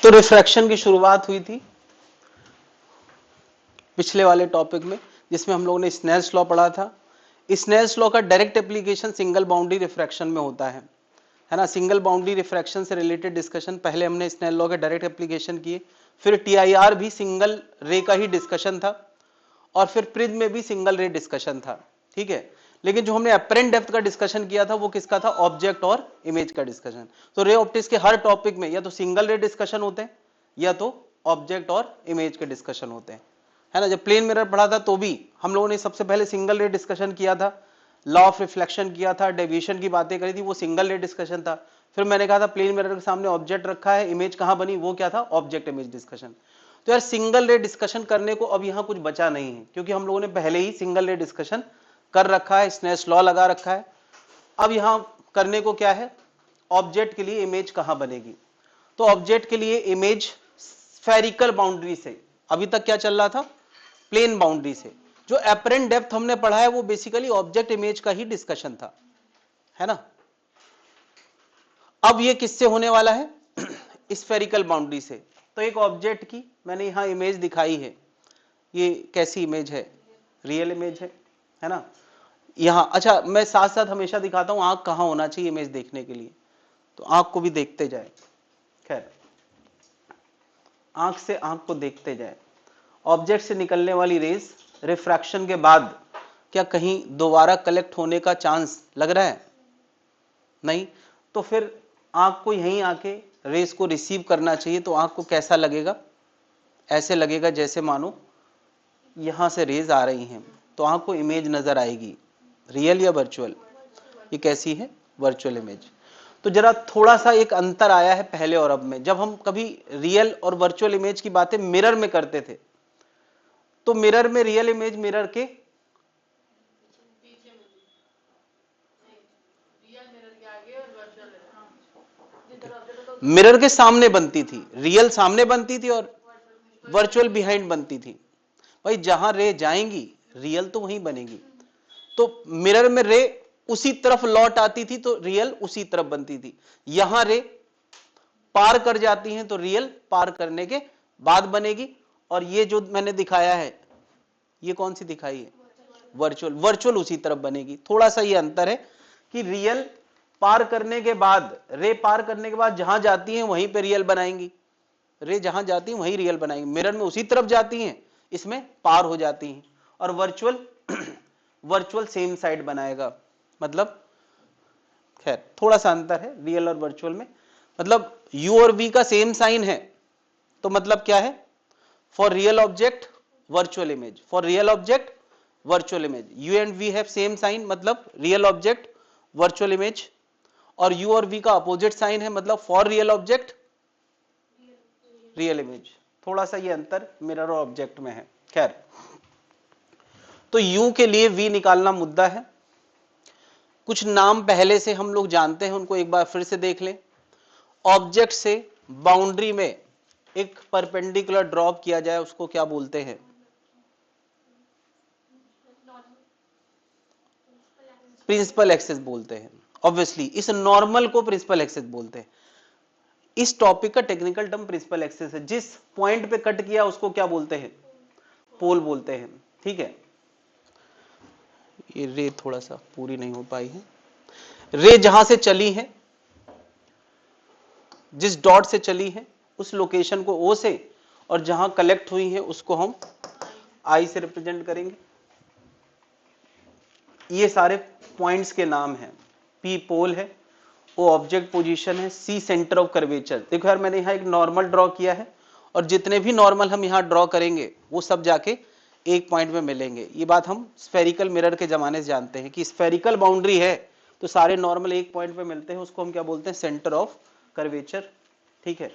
तो रिफ्रैक्शन की शुरुआत हुई थी पिछले वाले टॉपिक में, जिसमें हम लोगों ने स्नेल्स लॉ पढ़ा था। स्नेल्स लॉ का direct application single boundary refraction में होता है ना। सिंगल बाउंड्री रिफ्रैक्शन से रिलेटेड डिस्कशन पहले हमने स्नेल लॉ के डायरेक्ट एप्लीकेशन किए, फिर टीआईआर भी सिंगल रे का ही डिस्कशन था, और फिर प्रिज्म में भी सिंगल रे डिस्कशन था, ठीक है। लेकिन जो हमने अपरेंट डेप्थ का डिस्कशन किया था वो किसका था, ऑब्जेक्ट और इमेज का डिस्कशन। तो रे ऑप्टिक्स के हर टॉपिक में या तो सिंगल रे डिस्कशन होते हैं या तो ऑब्जेक्ट और इमेज के डिस्कशन होते हैं, है ना। जब प्लेन मिरर पढ़ा था तो भी हम लोगों ने सबसे पहले सिंगल रे डिस्कशन किया था, लॉ ऑफ रिफ्लेक्शन किया था, डेविएशन की बातें करी थी, वो सिंगल रे डिस्कशन था। फिर मैंने कहा था प्लेन मिरर के सामने ऑब्जेक्ट रखा है, इमेज कहां बनी, वो क्या था, ऑब्जेक्ट इमेज डिस्कशन। तो यार सिंगल रे डिस्कशन करने को अब यहां कुछ बचा नहीं है, क्योंकि हम लोगों ने पहले ही सिंगल रे डिस्कशन कर रखा है, स्नेल्स लॉ लगा रखा है। अब यहां करने को क्या है, ऑब्जेक्ट के लिए इमेज कहां बनेगी। तो ऑब्जेक्ट के लिए इमेज स्फेरिकल बाउंड्री से, अभी तक क्या चल रहा था, प्लेन बाउंड्री से। जो अपरेंट डेप्थ हमने पढ़ा है वो बेसिकली ऑब्जेक्ट इमेज का ही डिस्कशन था, है ना। अब ये किससे होने वाला है, स्फेरिकल बाउंड्री से। तो एक ऑब्जेक्ट की मैंने यहां इमेज दिखाई है, ये कैसी इमेज है, रियल इमेज है ना। यहां अच्छा मैं साथ साथ हमेशा दिखाता हूं आंख कहां होना चाहिए इमेज देखने के लिए, तो आंख को भी देखते जाए, खैर आंख से आंख को देखते जाए। ऑब्जेक्ट से निकलने वाली रेज रिफ्रैक्शन के बाद क्या कहीं दोबारा कलेक्ट होने का चांस लग रहा है, नहीं। तो फिर आंख को यहीं आके रेज को रिसीव करना चाहिए। तो आंख को कैसा लगेगा, ऐसे लगेगा जैसे मानो यहां से रेज आ रही हैं, तो आंख को इमेज नजर आएगी, रियल या वर्चुअल, ये कैसी है, वर्चुअल इमेज। तो जरा थोड़ा सा एक अंतर आया है पहले और अब में। जब हम कभी रियल और वर्चुअल इमेज की बातें मिरर में करते थे, तो मिरर में रियल इमेज मिरर के मिरर के सामने बनती थी, रियल सामने बनती थी और वर्चुअल बिहाइंड बनती थी। भाई जहां रे जाएंगी रियल तो वहीं बनेगी। तो मिरर में रे उसी तरफ लौट आती थी तो रियल उसी तरफ बनती थी। यहां रे पार कर जाती हैं तो रियल पार करने के बाद बनेगी। और ये जो मैंने दिखाया है, ये कौन सी दिखाई है, वर्चुअल, वर्चुअल उसी तरफ बनेगी। थोड़ा सा ये अंतर है कि रियल पार करने के बाद, रे पार करने के बाद जहां जाती हैं वहीं पे रियल बनाएंगी, रे जहां जाती हैं वहीं रियल बनाएंगी। मिरर में उसी तरफ जाती हैं, इसमें पार हो जाती हैं। और वर्चुअल वर्चुअल सेम साइड बनाएगा, मतलब खैर थोड़ा सा अंतर है रियल और वर्चुअल में। मतलब u और v का सेम साइन है, तो मतलब क्या है, for real object virtual image, for real object virtual image. u and v have same sign, मतलब रियल ऑब्जेक्ट वर्चुअल इमेज। और u और v का अपोजिट साइन है, मतलब for real object real image. थोड़ा सा ये अंतर मिरर और ऑब्जेक्ट में है, खैर। तो u के लिए v निकालना मुद्दा है। कुछ नाम पहले से हम लोग जानते हैं, उनको एक बार फिर से देख लें। ऑब्जेक्ट से बाउंड्री में एक परपेंडिकुलर ड्रॉप किया जाए, उसको क्या बोलते हैं, प्रिंसिपल एक्सिस बोलते हैं। ऑब्वियसली इस नॉर्मल को प्रिंसिपल एक्सिस बोलते हैं। इस टॉपिक का टेक्निकल टर्म प्रिंसिपल एक्सिस है। जिस पॉइंट पे कट किया उसको क्या बोलते हैं, पोल बोलते हैं, ठीक है। ये रे थोड़ा सा पूरी नहीं हो पाई है। रे जहां से चली है, जिस डॉट से चली है उस लोकेशन को ओ से, और जहां कलेक्ट हुई है उसको हम आई से रिप्रेजेंट करेंगे। ये सारे पॉइंट्स के नाम हैं। पी पोल है, ओ ऑब्जेक्ट पोजीशन है, सी सेंटर ऑफ कर्वेचर। देखो यार मैंने यहां एक नॉर्मल ड्रॉ किया है, और जितने भी नॉर्मल हम यहां ड्रॉ करेंगे वो सब जाके एक पॉइंट में मिलेंगे। ये बात हम स्फेरिकल मिरर के जमाने से जानते हैं कि स्फेरिकल बाउंड्री है तो सारे नॉर्मल एक पॉइंट पे मिलते हैं, उसको हम क्या बोलते हैं, सेंटर ऑफ कर्वेचर, ठीक है।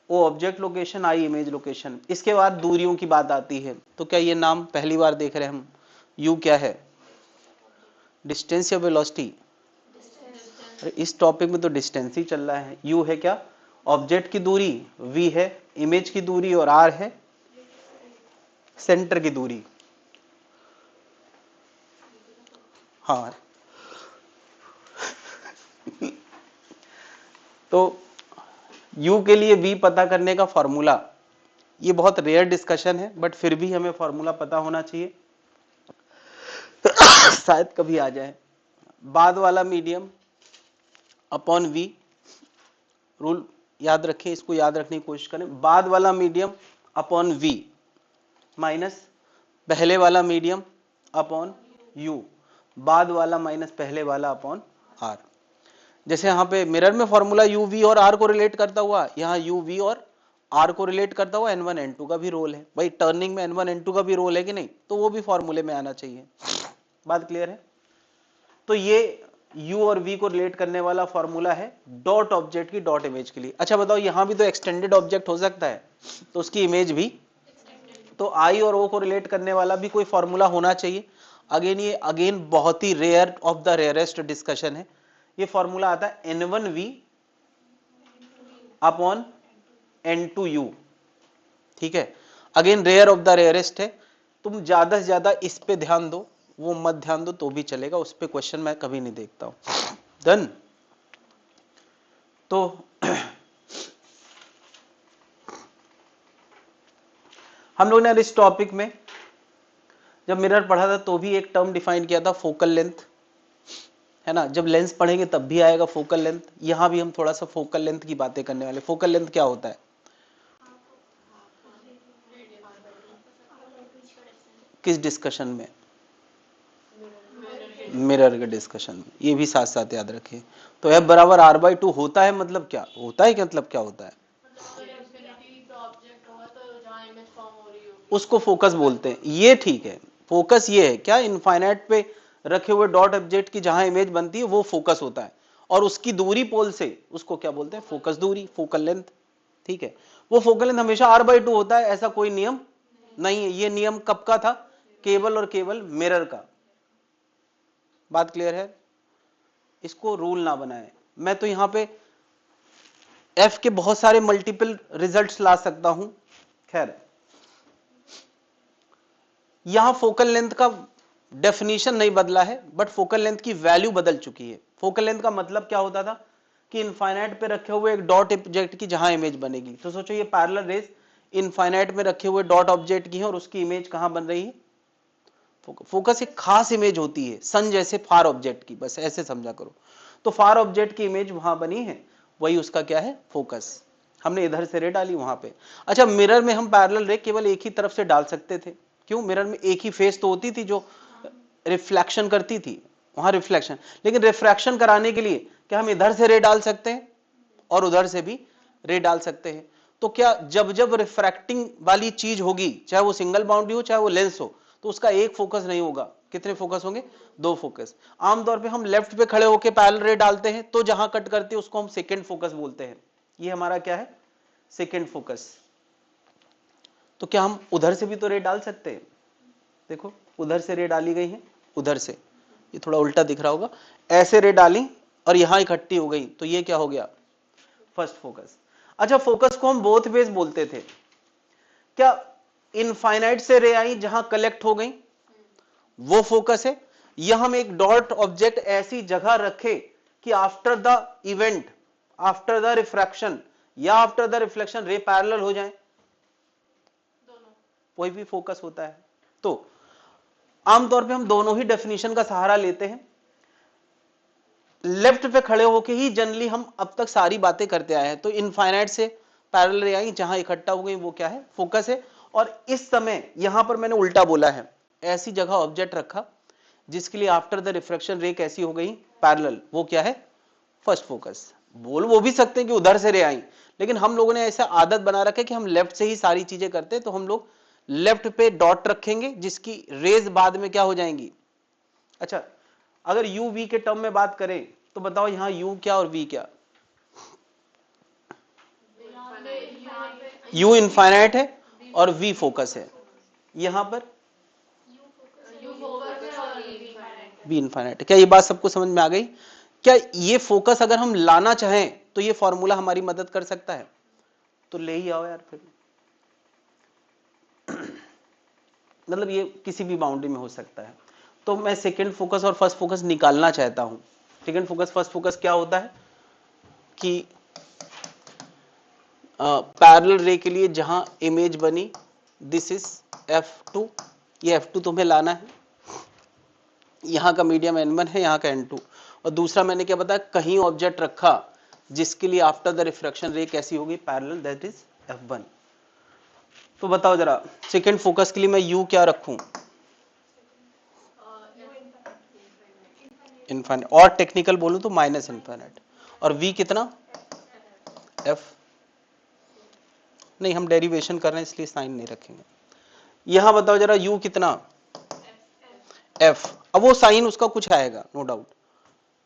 ओ ऑब्जेक्ट लोकेशन, आई इमेज लोकेशन। इसके बाद दूरियों की बात आती है, तो क्या ये नाम पहली बार देख रहे हैं हम, यू क्या है, डिस्टेंस या वेलोसिटी, इस टॉपिक में तो डिस्टेंस ही चल रहा है। यू है क्या, ऑब्जेक्ट की दूरी, वी है इमेज की दूरी, और आर है सेंटर की दूरी। हाँ तो u के लिए v पता करने का फॉर्मूला, ये बहुत रेयर डिस्कशन है बट फिर भी हमें फॉर्मूला पता होना चाहिए शायद कभी आ जाए। बाद वाला मीडियम अपॉन वी, रूल याद रखें, इसको याद रखने की कोशिश करें। बाद वाला मीडियम अपॉन वी माइनस पहले वाला मीडियम अपॉन यू, बाद वाला माइनस पहले वाला अपॉन आर। जैसे यहाँ पे मिरर में फॉर्मूला यू वी और आर को रिलेट करता हुआ, यहाँ यू वी और आर को रिलेट करता हुआ N1 N2 का भी रोल है। भाई टर्निंग में N1 N2 का भी रोल है कि नहीं, तो वो भी फॉर्मूले में आना चाहिए। बात क्लियर है? तो ये u और v को रिलेट करने वाला फॉर्मूला है डॉट ऑब्जेक्ट की डॉट इमेज के लिए। अच्छा बताओ, यहां भी तो एक्सटेंडेड ऑब्जेक्ट हो सकता है, तो उसकी इमेज भी, तो i और o को रिलेट करने वाला भी कोई फॉर्मूला होना चाहिए। अगेन ये अगेन बहुत ही rare of the rarest discussion है। ये फॉर्मूला आता है N1v अपॉन N2u, ठीक है। Again rare of the rarest है, तुम ज्यादा से ज्यादा इस पे ध्यान दो, वो मत ध्यान दो तो भी चलेगा, उस पे क्वेश्चन मैं कभी नहीं देखता हूं। डन। तो हम लोग ने इस टॉपिक में जब मिरर पढ़ा था तो भी एक टर्म डिफाइन किया था, फोकल लेंथ, है ना। जब लेंस पढ़ेंगे तब भी आएगा फोकल लेंथ। यहां भी हम थोड़ा सा फोकल लेंथ की बातें करने वाले। फोकल लेंथ क्या होता है, किस डिस्कशन में, मिरर के डिस्कशन में, ये भी साथ साथ याद रखें। तो F बराबर r/2 होता है, मतलब क्या होता है, मतलब क्या होता है, उसको फोकस बोलते हैं। ये ठीक है, फोकस ये है क्या, इनफाइनाइट पे रखे हुए डॉट ऑब्जेक्ट की जहां इमेज बनती है वो फोकस होता है, और उसकी दूरी पोल से उसको क्या बोलते हैं, फोकस दूरी, फोकल लेंथ, ठीक है। वो फोकल लेंथ हमेशा r/2 होता है, ऐसा कोई नियम नहीं है। ये नियम कब का था, केवल और केवल मिरर का। बात क्लियर है? इसको रूल ना बनाए। मैं तो यहां पे f के बहुत सारे मल्टीपल रिजल्ट्स ला सकता हूं। खैर, यहां फोकल लेंथ का डेफिनेशन नहीं बदला है, बट फोकल लेंथ की वैल्यू बदल चुकी है। फोकल लेंथ का मतलब क्या होता था कि इनफाइनाइट पे रखे हुए एक डॉट ऑब्जेक्ट की जहां इमेज बनेगी। तो सोचो ये पैरेलल रेज इनफाइनाइट में रखे हुए डॉट ऑब्जेक्ट की है और उसकी इमेज कहां बन रही है, फोकस एक खास इमेज होती है सन जैसे फार ऑब्जेक्ट की, बस ऐसे समझा करो। तो फार ऑब्जेक्ट की इमेज वहां बनी है, वही उसका क्या है, फोकस। हमने इधर से रे डाली वहां पे। अच्छा, मिरर में हम पैरेलल रे केवल एक ही तरफ से डाल सकते थे। क्यों, मिरर में एक ही फेस तो होती थी जो रिफ्लेक्शन करती थी, वहां रिफ्लेक्शन। लेकिन रिफ्रैक्शन कराने के लिए क्या हम इधर से रे डाल सकते हैं और उधर से भी रे डाल सकते हैं। तो क्या जब जब रिफ्रैक्टिंग वाली चीज होगी, चाहे वो सिंगल बाउंड्री हो चाहे वो लेंस हो, तो उसका एक फोकस नहीं होगा, कितने फोकस होंगे, दो फोकस। आमतौर पे हम लेफ्ट पे खड़े होकर पैरेलल रे डालते हैं, तो जहां कट करते हैं उसको हम सेकंड फोकस बोलते हैं। ये हमारा क्या है, सेकंड फोकस। तो क्या हम उधर से भी तो रे डाल सकते हैं, देखो उधर से रे डाली गई है, उधर से, ये थोड़ा उल्टा दिख रहा होगा, ऐसे रे डाली और यहां इकट्ठी हो गई, तो ये क्या हो गया, फर्स्ट फोकस। अच्छा, फोकस को हम बोथ वेज बोलते थे। क्या इनफाइनाइट से रे आई जहां कलेक्ट हो गई वो फोकस है, या हम एक डॉट ऑब्जेक्ट ऐसी जगह रखे कि after the event, after the refraction या after the reflection ray parallel हो जाए, कोई भी फोकस होता है। तो आमतौर पे हम दोनों ही डेफिनेशन का सहारा लेते हैं। लेफ्ट पे खड़े होके ही जनरली हम अब तक सारी बातें करते आए हैं। तो इनफाइनाइट से पैरेलल रे आई जहां इकट्ठा हो गई वो क्या है, फोकस है। और इस समय यहां पर मैंने उल्टा बोला है, ऐसी जगह ऑब्जेक्ट रखा जिसके लिए आफ्टर द रिफ्रैक्शन रे कैसी हो गई, पैरेलल, वो क्या है, फर्स्ट फोकस। बोल वो भी सकते हैं कि उधर से रे आई, लेकिन हम लोगों ने ऐसा आदत बना रखा है कि हम लेफ्ट से ही सारी चीजें करते हैं, तो हम लोग लेफ्ट पे डॉट रखेंगे जिसकी रेज बाद में क्या हो जाएंगी। अच्छा, अगर यू वी के टर्म में बात करें तो बताओ यहां यू क्या और वी क्या, यू इनफाइनाइट है और वी फोकस है, यहां पर वी इनफाइनाइट है। क्या ये बात सबको समझ में आ गई? क्या ये फोकस अगर हम लाना चाहें तो ये फॉर्मूला हमारी मदद कर सकता है, तो ले ही आओ यार फिर। मतलब ये किसी भी बाउंड्री में हो सकता है। तो मैं सेकंड फोकस और फर्स्ट फोकस निकालना चाहता हूं। सेकंड फोकस फर्स्ट फोकस क्या होता है कि पैरेलल रे के लिए जहां इमेज बनी, दिस इज F2, ये F2 तुम्हें लाना है, यहाँ का मीडियम N1 है, यहाँ का N2, और दूसरा मैंने क्या बताया, कहीं ऑब्जेक्ट रखा जिसके लिए आफ्टर द रिफ्रैक्शन रे कैसी होगी, पैरेलल, दैट इज F1। तो बताओ जरा, सेकेंड फोकस के लिए मैं U क्या रखूं, इनफाइनाइट, और टेक्निकल बोलूं तो माइनस इनफाइनाइट, और V कितना, F, नहीं हम डेरिवेशन कर रहे हैं इसलिए साइन नहीं रखेंगे। यहां बताओ जरा U कितना, F, अब वो साइन उसका कुछ आएगा नो डाउट,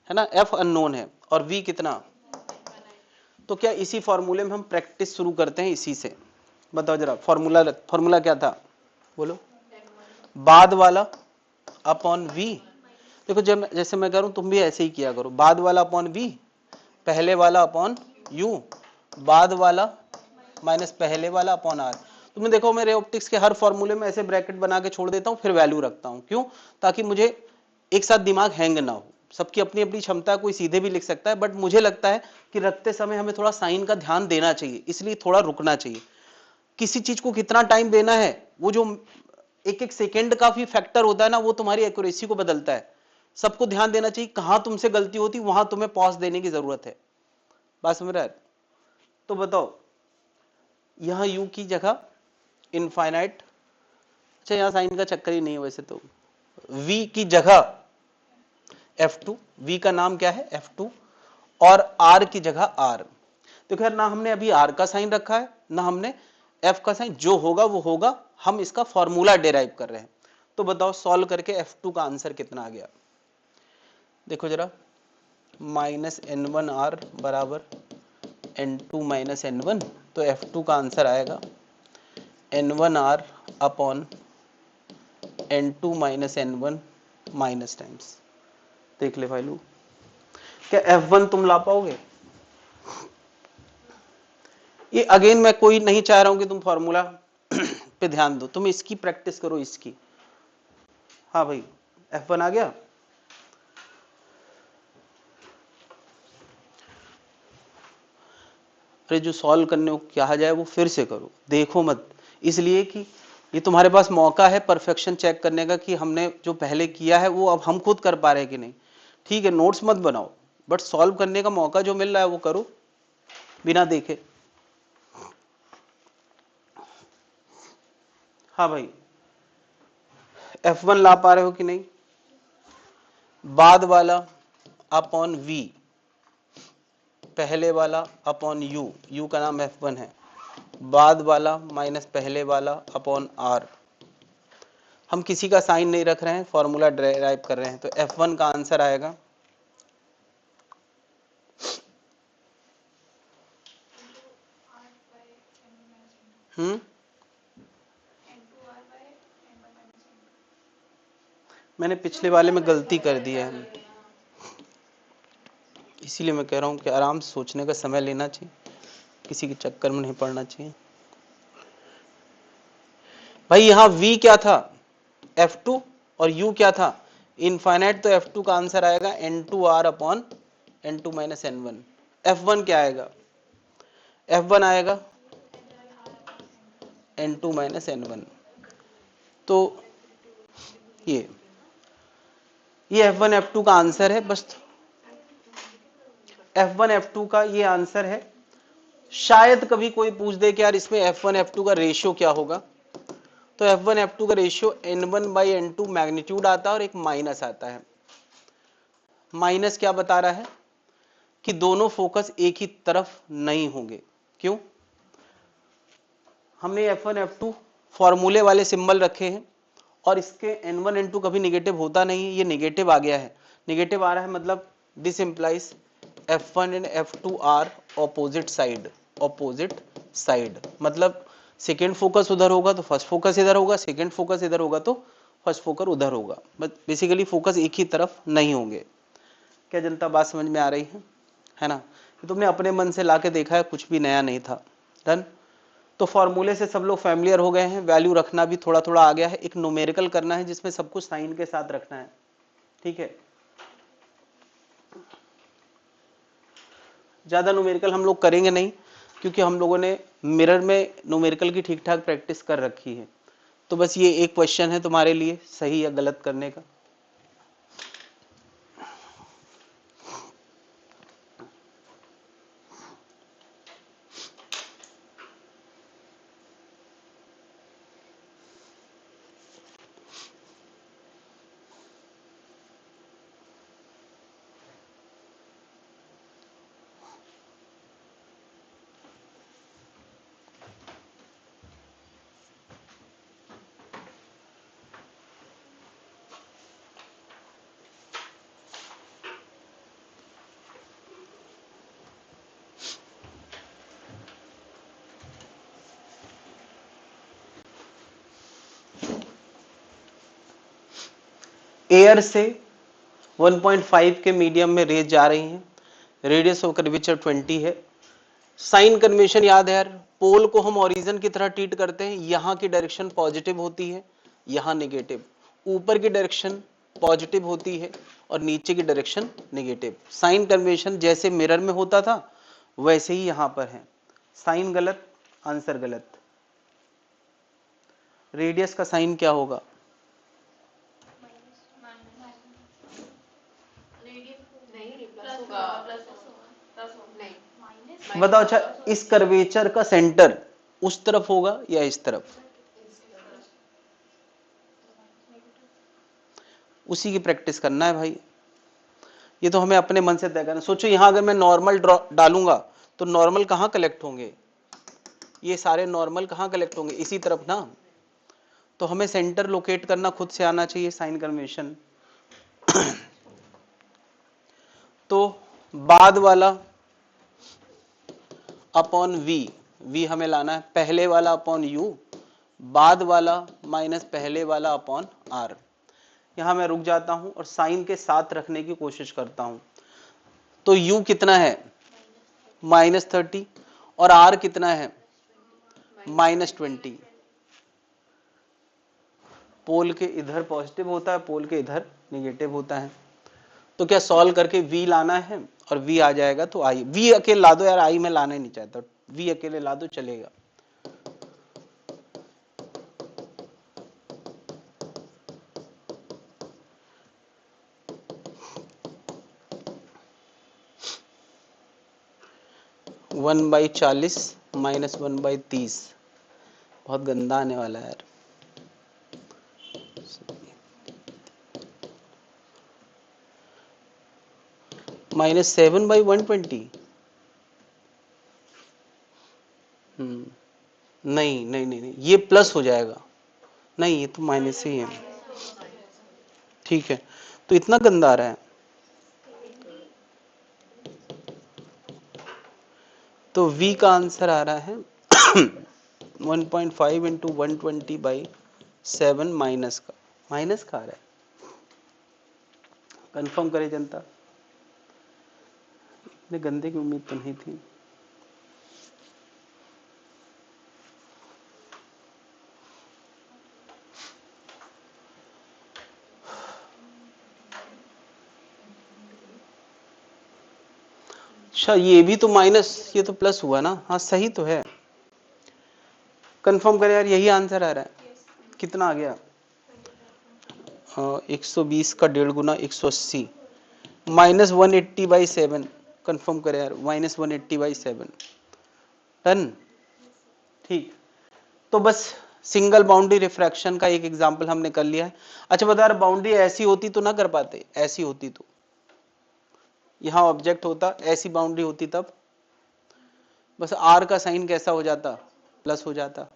है ना, F अननोन है, और V कितना, तो क्या इसी फॉर्मूले में हम प्रैक्टिस शुरू करते हैं इसी से, बताओ जरा, फॉर्मूला क्या था, बोलो, बाद वाला अपॉन V, देखो जब जैसे मैं कह रहा हूं तुम भी ऐसे ही किया करो, बाद वाला अपॉन V, पहले वाला अपॉन U, बाद वाला माइनस पहले वाला अपॉन R। तुमने देखो मैं रे ऑप्टिक्स के हर फॉर्मूले में ऐसे ब्रैकेट बना के छोड़ देता हूं, फिर वैल्यू रखता हूं, क्यों, ताकि मुझे एक साथ दिमाग हैंग ना हो, सबकी अपनी अपनी क्षमता, कोई सीधे भी लिख सकता है, बट मुझे लगता है कि रखते समय हमें थोड़ा साइन का ध्यान देना चाहिए, इसलिए थोड़ा रुकना चाहिए, किसी चीज को कितना टाइम देना है, वो जो एक एक सेकेंड का भी फैक्टर होता है ना, वो तुम्हारी एक्यूरेसी को बदलता है, सबको ध्यान देना चाहिए, कहां तुमसे गलती होती वहां तुम्हें पॉज देने की जरूरत है, बात समझ रहा है। तो बताओ यहां U की जगह इनफाइनाइट, अच्छा यहां साइन का चक्कर ही नहीं है वैसे तो, V की जगह F2, V का नाम क्या है F2, और R की जगह R। देखो यार, ना हमने अभी R का साइन रखा है, ना हमने F का साइन, जो होगा वो होगा, हम इसका फॉर्मूला डिराइव कर रहे हैं। तो बताओ सॉल्व करके F2 का आंसर कितना आ गया, देखो जरा, -N1R बराबर N2 माइनस N1, तो F2 का आंसर आएगा N1R upon N2 minus N1 minus times, देख ले भाई, क्या F1 तुम ला पाओगे, ये अगेन मैं कोई नहीं चाह रहा हूं कि तुम फॉर्मूला पे ध्यान दो, तुम इसकी प्रैक्टिस करो, इसकी, हाँ भाई F1 आ गया, अरे जो सॉल्व करने को कहा जाए वो फिर से करो, देखो मत, इसलिए कि ये तुम्हारे पास मौका है परफेक्शन चेक करने का, कि हमने जो पहले किया है वो अब हम खुद कर पा रहे हैं कि नहीं, ठीक है, नोट्स मत बनाओ, बट सॉल्व करने का मौका जो मिल रहा है वो करो बिना देखे। हाँ भाई F1 ला पा रहे हो कि नहीं, बाद वाला अपॉन V, पहले वाला अपॉन U, U का नाम F1 है, बाद वाला माइनस पहले वाला अपॉन R, हम किसी का साइन नहीं रख रहे हैं, फॉर्मूला डिराइव कर रहे हैं, तो F1 का आंसर आएगा मैंने पिछले वाले में गलती कर दी है, इसीलिए मैं कह रहा हूं कि आराम से सोचने का समय लेना चाहिए, किसी के चक्कर में नहीं पड़ना चाहिए। भाई यहां V क्या था F2 और U क्या था इनफाइनाइट, तो F2 का आंसर आएगा N2R upon N2 minus N1। F1 क्या आएगा, F1 आएगा N2 माइनस N1, तो ये F1 F2 का आंसर है, बस F1 F2 का ये आंसर है। शायद कभी कोई पूछ दे कि यार इसमें F1 F2 का रेशियो क्या होगा, तो F1 F2 का ratio N1 by N2 magnitude आता है और एक माइनस आता है। माइनस क्या बता रहा है कि दोनों फोकस एक ही तरफ नहीं होंगे, क्यों, हमने F1 F2 फॉर्मूले वाले सिंबल रखे हैं और इसके N1 N2 कभी निगेटिव होता नहीं है, ये निगेटिव आ गया है, निगेटिव आ रहा है मतलब this implies F1 and F2 are opposite side, मतलब सेकेंड फोकस उधर होगा तो फर्स्ट फोकस इधर होगा, सेकेंड फोकस इधर होगा तो फर्स्ट फोकस उधर होगा, बट बेसिकली फोकस एक ही तरफ नहीं होंगे। क्या जनता बात समझ में आ रही है ना, तुमने अपने मन से लाके देखा है, कुछ भी नया नहीं था। डन, तो फॉर्मूले से सब लोग फैमिलियर हो गए हैं, वैल्यू रखना भी थोड़ा थोड़ा आ गया है, एक न्यूमेरिकल करना है जिसमें सब कुछ साइन के साथ रखना है, ठीक है, ज्यादा न्यूमेरिकल हम लोग करेंगे नहीं, क्योंकि हम लोगों ने मिरर में न्यूमेरिकल की ठीक ठाक प्रैक्टिस कर रखी है। तो बस ये एक क्वेश्चन है तुम्हारे लिए सही या गलत करने का। एयर से 1.5 के मीडियम में रेज जा रही हैं, रेडियस ऑफ कर्वेचर 20 है। साइन कन्वेंशन याद है यार, पोल को हम ओरिजिन की तरह ट्रीट करते हैं, यहां की डायरेक्शन पॉजिटिव होती है, यहां नेगेटिव, ऊपर की डायरेक्शन पॉजिटिव होती है और नीचे की डायरेक्शन नेगेटिव। साइन कन्वेंशन जैसे मिरर में होता था वैसे ही यहां पर है। साइन गलत, आंसर गलत। रेडियस का साइन क्या होगा? बताओ। अच्छा, इस कर्वेचर का सेंटर उस तरफ होगा या इस तरफ? उसी की प्रैक्टिस करना है भाई, ये तो हमें अपने मन से तय करना। सोचो यहां अगर मैं नॉर्मल डालूंगा तो नॉर्मल कहां कलेक्ट होंगे? ये सारे नॉर्मल कहां कलेक्ट होंगे? इसी तरफ ना। तो हमें सेंटर लोकेट करना खुद से आना चाहिए, साइन कन्वेंशन। तो बाद वाला अपॉन वी, वी हमें लाना है, पहले वाला अपॉन यू, बाद वाला माइनस पहले वाला अपॉन आर। यहां मैं रुक जाता हूं और साइन के साथ रखने की कोशिश करता हूं। तो u कितना है? -30 और r कितना है? -20। पोल के इधर पॉजिटिव होता है, पोल के इधर निगेटिव होता है। तो क्या सॉल्व करके v लाना है और v आ जाएगा तो i, v अकेले ला दो यार, i में लाना ही नहीं चाहता, v अकेले ला दो चलेगा। वन बाई 40 माइनस 1/30, बहुत गंदा आने वाला है यार। -7/120। नहीं नहीं नहीं नहीं, ये प्लस हो जाएगा। नहीं, ये तो माइनस ही है। ठीक है, तो इतना गंदा आ रहा है। तो v का आंसर आ रहा है 1.5 इंटू 120/7 माइनस का आ रहा है। कंफर्म करे जनता, इतने गंदे की उम्मीद तो नहीं थी। अच्छा, ये भी तो माइनस, ये तो प्लस हुआ ना। हाँ सही तो है, कंफर्म करे यार, यही आंसर आ रहा है। कितना आ गया? 120 का 1.5 गुना 180 -180/7। कंफर्म करे यार, -180/7। डन। ठीक, तो बस सिंगल बाउंड्री रिफ्रैक्शन का एक एग्जांपल हमने कर लिया है। अच्छा बता यार, बाउंड्री ऐसी होती तो ना कर पाते? ऐसी होती तो यहां ऑब्जेक्ट होता, ऐसी बाउंड्री होती तब बस आर का साइन कैसा हो जाता? प्लस हो जाता।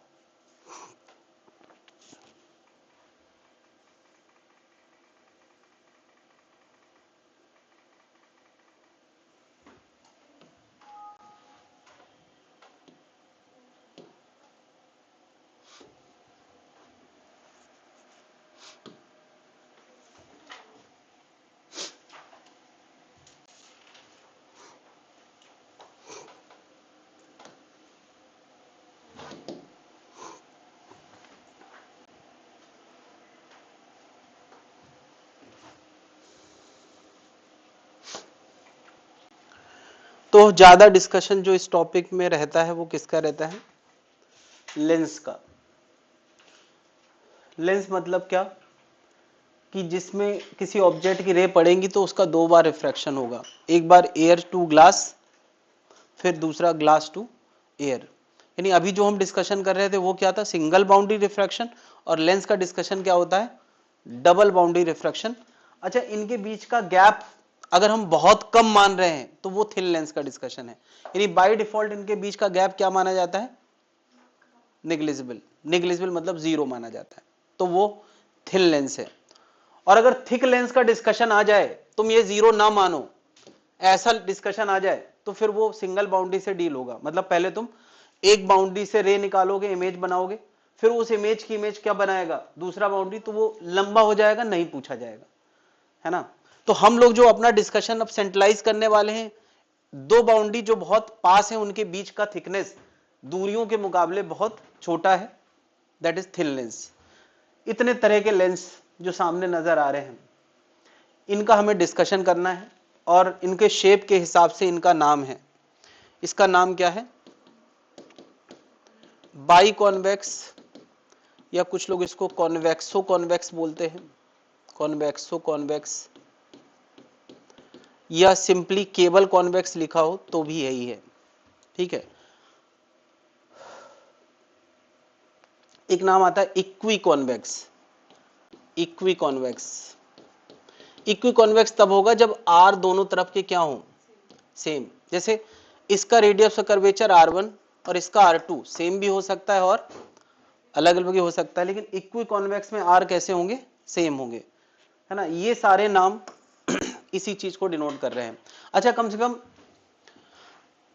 तो ज्यादा डिस्कशन जो इस टॉपिक में रहता है वो किसका रहता है? लेंस का। लेंस मतलब क्या कि जिसमें किसी ऑब्जेक्ट की रे पड़ेगी तो उसका दो बार रिफ्रैक्शन होगा, एक बार एयर टू ग्लास, फिर दूसरा ग्लास टू एयर। यानी अभी जो हम डिस्कशन कर रहे थे वो क्या था? Single boundary refraction. और लेंस का डिस्कशन क्या होता है? Double boundary refraction. अच्छा, इनके बीच का गैप अगर हम बहुत कम मान रहे हैं तो वो थिन लेंस का डिस्कशन है। यानी बाय डिफॉल्ट इनके बीच का गैप क्या माना जाता है? नेग्लिजिबल। नेग्लिजिबल मतलब जीरो माना जाता है, तो वो थिन लेंस है। और अगर थिक लेंस का डिस्कशन आ जाए, तुम ये जीरो ना मानो, ऐसा डिस्कशन आ जाए तो फिर वो सिंगल बाउंड्री से डील होगा। मतलब पहले तुम एक बाउंड्री से रे निकालोगे, इमेज बनाओगे, फिर उस इमेज की इमेज क्या बनाएगा? दूसरा बाउंड्री, तो वो लंबा हो जाएगा, नहीं पूछा जाएगा, है ना। तो हम लोग जो अपना डिस्कशन अब सेंट्रलाइज करने वाले हैं, दो बाउंड्री जो बहुत पास है उनके बीच का थिकनेस दूरियों के मुकाबले बहुत छोटा है, दैट इज थिन लेंस। इतने तरह के लेंस जो सामने नजर आ रहे हैं, इनका हमें डिस्कशन करना है और इनके शेप के हिसाब से इनका नाम है। इसका नाम क्या है? बाई कॉन्वेक्स, या कुछ लोग इसको कॉन्वेक्सो कॉन्वेक्स बोलते हैं, कॉन्वेक्सो कॉन्वेक्स, या सिंपली केबल कॉन्वेक्स लिखा हो तो भी यही है, ठीक है। एक नाम आता है equi convex. Equi convex, equi convex तब होगा जब आर दोनों तरफ के क्या हो? सेम। जैसे इसका रेडियस ऑफ कर्वेचर R1 और इसका R2 सेम भी हो सकता है और अलग अलग भी हो सकता है, लेकिन इक्वी कॉन्वेक्स में आर कैसे होंगे? सेम होंगे, है ना। ये सारे नाम इसी चीज को डिनोट कर रहे हैं। अच्छा, कम से कम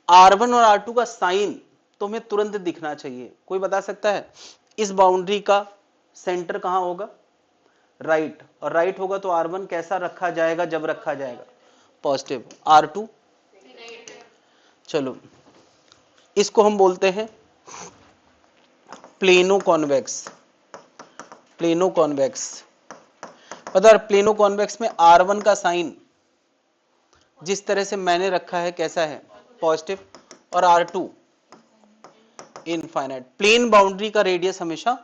R1 और R2 का साइन तुम्हें तुरंत दिखना चाहिए। कोई बता सकता है इस बाउंड्री का सेंटर कहां होगा? राइट। और राइट होगा तो R1 कैसा रखा जाएगा? जब रखा जाएगा पॉजिटिव। R2, चलो इसको हम बोलते हैं प्लेनो कॉन्वेक्स। प्लेनो कॉन्वेक्स, पता है प्लेनो कॉन्वेक्स में R1 का साइन जिस तरह से मैंने रखा है कैसा है? पॉजिटिव। और R2 इनफाइनाइट। प्लेन बाउंड्री का रेडियस हमेशा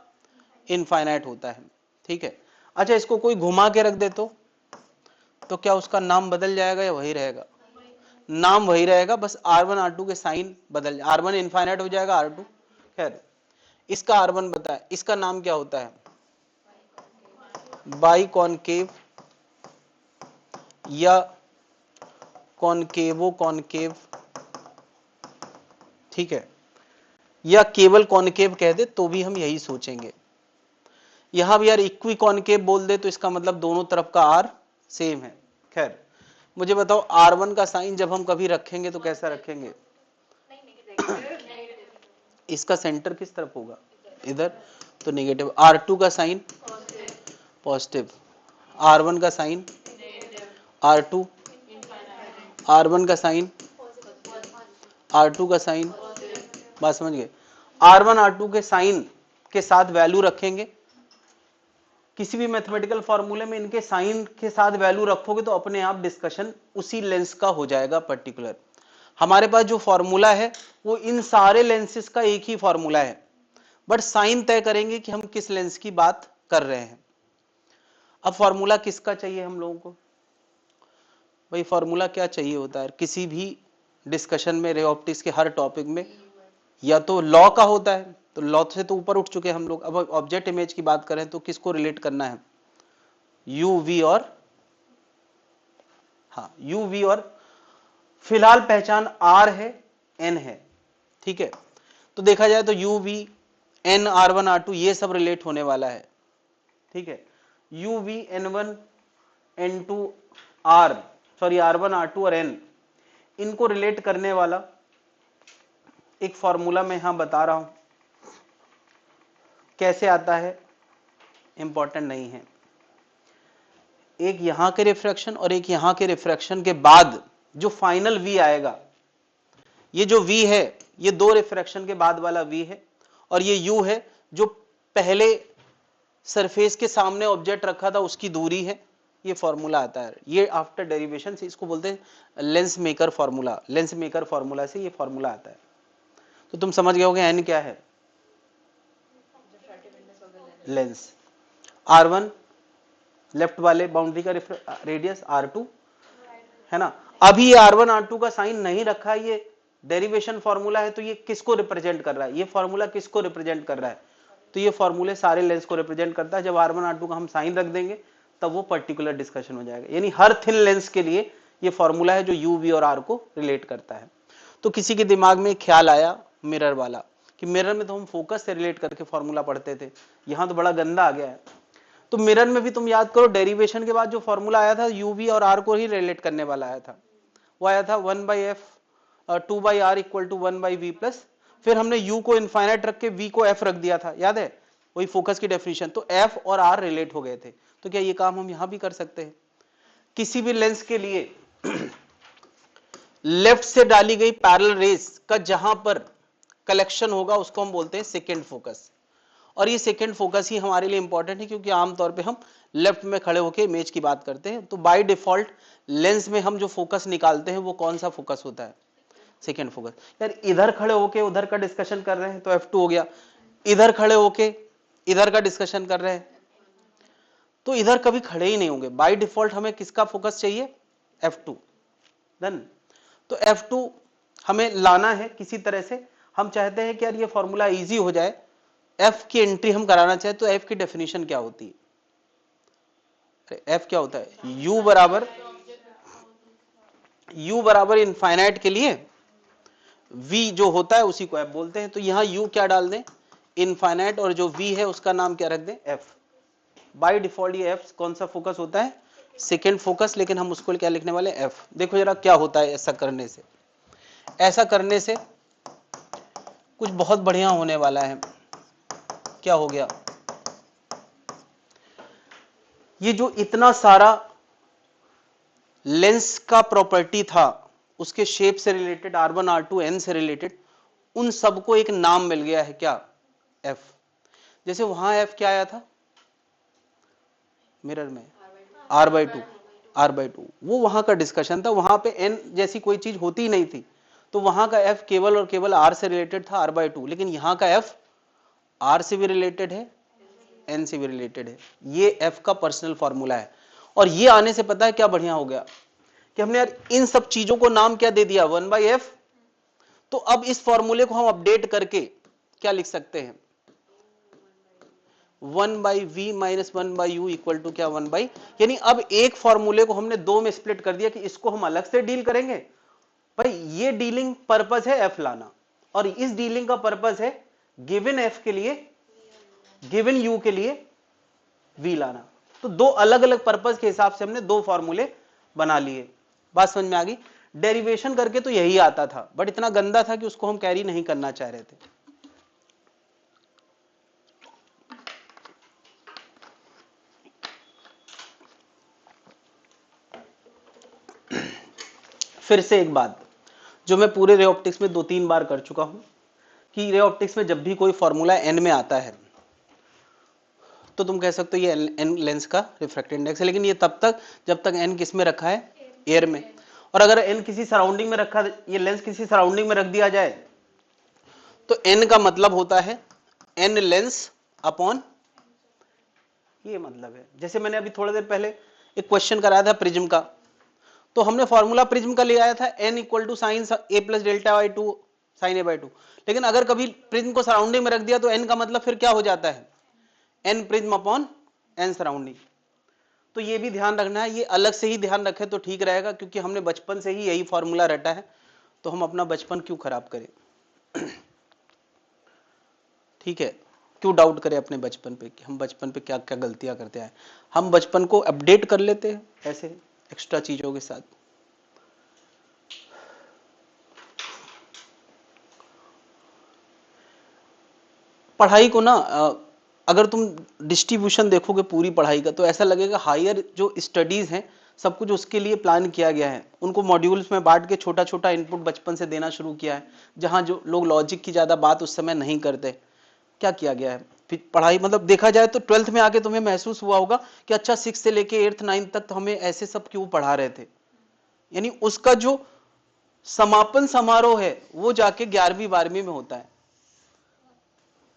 इनफाइनाइट होता है, ठीक है। अच्छा, इसको कोई घुमा के रख दे तो क्या उसका नाम बदल जाएगा या वही रहेगा? नाम वही रहेगा, बस R1 R2 के साइन बदल, R1 इनफाइनाइट हो जाएगा, R2 खैर। इसका R1 बताए, इसका नाम क्या होता है? बाई कॉनकेव या कॉनकेवो कॉनकेव, ठीक है, या केवल कॉनकेव कह दे तो भी हम यही सोचेंगे। यहां भी यार इक्वी कॉनकेव बोल दे तो इसका मतलब दोनों तरफ का आर सेम है। खैर, मुझे बताओ R1 का साइन जब हम कभी रखेंगे तो कैसा रखेंगे? इसका सेंटर किस तरफ होगा? इधर, तो नेगेटिव। R2 का साइन पॉजिटिव, R1 का साइन R2, R1 का साइन R2 का साइन, बात समझ गए। R1 R2 के साइन के साथ वैल्यू रखेंगे, किसी भी मैथमेटिकल फॉर्मूले में इनके साइन के साथ वैल्यू रखोगे तो अपने आप डिस्कशन उसी लेंस का हो जाएगा पर्टिकुलर। हमारे पास जो फॉर्मूला है वो इन सारे लेंसेस का एक ही फॉर्मूला है, बट साइन तय करेंगे कि हम किस लेंस की बात कर रहे हैं। अब फॉर्मूला किसका चाहिए हम लोगों को? भाई फॉर्मूला क्या चाहिए होता है किसी भी डिस्कशन में, रे ऑप्टिक्स के हर टॉपिक में? या तो लॉ का होता है, तो लॉ से तो ऊपर उठ चुके हम लोग। अब ऑब्जेक्ट इमेज की बात करें तो किसको रिलेट करना है? यू वी और, हाँ यू वी, और फिलहाल पहचान आर है, एन है, ठीक है। तो देखा जाए तो you we, N, R1 R2 ये सब रिलेट होने वाला है, ठीक है। You we, N1 N2 R, sorry R1 R2 और N, इनको रिलेट करने वाला एक फॉर्मूला मैं यहां बता रहा हूं। कैसे आता है इंपॉर्टेंट नहीं है। एक यहां के रिफ्रैक्शन और एक यहां के रिफ्रैक्शन के बाद जो फाइनल V आएगा, ये जो V है ये दो रिफ्रैक्शन के बाद वाला V है, और ये U है जो पहले सरफेस के सामने ऑब्जेक्ट रखा था उसकी दूरी है, ये फॉर्मूला आता है, ये आफ्टर डेरिवेशन से इसको बोलते हैं lens maker formula. Lens maker formula से ये फॉर्मूला आता है। तो तुम समझ गए होगे एन क्या है, लेंस। R1 लेफ्ट वाले बाउंड्री का रेडियस, R2 है ना। अभी ये R1 R2 का साइन नहीं रखा है, ये डेरिवेशन फॉर्मूला है, तो ये किसको रिप्रेजेंट कर रहा है, ये फॉर्मूला किसको रिप्रेजेंट कर रहा है, तो ये फॉर्मूले सारे लेंस को रिप्रेजेंट करता है। जब R1 R2 का हम साइन रख देंगे तब वो पर्टिकुलर डिस्कशन हो जाएगा। यानी हर थिन लेंस के लिए ये फॉर्मूला है जो U, V और R को रिलेट करता है। तो किसी के दिमाग में ख्याल आया मिरर वाला, कि मिरर में तो हम फोकस से रिलेट करके फॉर्मूला पढ़ते थे, यहां तो बड़ा गंदा आ गया है। तो मिरर में भी तुम याद करो, डेरिवेशन के बाद जो फॉर्मूला आया था U, V और R को ही रिलेट करने वाला आया था। वो आया था 1/f 2/r equal to 1/v plus, फिर हमने U को इनफाइनाइट रख के V को f रख दिया था, याद है, वही फोकस की डेफिनेशन। तो f और r रिलेट हो गए थे। तो क्या ये काम हम यहां भी कर सकते हैं? किसी भी लेंस के लिए लेफ्ट से डाली गई पैरेलल रेस का जहां पर कलेक्शन होगा उसको हम बोलते हैं सेकेंड फोकस। और ये सेकेंड फोकस ही हमारे लिए इंपॉर्टेंट है, क्योंकि आमतौर पे हम लेफ्ट में खड़े होकर इमेज की बात करते हैं। तो बाय डिफॉल्ट लेंस में हम जो फोकस निकालते हैं वो कौन सा फोकस होता है, सेकेंड फोकस। यार इधर खड़े होके उधर का डिस्कशन कर रहे हैं तो F2 हो गया, इधर खड़े होके इधर का डिस्कशन कर रहे हैं तो इधर कभी खड़े ही नहीं होंगे। बाय डिफॉल्ट हमें किसका फोकस चाहिए, F2। डन। तो F2 हमें लाना है किसी तरह से। हम चाहते हैं कि यार ये फॉर्मूला इजी हो जाए, F की एंट्री हम कराना चाहे तो F की डेफिनेशन क्या होती है, F क्या होता है, U बराबर इनफाइनाइट के लिए V जो होता है उसी को F बोलते हैं। तो यहां U क्या डाल दें, इनफाइनाइट, और जो V है उसका नाम क्या रख दें, F। बाय डिफॉल्ट ये F कौन सा फोकस होता है, सेकेंड फोकस, लेकिन हम उसको क्या लिखने वाले, F। देखो जरा क्या होता है ऐसा करने से। ऐसा करने से कुछ बहुत बढ़िया होने वाला है। क्या हो गया, ये जो इतना सारा लेंस का प्रॉपर्टी था उसके शेप से रिलेटेड, R1 R2 N से रिलेटेड, उन सबको एक नाम मिल गया है, क्या, F। जैसे वहां F क्या आया था मिरर में, R/2 वो वहां का डिस्कशन था। वहां पे N जैसी कोई चीज होती ही नहीं थी, तो वहां का F केवल और केवल R से रिलेटेड था, R/2। लेकिन यहां का F R से भी रिलेटेड है, N से भी रिलेटेड है। ये F का पर्सनल फॉर्मूला है। और ये आने से पता है क्या बढ़िया हो गया, कि हमने यार इन सब चीजों को नाम क्या दे दिया, 1/f। तो अब इस फॉर्मूले को हम अपडेट करके क्या लिख सकते हैं, 1/v minus 1/u equal to क्या, 1/, यानी अब एक फॉर्मूले को हमने दो में स्प्लिट कर दिया कि इसको हम अलग से डील करेंगे। भाई ये डीलिंग पर्पस है f लाना, और इस डीलिंग का पर्पस है गिवन f के लिए, गिवन u के लिए v लाना। तो दो अलग अलग पर्पस के हिसाब से हमने दो फॉर्मूले बना लिए। बात समझ में आ गई। डेरिवेशन करके तो यही आता था, बट इतना गंदा था कि उसको हम कैरी नहीं करना चाह रहे थे। फिर से एक बात जो मैं पूरे रे ऑप्टिक्स में 2-3 बार कर चुका हूं, कि रे ऑप्टिक्स में जब भी कोई फॉर्मूला एन में आता है तो तुम कह सकते हो ये एन लेंस का रिफ्रैक्टिव इंडेक्स है, लेकिन ये तब तक जब तक एन किस में रखा है, एयर में। और अगर एन किसी सराउंडिंग में रखा, ये लेंस किसी सराउंडिंग में रख दिया जाए तो एन का मतलब होता है एन लेंस अपॉन, ये मतलब है। जैसे मैंने अभी थोड़ी देर पहले एक क्वेश्चन कराया था प्रिज्म का, तो हमने फॉर्मूला प्रिज्म का ले आया था n equal to sine A plus delta by 2 sine A by 2। लेकिन अगर कभी प्रिज्म को सराउंडिंग में रख दिया तो n का मतलब फिर क्या हो जाता है, n prism upon n surrounding. तो ये भी ध्यान रखना है, ये अलग से ही ध्यान रखें तो ठीक रहेगा, क्योंकि हमने बचपन से ही यही फॉर्मूला रटा है, तो हम अपना बचपन क्यों खराब करें। ठीक है, क्यों डाउट करें अपने बचपन पे कि हम बचपन पे क्या क्या गलतियां करते आए। हम बचपन को अपडेट कर लेते हैं ऐसे एक्स्ट्रा चीजों के साथ। पढ़ाई को ना अगर तुम डिस्ट्रीब्यूशन देखोगे पूरी पढ़ाई का, तो ऐसा लगेगा हायर जो स्टडीज हैं सब कुछ उसके लिए प्लान किया गया है। उनको मॉड्यूल्स में बांट के छोटा छोटा इनपुट बचपन से देना शुरू किया है, जहां जो लोग लॉजिक की ज्यादा बात उस समय नहीं करते। क्या किया गया है, पढ़ाई मतलब देखा जाए तो 12th में आके तुम्हें महसूस हुआ होगा कि अच्छा 6 से लेके 8th 9th तक हमें ऐसे सब क्यों पढ़ा रहे थे, यानी उसका जो समापन समारोह है वो जाके 11वीं 12वीं में होता है।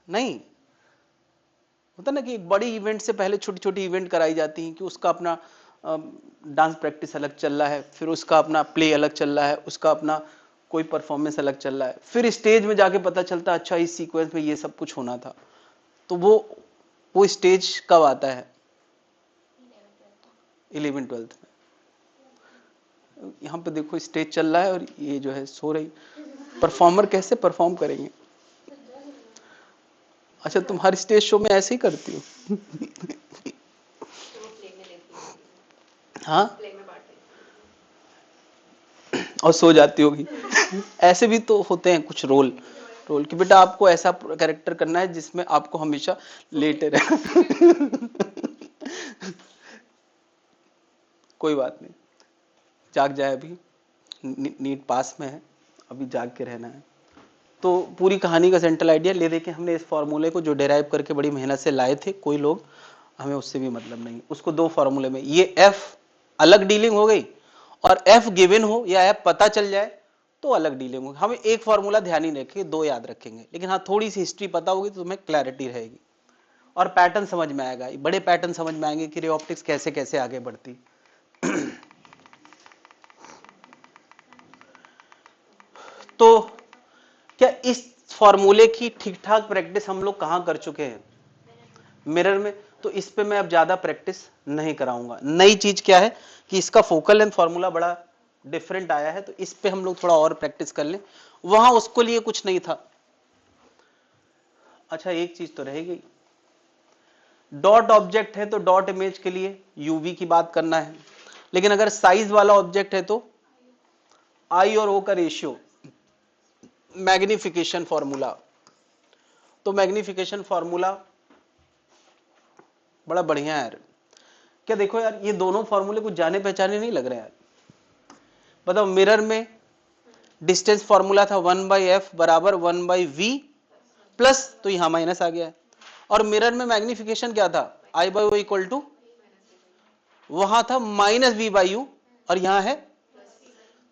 नहीं होता ना कि एक बड़ी इवेंट से पहले छोटी छोटी इवेंट कराई जाती हैं कि उसका अपना डांस प्रैक्टिस अलग चल रहा है, फिर उसका अपना प्ले अलग चल रहा है, उसका अपना कोई परफॉर्मेंस अलग चल रहा है, फिर स्टेज में जाके पता चलता है अच्छा इस सीक्वेंस में ये सब कुछ होना था। तो वो स्टेज कब आता है? 11 12th में। यहाँ पे देखो स्टेज चल रहा है और ये जो है सो रही, परफॉर्मर कैसे परफॉर्म करेंगे? अच्छा तुम हर स्टेज शो में ऐसे ही करती हो? हाँ और सो जाती होगी। ऐसे भी तो होते हैं कुछ रोल कि बेटा आपको ऐसा कैरेक्टर करना है जिसमें आपको हमेशा लेटे रहे। कोई बात नहीं, जाग जाए, अभी नीट पास में है, अभी जाग के रहना है। तो पूरी कहानी का सेंट्रल आइडिया ले देके हमने इस फॉर्मूले को जो डेराइव करके बड़ी मेहनत से लाए थे कोई लोग, हमें उससे भी मतलब नहीं, उसको दो फॉर्मूले में ये एफ अलग डीलिंग हो गई और एफ गिवन हो या एफ पता चल जाए तो अलग डीलिंग होगी। हमें एक फॉर्मूला ध्यान ही रखेंगे, दो याद रखेंगे, लेकिन हाँ थोड़ी सी हिस्ट्री पता होगी तो तुम्हें क्लैरिटी रहेगी और पैटर्न समझ में आएगा, बड़े पैटर्न समझ में आएंगे कि रे ऑप्टिक्स कैसे कैसे आगे बढ़ती। तो क्या इस फॉर्मूले की ठीक ठाक प्रैक्टिस हम लोग कहां कर चुके हैं? मिरर में। तो इस पे मैं अब ज्यादा प्रैक्टिस नहीं कराऊंगा। नई चीज क्या है कि इसका फोकल लेंथ फॉर्मूला बड़ा डिफरेंट आया है, तो इस पे हम लोग थोड़ा और प्रैक्टिस कर लें, वहां उसको लिए कुछ नहीं था। अच्छा एक चीज तो रहेगी, डॉट ऑब्जेक्ट है तो डॉट इमेज के लिए यूवी की बात करना है, लेकिन अगर साइज वाला ऑब्जेक्ट है तो आई और ओ का रेशियो, मैग्निफिकेशन फॉर्मूला। तो मैग्निफिकेशन फॉर्मूला बड़ा बढ़िया है यार। क्या देखो यार ये दोनों फॉर्मूले कुछ जाने पहचाने नहीं लग रहे यार। बताओ मिरर में डिस्टेंस फॉर्मूला था 1/f बराबर 1/v प्लस, तो यहां माइनस आ गया है, और मिरर में मैग्निफिकेशन क्या था I/O इक्वल टू, वहां था -v/u और यहां है,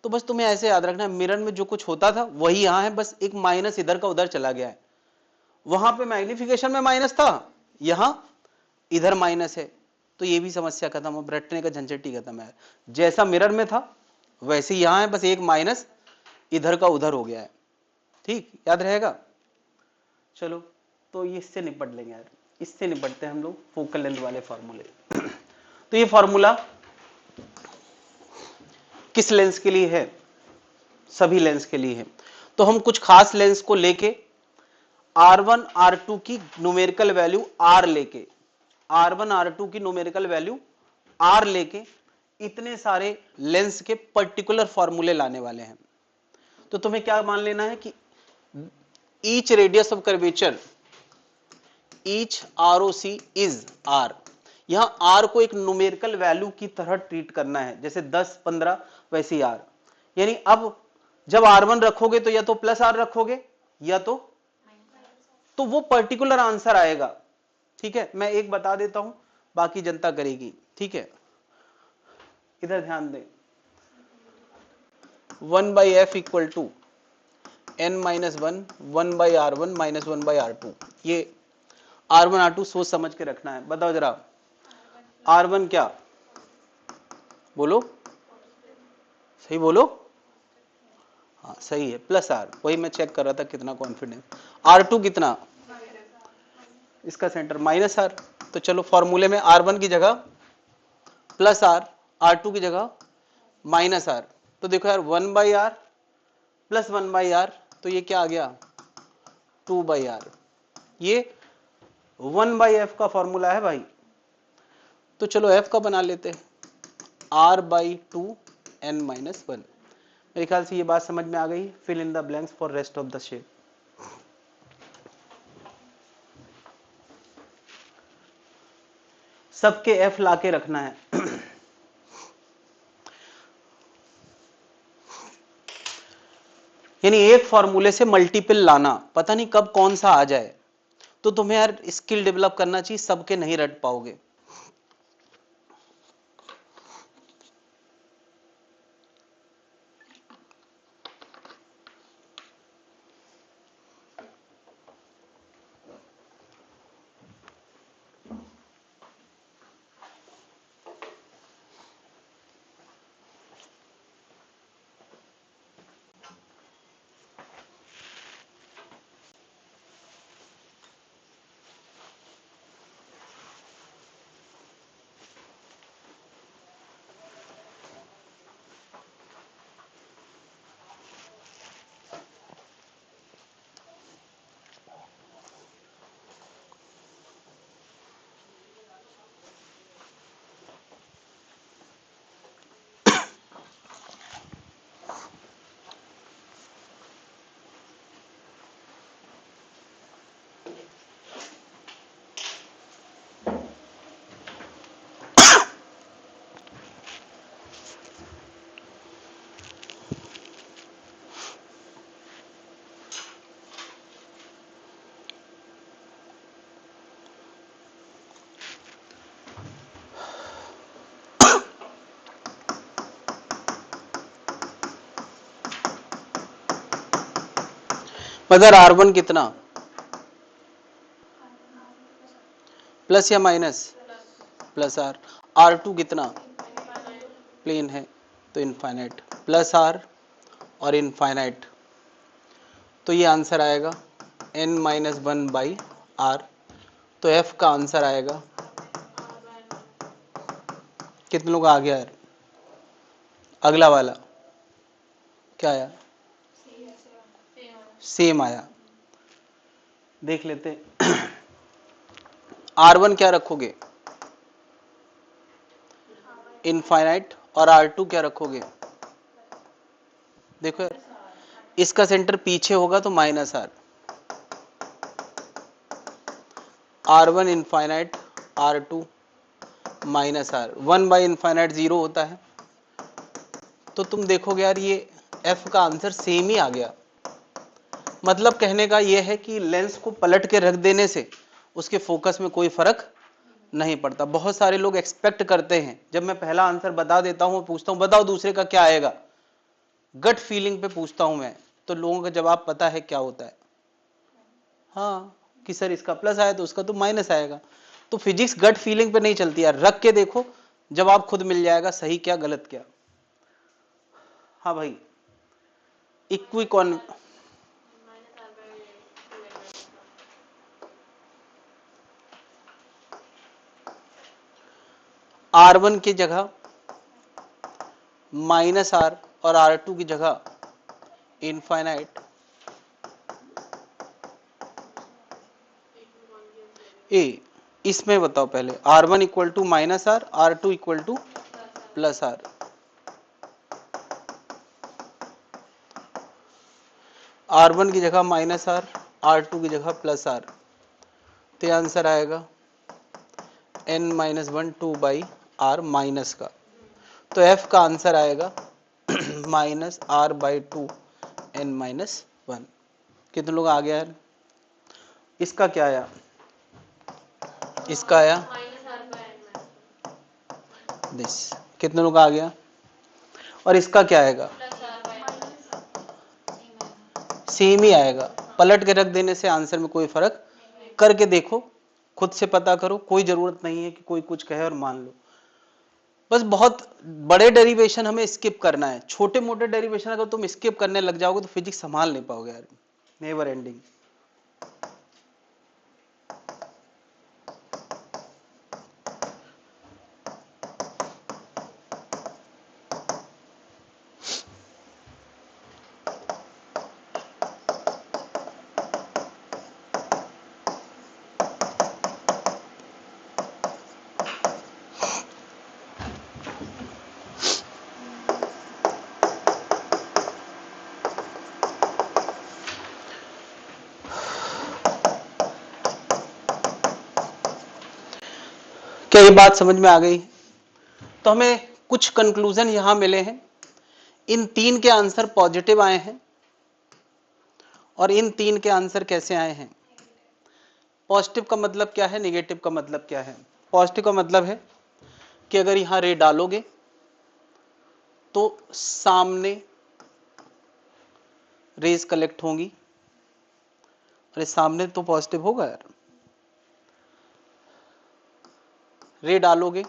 तो बस तुम्हें ऐसे याद रखना मिरर में जो कुछ होता था वही यहां है, बस एक माइनस इधर का उधर चला गया है। वहां पे मैग्निफिकेशन में माइनस था, यहां इधर माइनस है, तो ये भी समस्या खत्म, अब रटने का झंझट ही खत्म है। जैसा मिरर में था वैसे यहां है, बस एक माइनस इधर का उधर हो गया है। ठीक याद रहेगा? चलो तो इससे निपट लेंगे यार, इससे निपटते हैं हम लोग फोकल लेंथ वाले फॉर्मूले। तो ये फॉर्मूला किस लेंस के लिए है? सभी लेंस के लिए है। तो हम कुछ खास लेंस को लेके R1 R2 की न्यूमेरिकल वैल्यू R लेके, R1 R2 की न्यूमेरिकल वैल्यू R लेके इतने सारे लेंस के पर्टिकुलर फॉर्मूले लाने वाले हैं। तो तुम्हें क्या मान लेना है कि each radius of curvature, each ROC is R। यहां R को एक न्यूमेरिकल वैल्यू की तरह ट्रीट करना है, जैसे 10 15 वैसे ही R। यानी अब जब R1 रखोगे तो या तो प्लस R रखोगे या तो वो पर्टिकुलर आंसर आएगा। ठीक है, मैं एक बता देता हूं, बाकी जनता करेगी। ठीक है, इधर ध्यान दें, 1/f equal to n-1 1/r1 minus 1/r2। ये R1 R2 सोच समझ के रखना है। बताओ जरा R1 क्या, बोलो सही बोलो। हाँ सही है, प्लस R, वही मैं चेक कर रहा था कितना कॉन्फिडेंस। R2 कितना, इसका सेंटर माइनस R। तो चलो फॉर्मूले में R1 की जगह प्लस R, R2 की जगह माइनस R। तो देखो यार 1/r प्लस 1/r, तो ये क्या आ गया 2/r। ये 1/f का फॉर्मूला है भाई। तो चलो f का बना लेते हैं, R/2 n-1। मेरे ख्याल से ये बात समझ में आ गई। Fill in the blanks for rest of the shape. सबके f लाके रखना है। यानी एक फॉर्मूले से मल्टीपल लाना, पता नहीं कब कौन सा आ जाए, तो तुम्हें यार स्किल डेवलप करना चाहिए, सबके नहीं रट पाओगे। मगर R1 कितना, प्लस या माइनस, प्लस R। R2 कितना, प्लेन है तो इनफाइनाइट, प्लस R और इनफाइनाइट, तो ये आंसर आएगा n-1/R। तो F का आंसर आएगा, कितने लोग आ गया यार? अगला वाला क्या आया? सेम आया, देख लेते। R1 क्या रखोगे, इनफाइनाइट, और R2 क्या रखोगे? देखो यार, इसका सेंटर पीछे होगा तो -R, R1 infinite, R2 -R, 1/इनफाइनाइट 0 होता है। तो तुम देखोगे यार ये F का आंसर सेम ही आ गया। मतलब कहने का यह है कि लेंस को पलट के रख देने से उसके फोकस में कोई फर्क नहीं पड़ता। बहुत सारे लोग एक्सपेक्ट करते हैं, जब मैं पहला आंसर बता देता हूं, पूछता हूं बताओ दूसरे का क्या आएगा, गट फीलिंग पे पूछता हूं मैं, तो लोगों का जवाब पता है क्या होता है, हाँ कि सर इसका प्लस आया तो उसका तो माइनस आएगा। तो फिजिक्स गट फीलिंग पे नहीं चलती यार, रख के देखो जवाब खुद मिल जाएगा, सही क्या गलत क्या। हाँ भाई, इक्विकॉन R1 की जगह -R और R2 की जगह इनफाइनाइट ए। इसमें बताओ पहले, R1 equal to -R, R2 equal to +R। R1 की जगह -R, R2 की जगह +R, तो आंसर आएगा n-1 2/R माइनस का। तो F का आंसर आएगा -R/2 n-1। कितने लोग आ गया है? इसका क्या आया? इसका आया दिस। कितने लोग आ गया? और इसका क्या आएगा? सेम ही आएगा, पलट के रख देने से आंसर में कोई फर्क, करके देखो, खुद से पता करो, कोई जरूरत नहीं है कि कोई कुछ कहे और मान लो। बस बहुत बड़े डेरिवेशन हमें स्किप करना है, छोटे मोटे डेरिवेशन अगर तुम स्किप करने लग जाओगे तो फिजिक्स संभाल नहीं पाओगे यार, नेवर एंडिंग। क्या ये बात समझ में आ गई? तो हमें कुछ कंक्लूजन यहां मिले हैं। इन 3 के आंसर पॉजिटिव आए हैं, और इन 3 के आंसर कैसे आए हैं? पॉजिटिव का मतलब क्या है, नेगेटिव का मतलब क्या है? पॉजिटिव का मतलब है कि अगर यहां रे डालोगे तो सामने रेज कलेक्ट होंगी। अरे सामने तो पॉजिटिव होगा यार, रे डालोगे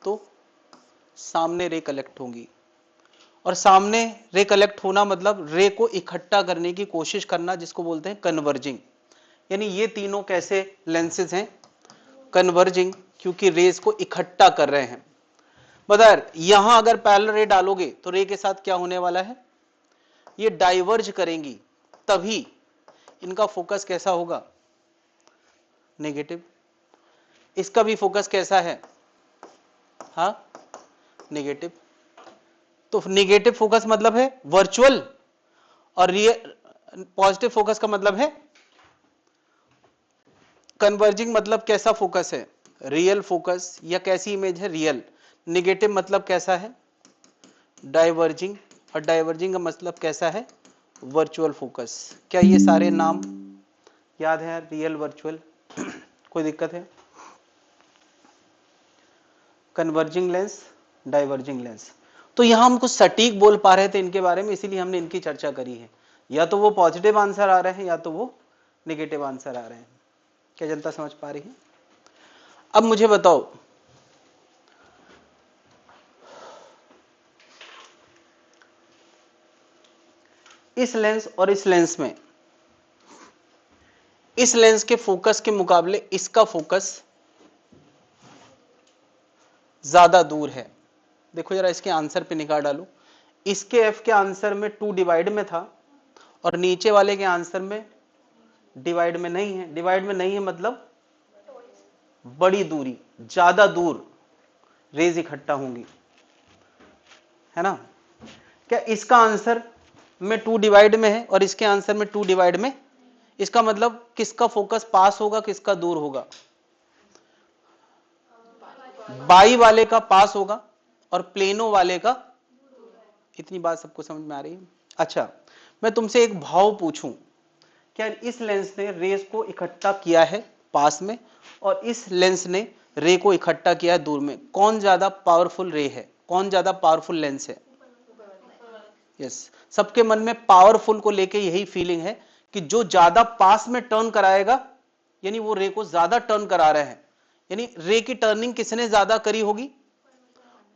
तो सामने रे कलेक्ट होंगी, और सामने रे कलेक्ट होना मतलब रे को इकट्ठा करने की कोशिश करना, जिसको बोलते हैं कन्वर्जिंग। यानी ये तीनों कैसे लेंसेज हैं? कन्वर्जिंग, क्योंकि रेज को इकट्ठा कर रहे हैं। बता यहां अगर पैरेलल रे डालोगे तो रे के साथ क्या होने वाला है? ये डाइवर्ज करेंगी, तभी इनका फोकस कैसा होगा? नेगेटिव। इसका भी फोकस कैसा है? हाँ, नेगेटिव। तो नेगेटिव फोकस मतलब है वर्चुअल, और रियल पॉजिटिव फोकस का मतलब है कन्वर्जिंग। मतलब कैसा फोकस है? Real focus. या कैसी इमेज है? रियल। नेगेटिव मतलब कैसा है? डाइवर्जिंग। और डाइवर्जिंग का मतलब कैसा है? Virtual focus. क्या ये सारे नाम याद है यार? रियल, वर्चुअल, कोई दिक्कत है? Converging lens, diverging lens. तो यहां हम कुछ सटीक बोल पा रहे थे इनके बारे में, इसीलिए हमने इनकी चर्चा करी है। या तो वो पॉजिटिव आंसर आ रहे हैं या तो वो नेगेटिव आंसर आ रहे हैं। क्या जनता समझ पा रही है? अब मुझे बताओ, इस लेंस और इस लेंस में, इस लेंस के फोकस के मुकाबले इसका फोकस ज्यादा दूर है। देखो जरा इसके आंसर पे निगाह डालो। इसके एफ के आंसर में 2 डिवाइड में था, और नीचे वाले के आंसर में डिवाइड में नहीं है। डिवाइड में नहीं है मतलब बड़ी दूरी, ज्यादा दूर रेज इकट्ठा होंगी, है ना? क्या इसका आंसर में 2 डिवाइड में है और इसके आंसर में 2 डिवाइड में? इसका मतलब किसका फोकस पास होगा, किसका दूर होगा? बाई वाले का पास होगा और प्लेनो वाले का। इतनी बात सबको समझ में आ रही है? अच्छा, मैं तुमसे एक भाव पूछूं, क्या इस लेंस ने रेस को इकट्ठा किया है पास में, और इस लेंस ने रे को इकट्ठा किया है दूर में? कौन ज्यादा पावरफुल रे है? कौन ज्यादा पावरफुल लेंस है? यस, सबके मन में पावरफुल को लेके यही फीलिंग है कि जो ज्यादा पास में टर्न कराएगा, यानी वो रे को ज्यादा टर्न करा रहे हैं। यानी रे की टर्निंग किसने ज्यादा करी होगी?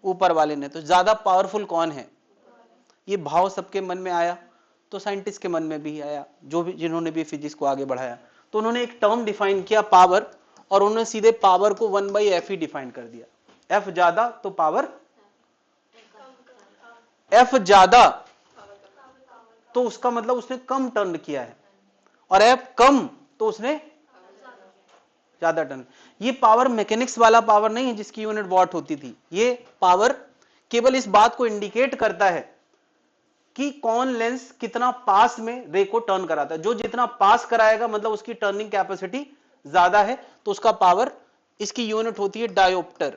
ऊपर वाले ने। तो ज्यादा पावरफुल कौन है? ये भाव सबके मन में आया, तो साइंटिस्ट के मन में भी आया, जो भी जिन्होंने भी फिजिक्स को आगे बढ़ाया। तो उन्होंने एक टर्म डिफाइन किया, पावर, और उन्होंने सीधे पावर को 1/f ही डिफाइन कर दिया। एफ ज्यादा तो पावर, एफ ज्यादा तो उसका मतलब उसने कम टर्न किया है, और एफ कम तो उसने ज्यादा टर्न। ये पावर मैकेनिक्स वाला पावर नहीं है जिसकी यूनिट वॉट होती थी। ये पावर केवल इस बात को इंडिकेट करता है कि कौन लेंस कितना पास में रे को टर्न कराता है। जो जितना पास कराएगा मतलब उसकी टर्निंग कैपेसिटी ज्यादा है, तो उसका पावर, इसकी यूनिट होती है डायोप्टर।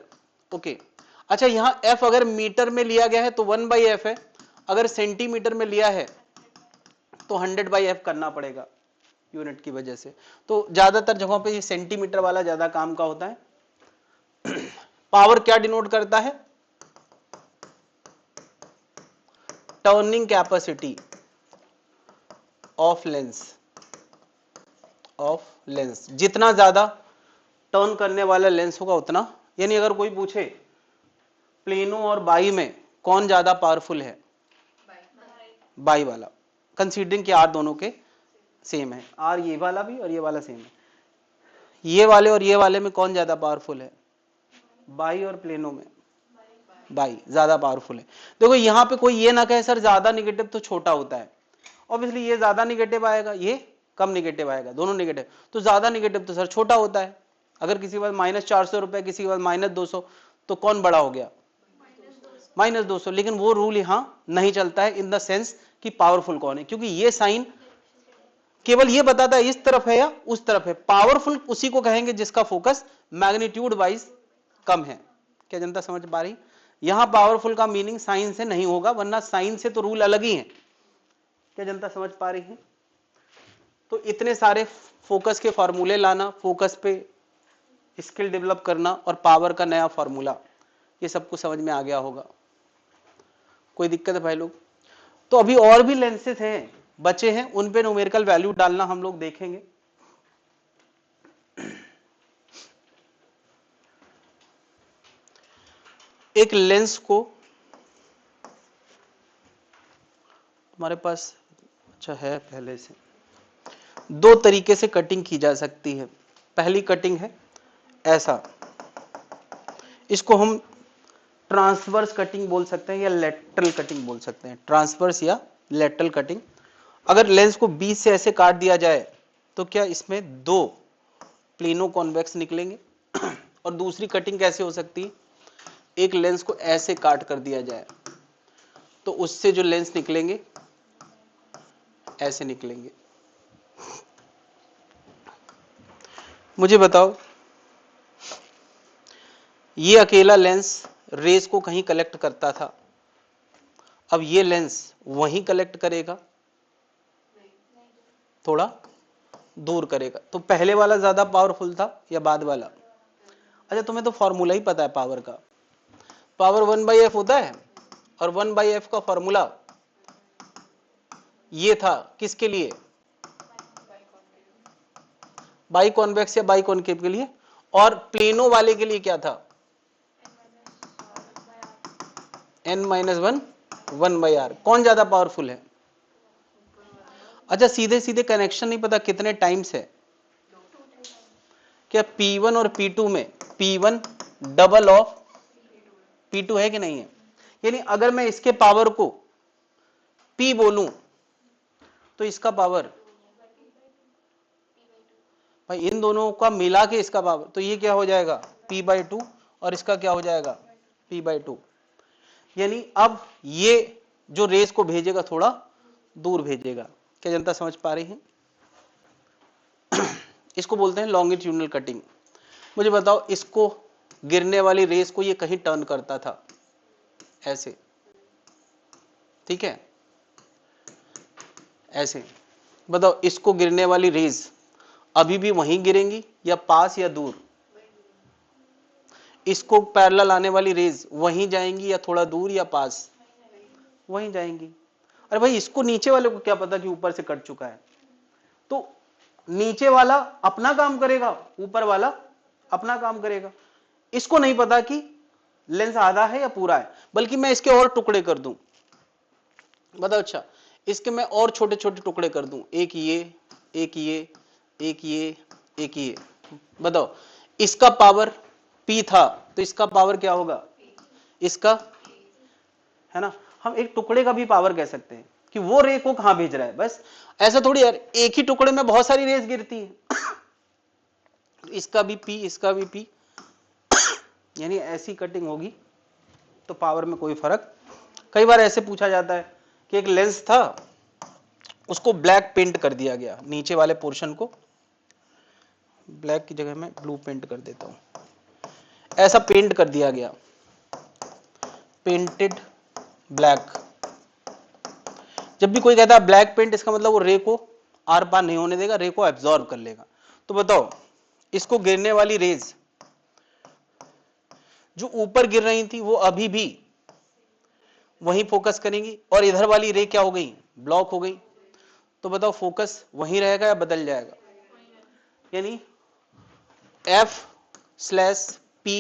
ओके, अच्छा यहां एफ अगर मीटर में लिया गया है तो 1/f है, अगर सेंटीमीटर में लिया है तो 100/f करना पड़ेगा यूनिट की वजह से। तो ज्यादातर जगहों पे ये सेंटीमीटर वाला ज्यादा काम का होता है। पावर क्या डिनोट करता है? Turning capacity of lens, of lens. जितना ज्यादा टर्न करने वाला लेंस होगा उतना, यानी अगर कोई पूछे प्लेनो और बाई में कौन ज्यादा पावरफुल है? बाई वाला, कंसीडरिंग कि आर दोनों के सेम है। आर ये वाला भी और ये वाला सेम है। ये वाले और ये वाले में कौन ज्यादा पावरफुल है? बाई और प्लेनो में बाई ज्यादा पावरफुल है। देखो यहां पे कोई ये ना कहे सर ज्यादा निगेटिव तो छोटा होता है। ऑब्वियसली ये ज्यादा निगेटिव आएगा, ये कम निगेटिव आएगा, दोनों निगेटिव। तो ज्यादा निगेटिव तो सर छोटा होता है। अगर किसी के पास -400 रुपए, किसी के पास -200, तो कौन बड़ा हो गया? -200। लेकिन वो रूल यहां नहीं चलता है इन द सेंस कि पावरफुल कौन है, क्योंकि ये साइन केवल ये बताता है इस तरफ है या उस तरफ है। पावरफुल उसी को कहेंगे जिसका फोकस मैग्नीट्यूड वाइज कम है। क्या जनता समझ पा रही? यहां पावरफुल का मीनिंग साइन से नहीं होगा, वरना साइन से तो रूल अलग ही है। क्या जनता समझ पा रही है? तो इतने सारे फोकस के फॉर्मूले लाना, फोकस पे स्किल डेवलप करना और पावर का नया फॉर्मूला, ये सब कुछ समझ में आ गया होगा। कोई दिक्कत है भाई लोग? तो अभी और भी लेंसेज हैं बचे हैं, उन पे न्यूमेरिकल वैल्यू डालना हम लोग देखेंगे। एक लेंस को हमारे पास अच्छा है पहले से, दो तरीके से कटिंग की जा सकती है। पहली कटिंग है ऐसा, इसको हम ट्रांसवर्स कटिंग बोल सकते हैं या लेटरल कटिंग बोल सकते हैं, ट्रांसवर्स या लेटरल कटिंग। अगर लेंस को बीच से ऐसे काट दिया जाए तो क्या इसमें दो प्लेनो कॉन्वेक्स निकलेंगे। और दूसरी कटिंग कैसे हो सकती है, एक लेंस को ऐसे काट कर दिया जाए तो उससे जो लेंस निकलेंगे ऐसे निकलेंगे। मुझे बताओ, ये अकेला लेंस रेस को कहीं कलेक्ट करता था, अब ये लेंस वहीं कलेक्ट करेगा, थोड़ा दूर करेगा। तो पहले वाला ज्यादा पावरफुल था या बाद वाला? अच्छा, तुम्हें तो फॉर्मूला ही पता है पावर का, पावर 1/f होता है, और 1/f का फॉर्मूला ये था किसके लिए, बाई कॉन्वेक्स या बाई कॉन्केव के लिए, और प्लेनो वाले के लिए क्या था, n-1 1/r। कौन ज्यादा पावरफुल है? अच्छा, सीधे सीधे कनेक्शन नहीं पता कितने टाइम्स है, क्या P1 और P2 में P1 डबल ऑफ P2 है कि नहीं है? यानी अगर मैं इसके पावर को P बोलूं तो इसका पावर, भाई इन दोनों का मिला के इसका पावर, तो ये क्या हो जाएगा P/2 और इसका क्या हो जाएगा P/2। यानी अब ये जो रेस को भेजेगा थोड़ा दूर भेजेगा। क्या जनता समझ पा रही है? इसको बोलते हैं लॉन्गिट्यूडनल कटिंग। मुझे बताओ, इसको गिरने वाली रेस को ये कहीं टर्न करता था ऐसे, ठीक है, ऐसे। बताओ, इसको गिरने वाली रेस अभी भी वहीं गिरेंगी या पास या दूर? इसको पैरेलल आने वाली रेज वहीं जाएंगी या थोड़ा दूर या पास? वहीं जाएंगी। अरे भाई, इसको नीचे वाले को क्या पता कि ऊपर से कट चुका है, तो नीचे वाला अपना काम करेगा, ऊपर वाला अपना काम करेगा। इसको नहीं पता कि लेंस आधा है या पूरा है, बल्कि मैं इसके और टुकड़े कर दूं। बताओ, अच्छा इसके मैं और छोटे छोटे टुकड़े कर दूं, एक ये, एक ये, एक ये, एक ये। बताओ, इसका पावर P था तो इसका पावर क्या होगा, इसका, है ना। हम एक टुकड़े का भी पावर कह सकते हैं कि वो रे को कहां भेज रहा है। बस ऐसा थोड़ी यार, एक ही टुकड़े में बहुत सारी रेस गिरती है। इसका भी P, इसका भी P, यानी ऐसी कटिंग होगी तो पावर में कोई फर्क। कई बार ऐसे पूछा जाता है कि एक लेंस था, उसको ब्लैक पेंट कर दिया गया, नीचे वाले पोर्शन को ब्लैक की जगह में ब्लू पेंट कर देता हूं, ऐसा पेंट कर दिया गया, पेंटेड ब्लैक। जब भी कोई कहता है ब्लैक पेंट, इसका मतलब वो रे को आर पार नहीं होने देगा, रे को एब्जॉर्ब कर लेगा। तो बताओ, इसको गिरने वाली रेज जो ऊपर गिर रही थी वो अभी भी वहीं फोकस करेंगी, और इधर वाली रे क्या हो गई, ब्लॉक हो गई। तो बताओ, फोकस वहीं रहेगा या बदल जाएगा? यानी F/P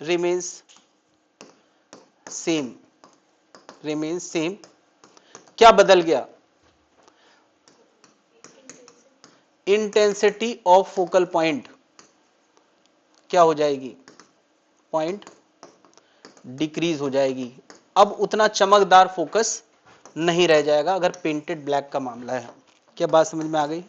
remains same, remains same. क्या बदल गया? इंटेंसिटी ऑफ फोकल पॉइंट क्या हो जाएगी, पॉइंट डिक्रीज हो जाएगी। अब उतना चमकदार फोकस नहीं रह जाएगा अगर पेंटेड ब्लैक का मामला है। क्या बात समझ में आ गई?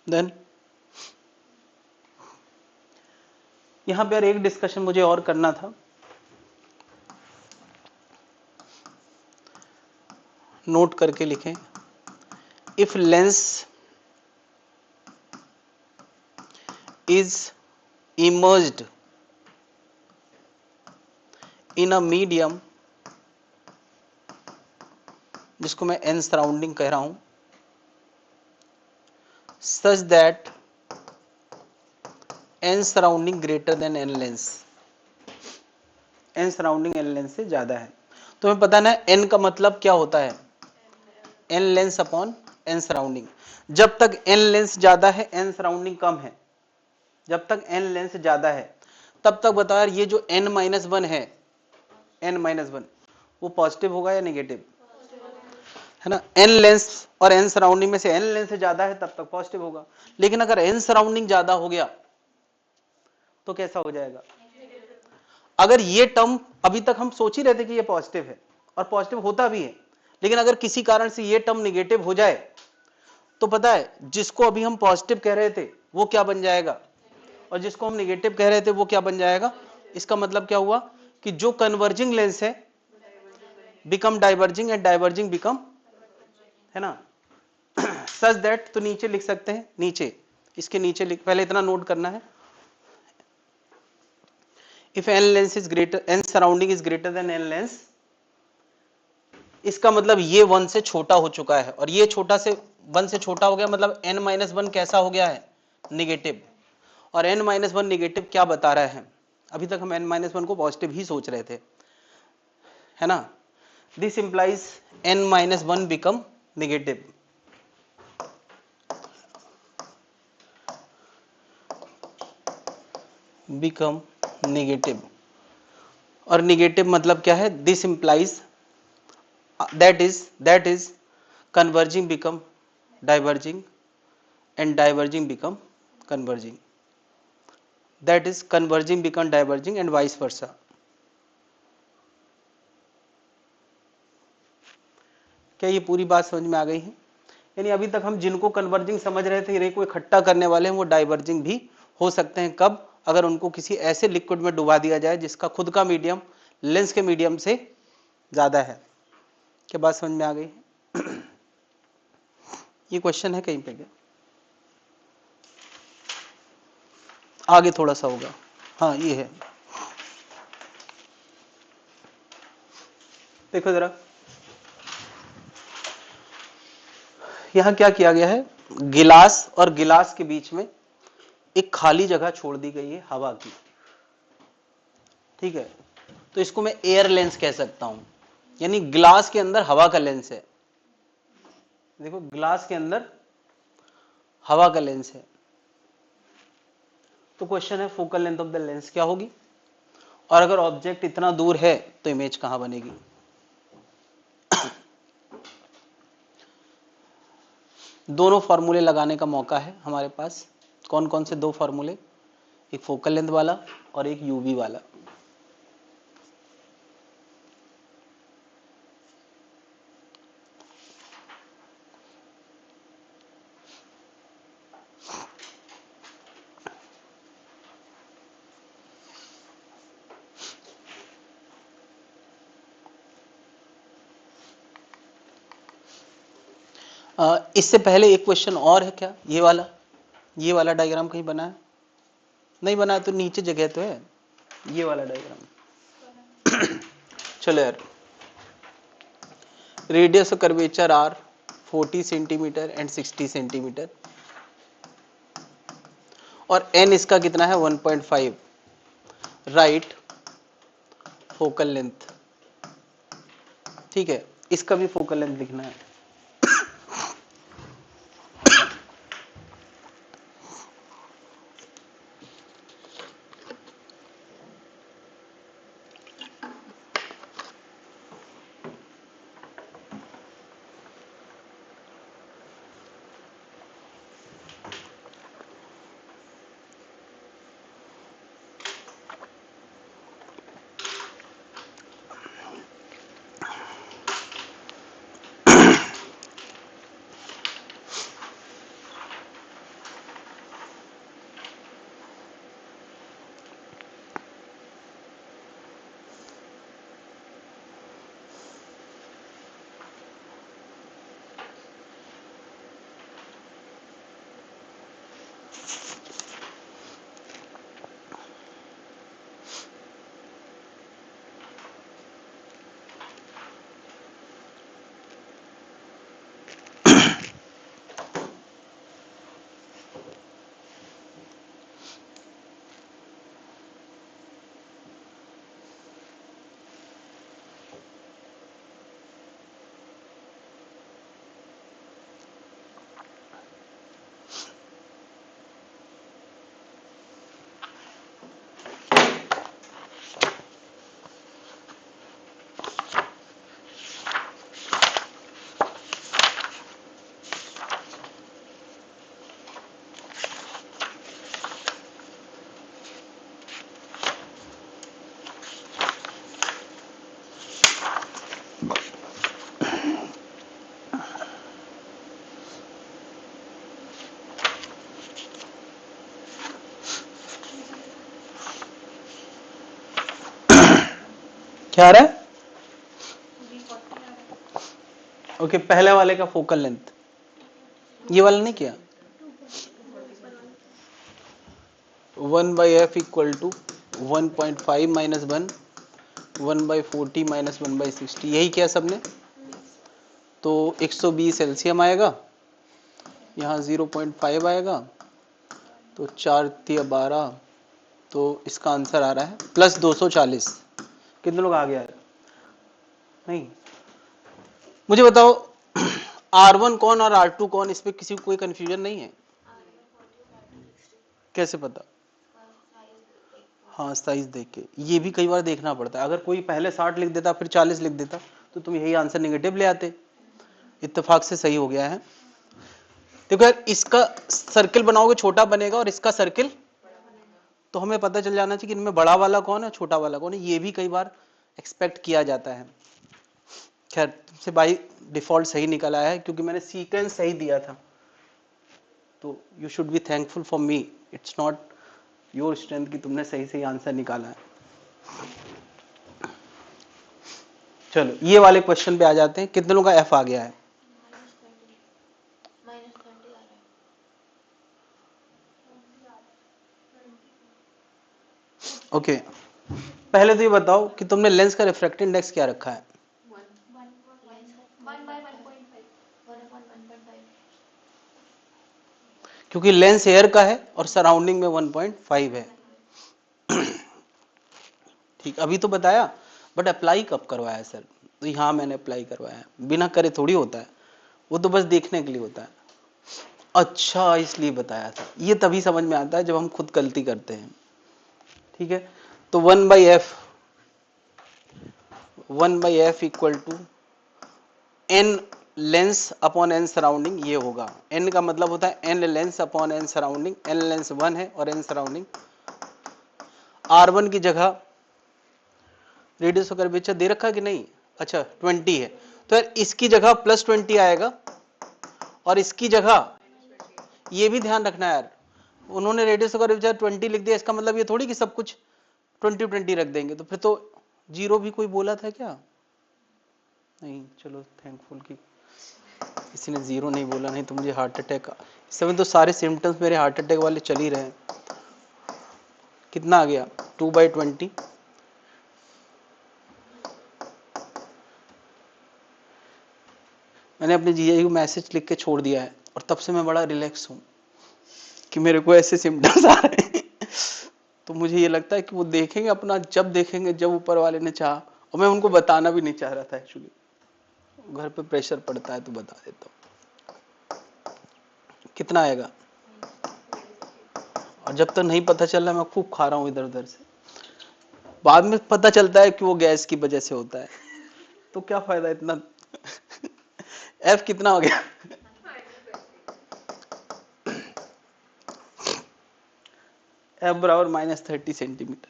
देन यहां पर एक डिस्कशन मुझे और करना था, नोट करके लिखें। If lens is immersed in a medium, जिसको मैं n सराउंडिंग कह रहा हूं, such that n surrounding greater than n lens, n surrounding n lens से ज्यादा है। तो हमें पता ना n का मतलब क्या होता है, n lens upon n surrounding. जब तक n लेंस ज्यादा है n सराउंडिंग कम है, जब तक n लेंस ज्यादा है तब तक बताओ यार, ये जो n-1 है, n-1 वो पॉजिटिव होगा या नेगेटिव, है ना। n लेंस और n सराउंडिंग में से n लेंस ज्यादा है तब तक पॉजिटिव होगा, लेकिन अगर n सराउंडिंग ज्यादा हो गया तो कैसा हो जाएगा। अगर ये टर्म अभी तक हम सोच ही रहे थे कि ये पॉजिटिव है और पॉजिटिव होता भी है, लेकिन अगर किसी कारण से ये टर्म नेगेटिव हो जाए तो पता है जिसको अभी हम पॉजिटिव कह रहे थे वो क्या बन जाएगा, और जिसको हम नेगेटिव कह रहे थे वो क्या बन जाएगा। इसका मतलब क्या हुआ कि जो कन्वर्जिंग लेंस है become diverging and diverging become, है ना, सच दैट। तो नीचे लिख सकते हैं, नीचे इसके नीचे लिख, पहले इतना नोट करना है, if n lens is greater, n surrounding is greater than n lens, इसका मतलब ये 1 से छोटा हो चुका है, और ये छोटा से 1 से छोटा हो गया, मतलब n-1 कैसा हो गया है, नेगेटिव। और n-1 नेगेटिव क्या बता रहा है, अभी तक हम n-1 को पॉजिटिव ही सोच रहे थे, है ना। This implies n-1 become negative, become negative. और नेगेटिव मतलब क्या है, this implies that is converging become diverging and diverging become converging, that is converging become diverging and vice versa. क्या ये पूरी बात समझ में आ गई है। यानी अभी तक हम जिनको कन्वर्जिंग समझ रहे थे, रे को इकट्ठा करने वाले हैं, वो डाइवर्जिंग भी हो सकते हैं। कब, अगर उनको किसी ऐसे लिक्विड में डुबा दिया जाए जिसका खुद का मीडियम लेंस के मीडियम से ज्यादा है। क्या बात समझ में आ गई। ये क्वेश्चन है कहीं पे क्या, आगे थोड़ा सा होगा। हाँ ये है, देखो जरा यहां क्या किया गया है, गिलास और गिलास के बीच में एक खाली जगह छोड़ दी गई है हवा की, ठीक है। तो इसको मैं एयर लेंस कह सकता हूं, यानी ग्लास के अंदर हवा का लेंस है। देखो ग्लास के अंदर हवा का लेंस है, तो क्वेश्चन है focal length of the lens क्या होगी, और अगर ऑब्जेक्ट इतना दूर है तो इमेज कहां बनेगी। दोनों फॉर्मूले लगाने का मौका है हमारे पास। कौन कौन से दो फॉर्मूले, एक फोकल लेंथ वाला और एक यूवी वाला। इससे पहले एक क्वेश्चन और है क्या, ये वाला डायग्राम कहीं बना है, नहीं बना है तो नीचे जगह तो है, ये वाला डायग्राम। चलो यार, radius of curvature R 40 centimetre and 60 centimetre, और n इसका कितना है 1.5, राइट फोकल लेंथ, ठीक है। इसका भी फोकल लेंथ लिखना है। क्या आ रहा है? ओके, पहले वाले का फोकल लेंथ, ये वाला नहीं किया। 1/f equal to 1.5 minus 1, 1/40 minus 1/60, यही किया सबने। तो 120 एलसीएम आएगा, यहाँ 0.5 आएगा, तो 4 तिया 12, तो इसका आंसर आ रहा है प्लस 240। कितने लोग आ गया है? नहीं, मुझे बताओ R1 कौन और R2 कौन, इस पे किसी को कोई कंफ्यूजन नहीं है? कैसे पता? हाँ, साइज देख के, ये भी कई बार देखना पड़ता है। अगर कोई पहले 60 लिख देता फिर 40 लिख देता तो तुम यही आंसर निगेटिव ले आते। इत्तेफाक से सही हो गया है। देखो यार, इसका सर्किल बनाओगे छोटा बनेगा और इसका सर्किल, तो हमें पता चल जाना चाहिए कि इनमें बड़ा वाला कौन है छोटा वाला कौन है। ये भी कई बार एक्सपेक्ट किया जाता है। खैर, तुमसे बाई डिफॉल्ट सही निकल आया है क्योंकि मैंने सीक्वेंस सही दिया था। तो you should be thankful for me, it's not your strength कि तुमने सही सही आंसर निकाला है। चलो ये वाले क्वेश्चन पे आ जाते हैं। कितने लोगों का एफ आ गया है? ओके, पहले तो ये बताओ कि तुमने लेंस का रिफ्रैक्टिव इंडेक्स क्या रखा है? क्योंकि लेंस एयर का है और सराउंडिंग में 1.5 है। ठीक, अभी तो बताया, बट अप्लाई कब करवाया सर? तो यहाँ मैंने अप्लाई करवाया, बिना करे थोड़ी होता है, वो तो बस देखने के लिए होता है। अच्छा, इसलिए बताया था। ये तभी समझ में आता है जब हम खुद गलती करते हैं। ठीक है, तो 1/f equal to n lens upon n surrounding, ये होगा। n का मतलब होता है n lens upon n surrounding. n lens 1 है और n सराउंडिंग। R1 की जगह रेडियस ऑफ कर्वेचर दे रखा कि नहीं? अच्छा, 20 है, तो यार इसकी जगह +20 आएगा और इसकी जगह, ये भी ध्यान रखना यार, उन्होंने रेडियस ऑफ कर्वेचर 20 लिख दिया, इसका मतलब ये थोड़ी कि सब कुछ 20 रख देंगे। तो फिर तो जीरो भी कोई बोला था क्या? नहीं, चलो थैंकफुल कि किसी ने जीरो नहीं बोला, नहीं तो मुझे हार्ट अटैक, इस समय तो सारे सिम्टम्स मेरे हार्ट अटैक वाले चल ही रहे हैं। कितना आ गया? 2/20। मैंने अपने जीजा को मैसेज लिख के छोड़ दिया है और तब से मैं बड़ा रिलैक्स हूँ कि मेरे को ऐसे सिम्टम्स आ रहे हैं। तो मुझे ये लगता है कि वो देखेंगे अपना, जब देखेंगे जब ऊपर वाले ने चाहा। और मैं उनको बताना भी नहीं चाह रहा था एक्चुअली, घर पे प्रेशर पड़ता है तो बता देता हूँ। कितना आएगा? और जब तक नहीं पता चल रहा मैं खूब खा रहा हूँ इधर उधर से, बाद में पता चलता है कि वो गैस की वजह से होता है, तो क्या फायदा इतना। एफ कितना हो गया? एफ बराबर -30 सेंटीमीटर।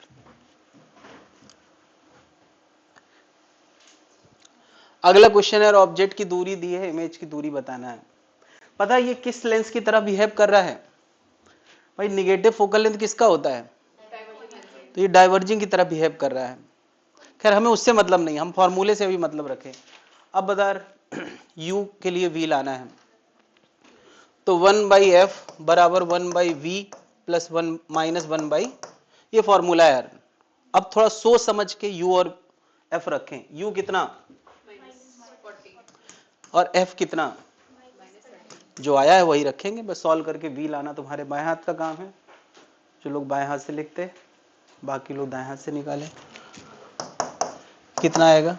अगला क्वेश्चन है, ऑब्जेक्ट की दूरी दी है, इमेज की दूरी बताना है। पता है ये किस लेंस की तरह बिहेव कर रहा है? भाई निगेटिव फोकल लेंथ किसका होता है? तो ये डाइवर्जिंग की तरह बिहेव कर रहा है। खैर हमें उससे मतलब नहीं, हम फॉर्मूले से भी मतलब रखें। अब बता, u के लिए v लाना है, तो 1/f बराबर 1/v प्लस 1 माइनस 1/, ये फॉर्मूला है यार। अब थोड़ा सोच समझ के u और f रखें। u कितना और f कितना, जो आया है वही रखेंगे, बस सॉल्व करके v लाना तुम्हारे बाएं हाथ का काम है। जो लोग बाएं हाथ से लिखते, बाकी लोग दाएं हाथ से निकालें। कितना आएगा?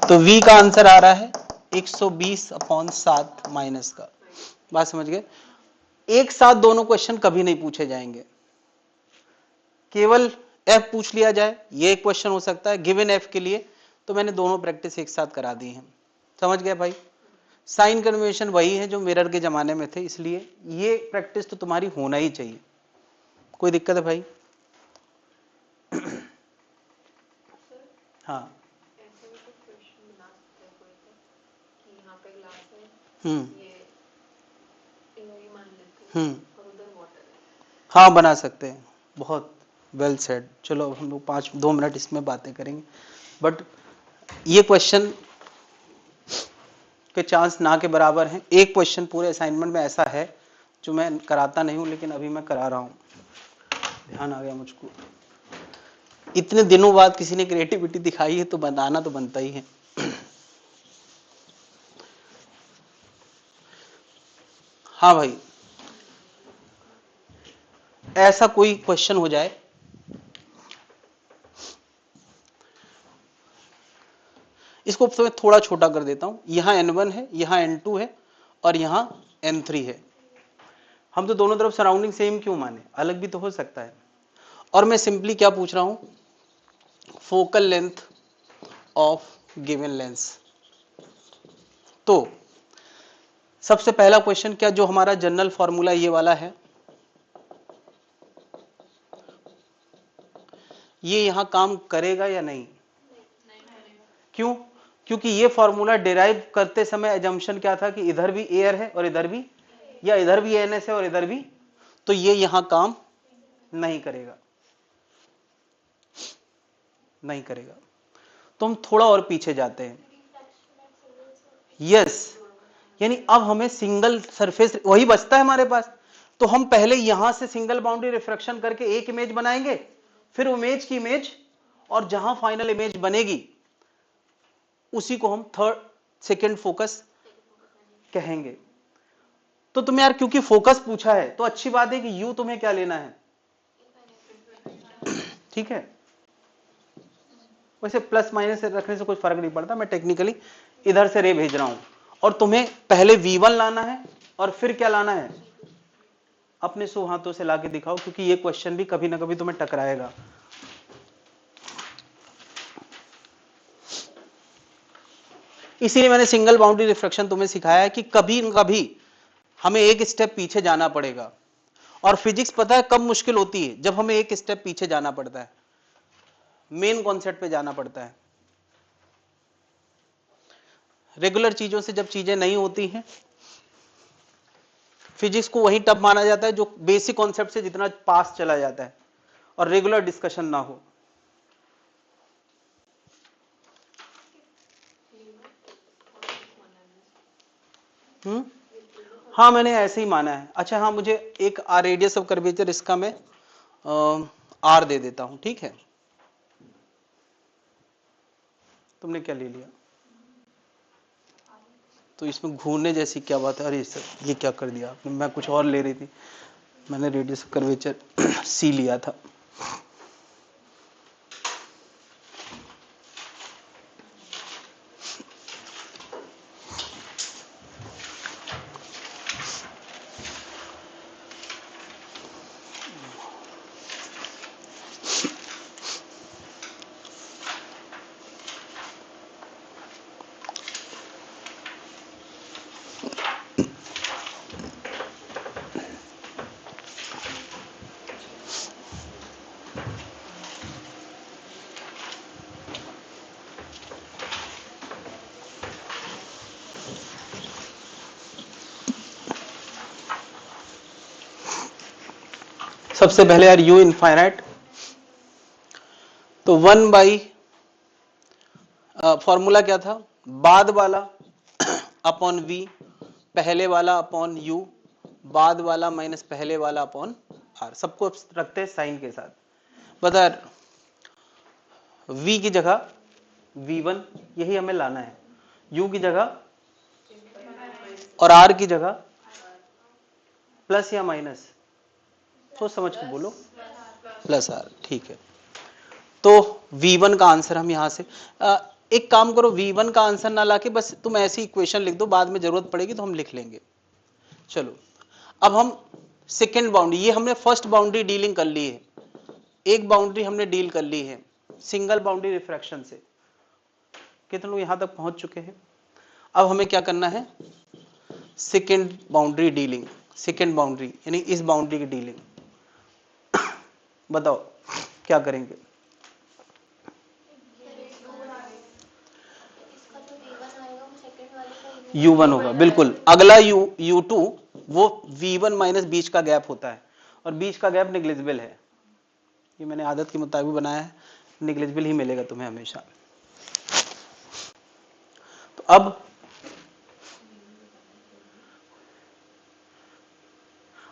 तो v का आंसर आ रहा है 120/7 माइनस का। बात समझ गए? एक साथ दोनों क्वेश्चन कभी नहीं पूछे जाएंगे, केवल f पूछ लिया जाए, ये एक क्वेश्चन हो सकता है गिवन f के लिए। तो मैंने दोनों प्रैक्टिस एक साथ करा दी है। समझ गए भाई? साइन कन्वेंशन वही है जो मिरर के जमाने में थे, इसलिए ये प्रैक्टिस तो तुम्हारी होना ही चाहिए। कोई दिक्कत है भाई? हाँ, ऐसे भी तो क्वेश्चन बना सकते हैं कोई तो कि यहाँ पे ग्लास है, हम्म, ये मान लेते हैं और उधर वाटर है। हाँ बना सकते हैं, बहुत वेल सेड। चलो हम लोग 2 मिनट इसमें बातें करेंगे, बट ये क्वेश्चन के चांस ना के बराबर हैं। एक क्वेश्चन पूरे असाइनमेंट में ऐसा है जो मैं कराता नहीं हूं, लेकिन अभी मैं करा रहा हूं, ध्यान आ गया मुझको। इतने दिनों बाद किसी ने क्रिएटिविटी दिखाई है तो बनाना तो बनता ही है। हाँ भाई, ऐसा कोई क्वेश्चन हो जाए, इसको तो मैं थोड़ा छोटा कर देता हूं, यहां n1 है, यहां n2 है और यहां n3 है। हम तो दोनों तरफ सराउंडिंग सेम क्यों माने, अलग भी तो हो सकता है। और मैं सिंपली क्या पूछ रहा हूं, focal length of given lens. तो सबसे पहला क्वेश्चन, क्या जो हमारा जनरल फॉर्मूला ये वाला है, ये यहां काम करेगा या नहीं? क्यों? क्योंकि ये फॉर्मूला डिराइव करते समय एजम्पशन क्या था कि इधर भी एयर है और इधर भी, या इधर भी एनएस है और इधर भी, तो ये यहां काम नहीं करेगा, नहीं करेगा। तो हम थोड़ा और पीछे जाते हैं। यस, यानी अब हमें सिंगल सरफेस वही बचता है हमारे पास, तो हम पहले यहां से सिंगल बाउंड्री रिफ्रैक्शन करके एक इमेज बनाएंगे, फिर इमेज की इमेज, और जहां फाइनल इमेज बनेगी उसी को हम सेकंड फोकस कहेंगे। तो तुम यार क्योंकि फोकस पूछा है तो अच्छी बात है कि यू तुम्हें क्या लेना है, ठीक है। वैसे प्लस माइनस रखने से कोई फर्क नहीं पड़ता, मैं टेक्निकली इधर से रे भेज रहा हूं, और तुम्हें पहले V1 लाना है और फिर क्या लाना है, अपने सो हाथों से लाके दिखाओ, क्योंकि ये क्वेश्चन भी कभी ना कभी तुम्हें टकराएगा। इसीलिए मैंने सिंगल बाउंड्री रिफ्रैक्शन तुम्हें सिखाया है कि कभी न कभी हमें एक स्टेप पीछे जाना पड़ेगा। और फिजिक्स पता है कब मुश्किल होती है, जब हमें एक स्टेप पीछे जाना पड़ता है, मेन कॉन्सेप्ट पे जाना पड़ता है। रेगुलर चीजों से जब चीजें नहीं होती हैं, फिजिक्स को वही टफ माना जाता है जो बेसिक कॉन्सेप्ट से जितना पास चला जाता है और रेगुलर डिस्कशन ना हो। हाँ मैंने ऐसे ही माना है। अच्छा हाँ, मुझे एक रेडियस ऑफ कर्वेचर, इसका मैं आर दे देता हूं, ठीक है। तुमने क्या ले लिया? तो इसमें घूरने जैसी क्या बात है? अरे सर ये क्या कर दिया आपने, मैं कुछ और ले रही थी, मैंने रेडियस ऑफ कर्वेचर सी लिया था। सबसे पहले यार u इनफाइनाइट, तो 1 बाई फॉर्मूला क्या था, बाद वाला अपॉन v, पहले वाला अपॉन u, बाद वाला माइनस पहले वाला अपॉन r, सबको रखते हैं साइन के साथ। बता v की जगह v1, यही हमें लाना है, u की जगह और r की जगह प्लस या माइनस, सोच समझ के बोलो, प्लस r, ठीक है। तो V1 का आंसर हम यहां से एक काम करो, V1 का आंसर ना लाके बस तुम ऐसी इक्वेशन लिख दो, बाद में जरूरत पड़ेगी तो हम लिख लेंगे। चलो अब हम सेकेंड बाउंड्री, ये हमने फर्स्ट बाउंड्री डीलिंग कर ली है, एक बाउंड्री हमने डील कर ली है सिंगल बाउंड्री रिफ्रैक्शन से। कितने लोग यहां तक पहुंच चुके हैं? अब हमें क्या करना है, second boundary dealing, second boundary यानी इस बाउंड्री की डीलिंग। बताओ क्या करेंगे? U1 होगा, बिल्कुल। अगला U2 वो V1 माइनस बीच का गैप होता है, और बीच का गैप निग्लिजिबल है। ये मैंने आदत के मुताबिक बनाया है, निग्लिजिबल ही मिलेगा तुम्हें हमेशा। तो अब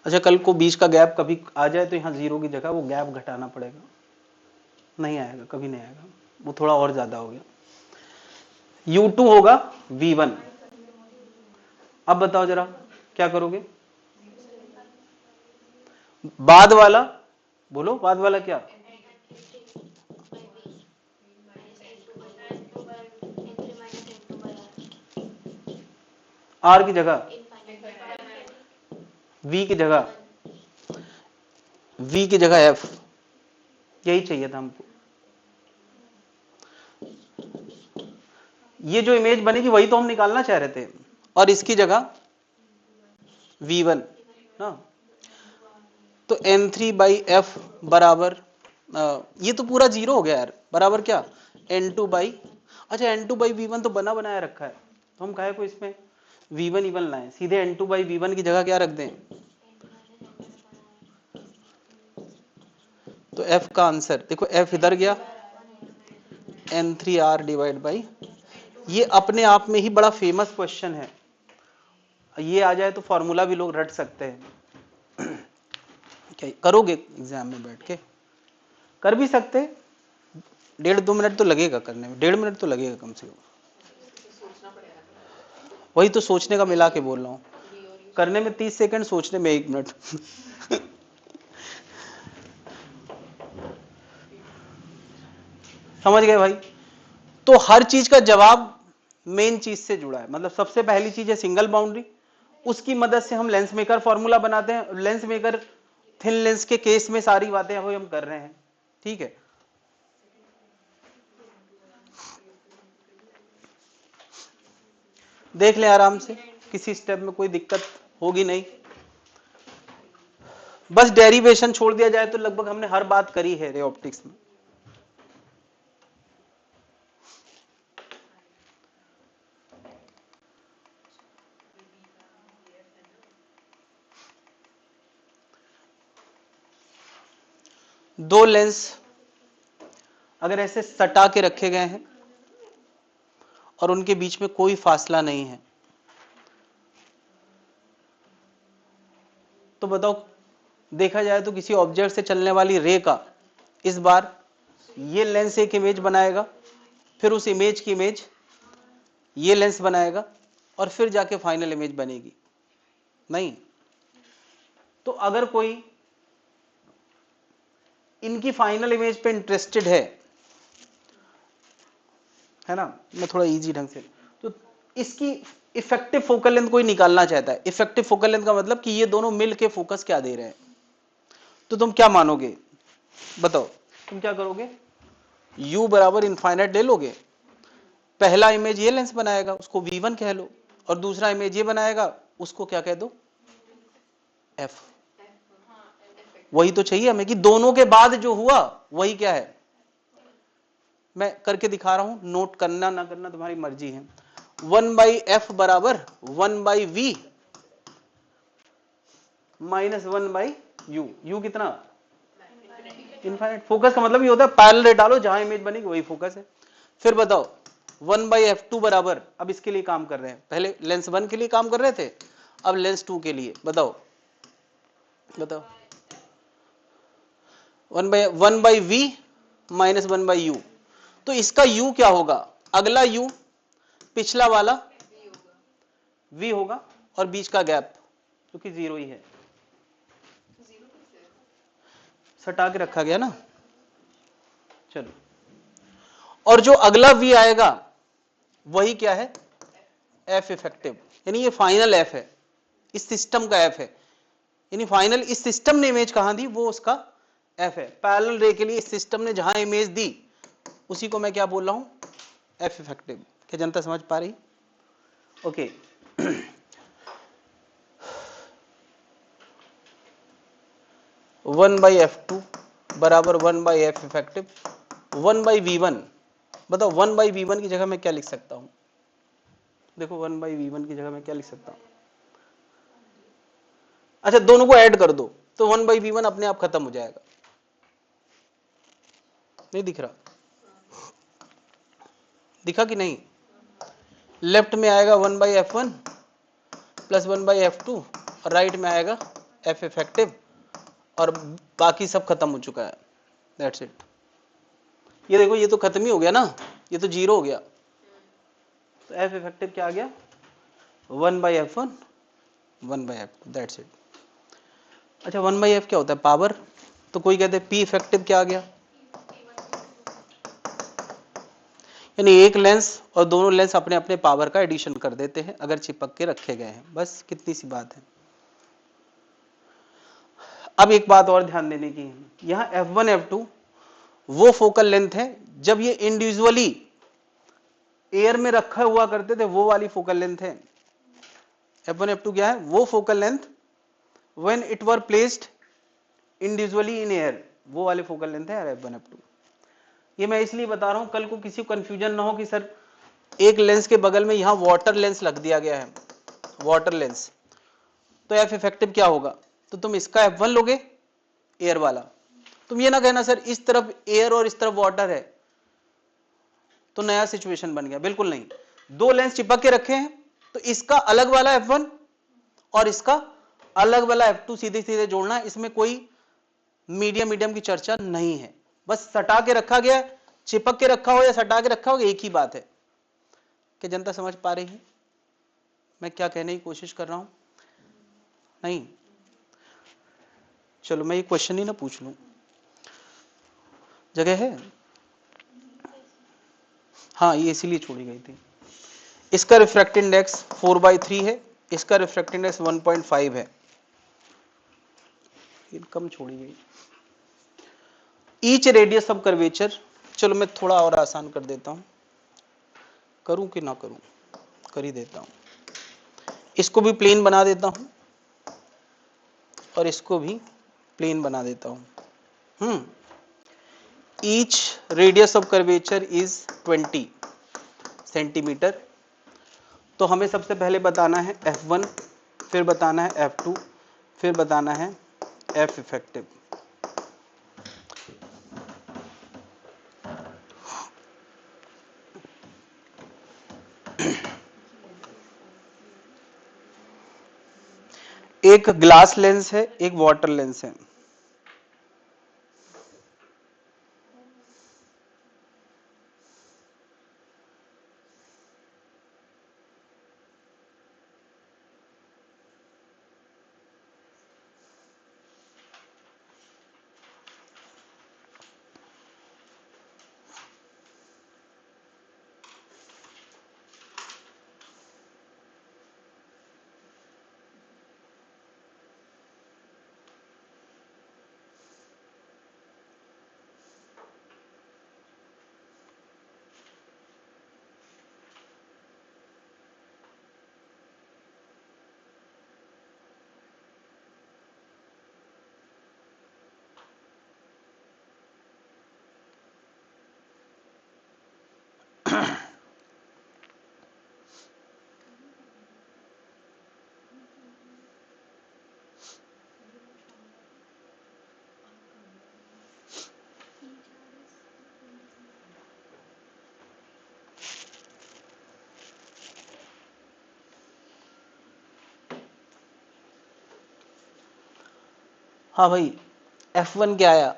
अच्छा, कल को बीच का गैप कभी आ जाए तो यहाँ 0 की जगह वो गैप घटाना पड़ेगा, नहीं आएगा, कभी नहीं आएगा, वो थोड़ा और ज्यादा हो गया। U2 होगा V1। अब बताओ जरा क्या करोगे? बाद वाला बोलो, बाद वाला क्या? R की जगह V की जगह, V की जगह F, यही चाहिए था हमको। ये जो इमेज बनेगी वही तो हम निकालना चाह रहे थे, और इसकी जगह V1 ना। तो N3/F बराबर, ये तो पूरा 0 हो गया यार, बराबर क्या? N2/, अच्छा N2/V1 तो बना बनाया रखा है, तो हम काहे को इसमें V1 इवन लाएं, सीधे N2/V1 की जगह क्या रख दें? तो F का आंसर देखो, F इधर गया, N3R डिवाइड बाई, ये अपने आप में ही बड़ा फेमस क्वेश्चन है, ये आ जाए तो फॉर्मूला भी लोग रट सकते हैं। क्या करोगे एग्जाम में बैठ के? कर भी सकते, 1.5-2 मिनट तो लगेगा करने में, 1.5 मिनट तो लगेगा कम से कम। वही तो सोचने का मिला के बोल रहा हूँ, करने में 30 सेकंड, सोचने में 1 मिनट। समझ गए भाई? तो हर चीज का जवाब मेन चीज से जुड़ा है, मतलब सबसे पहली चीज है सिंगल बाउंड्री, उसकी मदद से हम लेंस मेकर फॉर्मूला बनाते हैं। लेंस मेकर थिन लेंस के केस में सारी बातें वही हम कर रहे हैं, ठीक है। देख ले आराम से, किसी स्टेप में कोई दिक्कत होगी नहीं, बस डेरिवेशन छोड़ दिया जाए तो लगभग हमने हर बात करी है रे ऑप्टिक्स में। दो लेंस अगर ऐसे सटा के रखे गए हैं और उनके बीच में कोई फासला नहीं है, तो बताओ, देखा जाए तो किसी ऑब्जेक्ट से चलने वाली रे का इस बार ये लेंस एक इमेज बनाएगा, फिर उस इमेज की इमेज ये लेंस बनाएगा, और फिर जाके फाइनल इमेज बनेगी नहीं। तो अगर कोई इनकी फाइनल इमेज पे इंटरेस्टेड है ना, मैं थोड़ा इजी ढंग से, तो इसकी इफेक्टिव फोकल लेंथ कोई निकालना चाहता है। इफेक्टिव फोकल लेंथ का मतलब कि ये दोनों मिल के फोकस क्या दे रहे हैं, तो तुम क्या मानोगे बताओ? तुम क्या करोगे? U बराबर इनफाइनाइट ले लोगे, पहला इमेज ये लेंस बनाएगा उसको V1 कह लो, और दूसरा इमेज ये बनाएगा उसको क्या कह दो? F। वही तो चाहिए हमें, कि दोनों के बाद जो हुआ वही क्या है। मैं करके दिखा रहा हूं, नोट करना ना करना तुम्हारी मर्जी है। 1/F बराबर 1/V माइनस 1/U। U कितना? इनफाइनाइट। फोकस का मतलब ये होता है पैरेलल रे डालो, जहां इमेज बनेगी वही फोकस है। फिर बताओ 1/F2 बराबर, अब इसके लिए काम कर रहे हैं, पहले लेंस 1 के लिए काम कर रहे थे, अब लेंस 2 के लिए। बताओ 1/V माइनस 1/U। तो इसका U क्या होगा? अगला U पिछला वाला V होगा, और बीच का गैप क्योंकि 0 ही है, सटा के रखा गया ना। चलो, और जो अगला V आएगा वही क्या है? F इफेक्टिव, यानी ये फाइनल F है, इस सिस्टम का F है, यानी फाइनल इस सिस्टम ने इमेज कहां दी वो उसका F है। पैरेलल रे के लिए इस सिस्टम ने जहां इमेज दी उसी को मैं क्या बोल रहा हूं? F effective. क्या जनता समझ पा रही? ओके। 1/F2 बराबर 1/F इफेक्टिव 1/V1। बताओ 1/V1 की जगह मैं क्या लिख सकता हूं? देखो 1/V1 की जगह मैं क्या लिख सकता हूं, अच्छा दोनों को ऐड कर दो तो 1/V1 अपने आप खत्म हो जाएगा, नहीं दिख रहा, दिखा कि नहीं, लेफ्ट में आएगा 1/F1 प्लस 1/F2 और राइट में आएगा F इफेक्टिव और बाकी सब खत्म हो चुका है, दैट्स इट। ये देखो ये तो खत्म ही हो गया ना, ये तो 0 हो गया, तो F इफेक्टिव क्या आ गया 1/F1 1/F2, दैट्स इट। अच्छा 1/F क्या होता है, पावर, तो कोई कहते हैं P इफेक्टिव क्या आ गया, यानी एक लेंस और दोनों लेंस अपने अपने पावर का एडिशन कर देते हैं अगर चिपक के रखे गए हैं, बस कितनी सी बात है। अब एक बात और ध्यान देने की है, यहां F1 F2 वो फोकल लेंथ है जब ये इंडिविजुअली एयर में रखा हुआ करते थे, वो वाली फोकल लेंथ है। F1 F2 क्या है, वो focal length when it were placed individually in air, वो वाले फोकल लेंथ है F1 F2। ये मैं इसलिए बता रहा हूं कल को किसी को कंफ्यूजन ना हो कि सर एक लेंस के बगल में यहां वाटर लेंस लग दिया गया है, वाटर लेंस, तो F इफेक्टिव क्या होगा, तो तुम इसका F1 लोगे एयर वाला, तुम ये ना कहना सर इस तरफ एयर और इस तरफ वाटर है तो नया सिचुएशन बन गया, बिल्कुल नहीं। दो लेंस चिपक के रखे हैं तो इसका अलग वाला F1 और इसका अलग वाला F2 सीधे सीधे जोड़ना है, इसमें कोई मीडियम मीडियम की चर्चा नहीं है, बस सटा के रखा गया, चिपक के रखा हो या सटा के रखा हो एक ही बात है। क्या जनता समझ पा रही है मैं क्या कहने की कोशिश कर रहा हूं, नहीं? चलो मैं ये क्वेश्चन ही ना पूछ लूं, जगह है, हाँ ये इसीलिए छोड़ी गई थी। इसका रिफ्रैक्टिव इंडेक्स 4/3 है, इसका रिफ्रैक्टिव इंडेक्स 1.5 है, कम छोड़ी गई। ईच रेडियस ऑफ कर्वेचर, चलो मैं थोड़ा और आसान कर देता हूं, करूं कि ना करूं, कर ही देता हूं, इसको भी प्लेन बना देता हूं और इसको भी प्लेन बना देता हूं। Each radius of curvature is 20 centimetre, तो हमें सबसे पहले बताना है F1, फिर बताना है F2, फिर बताना है F इफेक्टिव। एक ग्लास लेंस है, एक वाटर लेंस है, हाँ भाई F1 क्या आया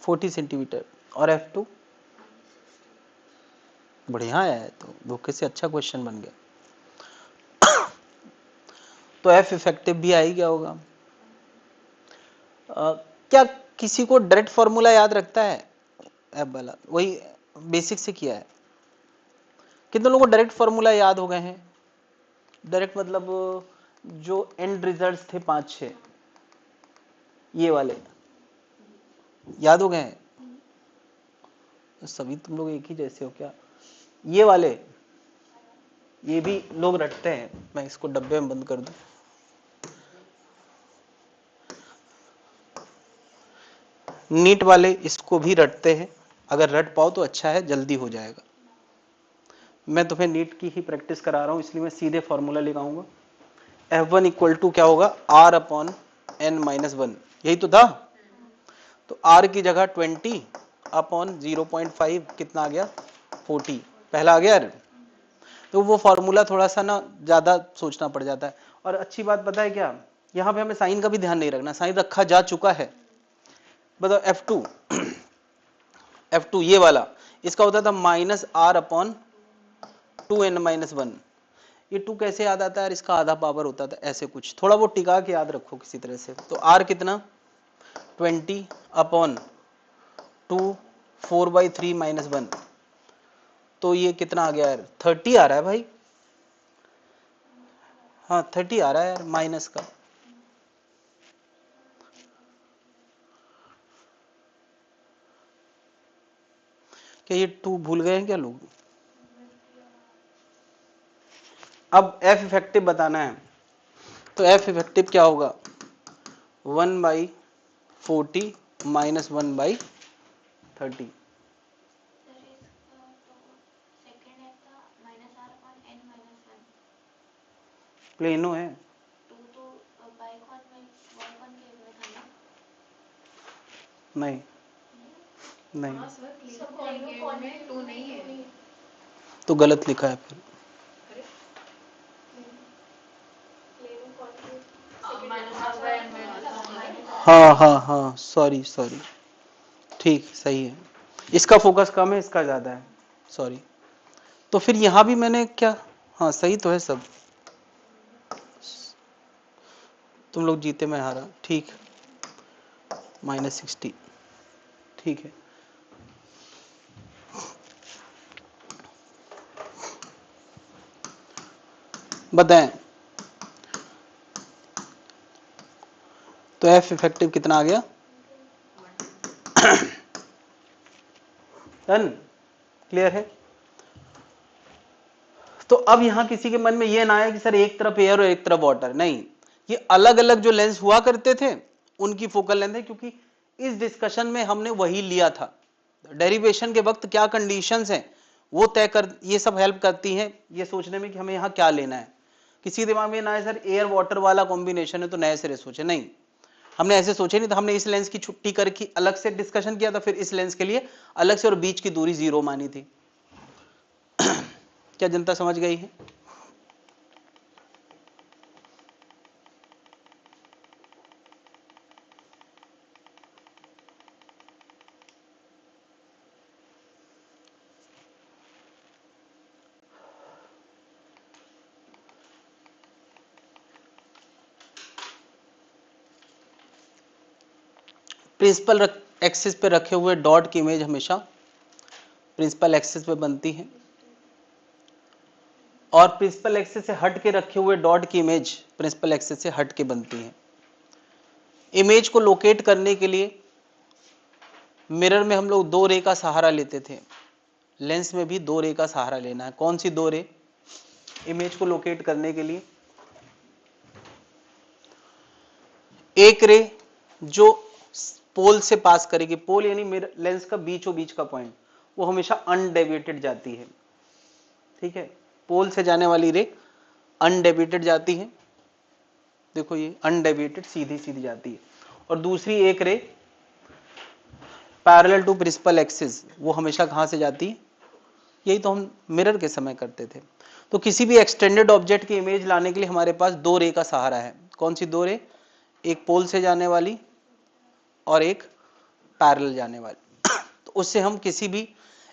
40 सेंटीमीटर और F2 बढ़िया आया है, तो धोखे से अच्छा क्वेश्चन बन गया। तो F इफेक्टिव भी आ ही गया होगा। क्या किसी को डायरेक्ट फॉर्मूला याद रखता है F वाला, वही बेसिक से किया है, कितने लोगों को डायरेक्ट फॉर्मूला याद हो गए हैं, डायरेक्ट मतलब जो एंड रिजल्ट्स थे 5-6 ये वाले याद हो गए हैं, सभी तुम लोग एक ही जैसे हो क्या, ये वाले ये भी लोग रटते हैं, मैं इसको डब्बे में बंद कर दूं, नीट वाले इसको भी रटते हैं, अगर रट पाओ तो अच्छा है, जल्दी हो जाएगा। मैं तुम्हें नीट की ही प्रैक्टिस करा रहा हूं, इसलिए मैं सीधे फॉर्मूला लगाऊंगा। F1 इक्वल टू क्या होगा, R अपॉन n-1, यही तो था। तो R की जगह 20 अपॉन 0.5 कितना आ गया, 40, पहला आ गया। तो वो फॉर्मूला थोड़ा सा ना ज्यादा सोचना पड़ जाता है। और अच्छी बात पता है क्या, यहाँ पे हमें साइन का भी ध्यान नहीं रखना, साइन रखा जा चुका है। बताओ F2 ये वाला, इसका होता था -R अपॉन 2n-1। ये 2 कैसे याद आता है, इसका आधा पावर होता था, ऐसे कुछ थोड़ा वो टिका के याद रखो किसी तरह से। तो R कितना 20 अपॉन 2 4/3 -1, तो ये कितना आ गया यार, 30 आ रहा है भाई। हाँ 30 आ रहा है यार माइनस का। क्या ये 2 भूल गए हैं क्या लोग? अब F इफेक्टिव बताना है, तो F इफेक्टिव क्या होगा, 1/40 -1/30। प्लेनो है। नहीं नहीं, तो गलत लिखा है फिर। हाँ हाँ हाँ, सॉरी सॉरी, ठीक सही है, इसका फोकस कम है, इसका ज्यादा है, सॉरी। तो फिर यहां भी मैंने क्या, हाँ सही तो है सब, तुम लोग जीते मैं हारा, ठीक, -60, ठीक है। बताएं, तो F इफेक्टिव कितना आ गया, डन, क्लियर है। तो अब यहां किसी के मन में यह ना आए कि सर एक तरफ एयर और एक तरफ वाटर, नहीं, ये अलग अलग जो लेंस हुआ करते थे उनकी फोकल लेंथ है, क्योंकि इस डिस्कशन में हमने वही लिया था। डेरिवेशन के वक्त क्या कंडीशंस हैं वो तय कर, ये सब हेल्प करती हैं ये सोचने में कि हमें यहां क्या लेना है। किसी दिमाग में ना है सर एयर वाटर वाला कॉम्बिनेशन है तो नए सिरे सोचे, नहीं, हमने ऐसे सोचे नहीं था। हमने इस लेंस की छुट्टी करके अलग से डिस्कशन किया था, फिर इस लेंस के लिए अलग से, और बीच की दूरी 0 मानी थी। क्या जनता समझ गई है? प्रिंसिपल एक्सिस पे रखे हुए डॉट की इमेज हमेशा प्रिंसिपल एक्सिस पे बनती है, और प्रिंसिपल एक्सिस से हट के रखे हुए डॉट की इमेज प्रिंसिपल एक्सिस से हट के बनती है। इमेज को लोकेट करने के लिए मिरर में हम लोग 2 रे का सहारा लेते थे, लेंस में भी 2 रे का सहारा लेना है। कौन सी 2 रे इमेज को लोकेट करने के लिए? एक रे जो पोल से पास करेगी, पोल यानी मिरर लेंस का बीचों बीच का पॉइंट, वो हमेशा अनडेविएटेड जाती है, ठीक है। पोल से जाने वाली रे अनडेविएटेड जाती है, देखो ये अनडेविएटेड सीधी सीधी जाती है। और दूसरी एक ray parallel to principal axis, वो हमेशा कहां से जाती है? यही तो हम मिरर के समय करते थे। तो किसी भी एक्सटेंडेड ऑब्जेक्ट की इमेज लाने के लिए हमारे पास 2 रे का सहारा है। कौन सी 2 रे? एक पोल से जाने वाली और एक पैरेलल जाने वाली। तो उससे हम किसी भी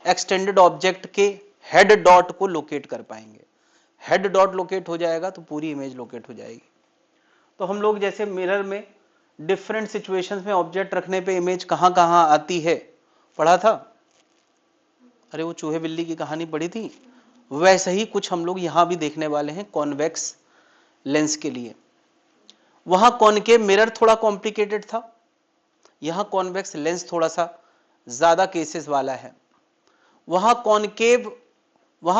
एक्सटेंडेड ऑब्जेक्ट के हेड डॉट को लोकेट कर पाएंगे। हेड डॉट लोकेट हो जाएगा तो पूरी इमेज लोकेट हो जाएगी। तो हम लोग जैसे मिरर में डिफरेंट सिचुएशंस में ऑब्जेक्ट रखने पे इमेज कहां कहां आती है पढ़ा था, अरे वो चूहे बिल्ली की कहानी पढ़ी थी, वैसे ही कुछ हम लोग यहां भी देखने वाले हैं कॉन्वेक्स लेंस के लिए। वहां कॉनकेव मिरर थोड़ा कॉम्प्लिकेटेड था, यहां कॉन्वेक्स लेंस थोड़ा सा ज्यादा केसेस वाला है। वहां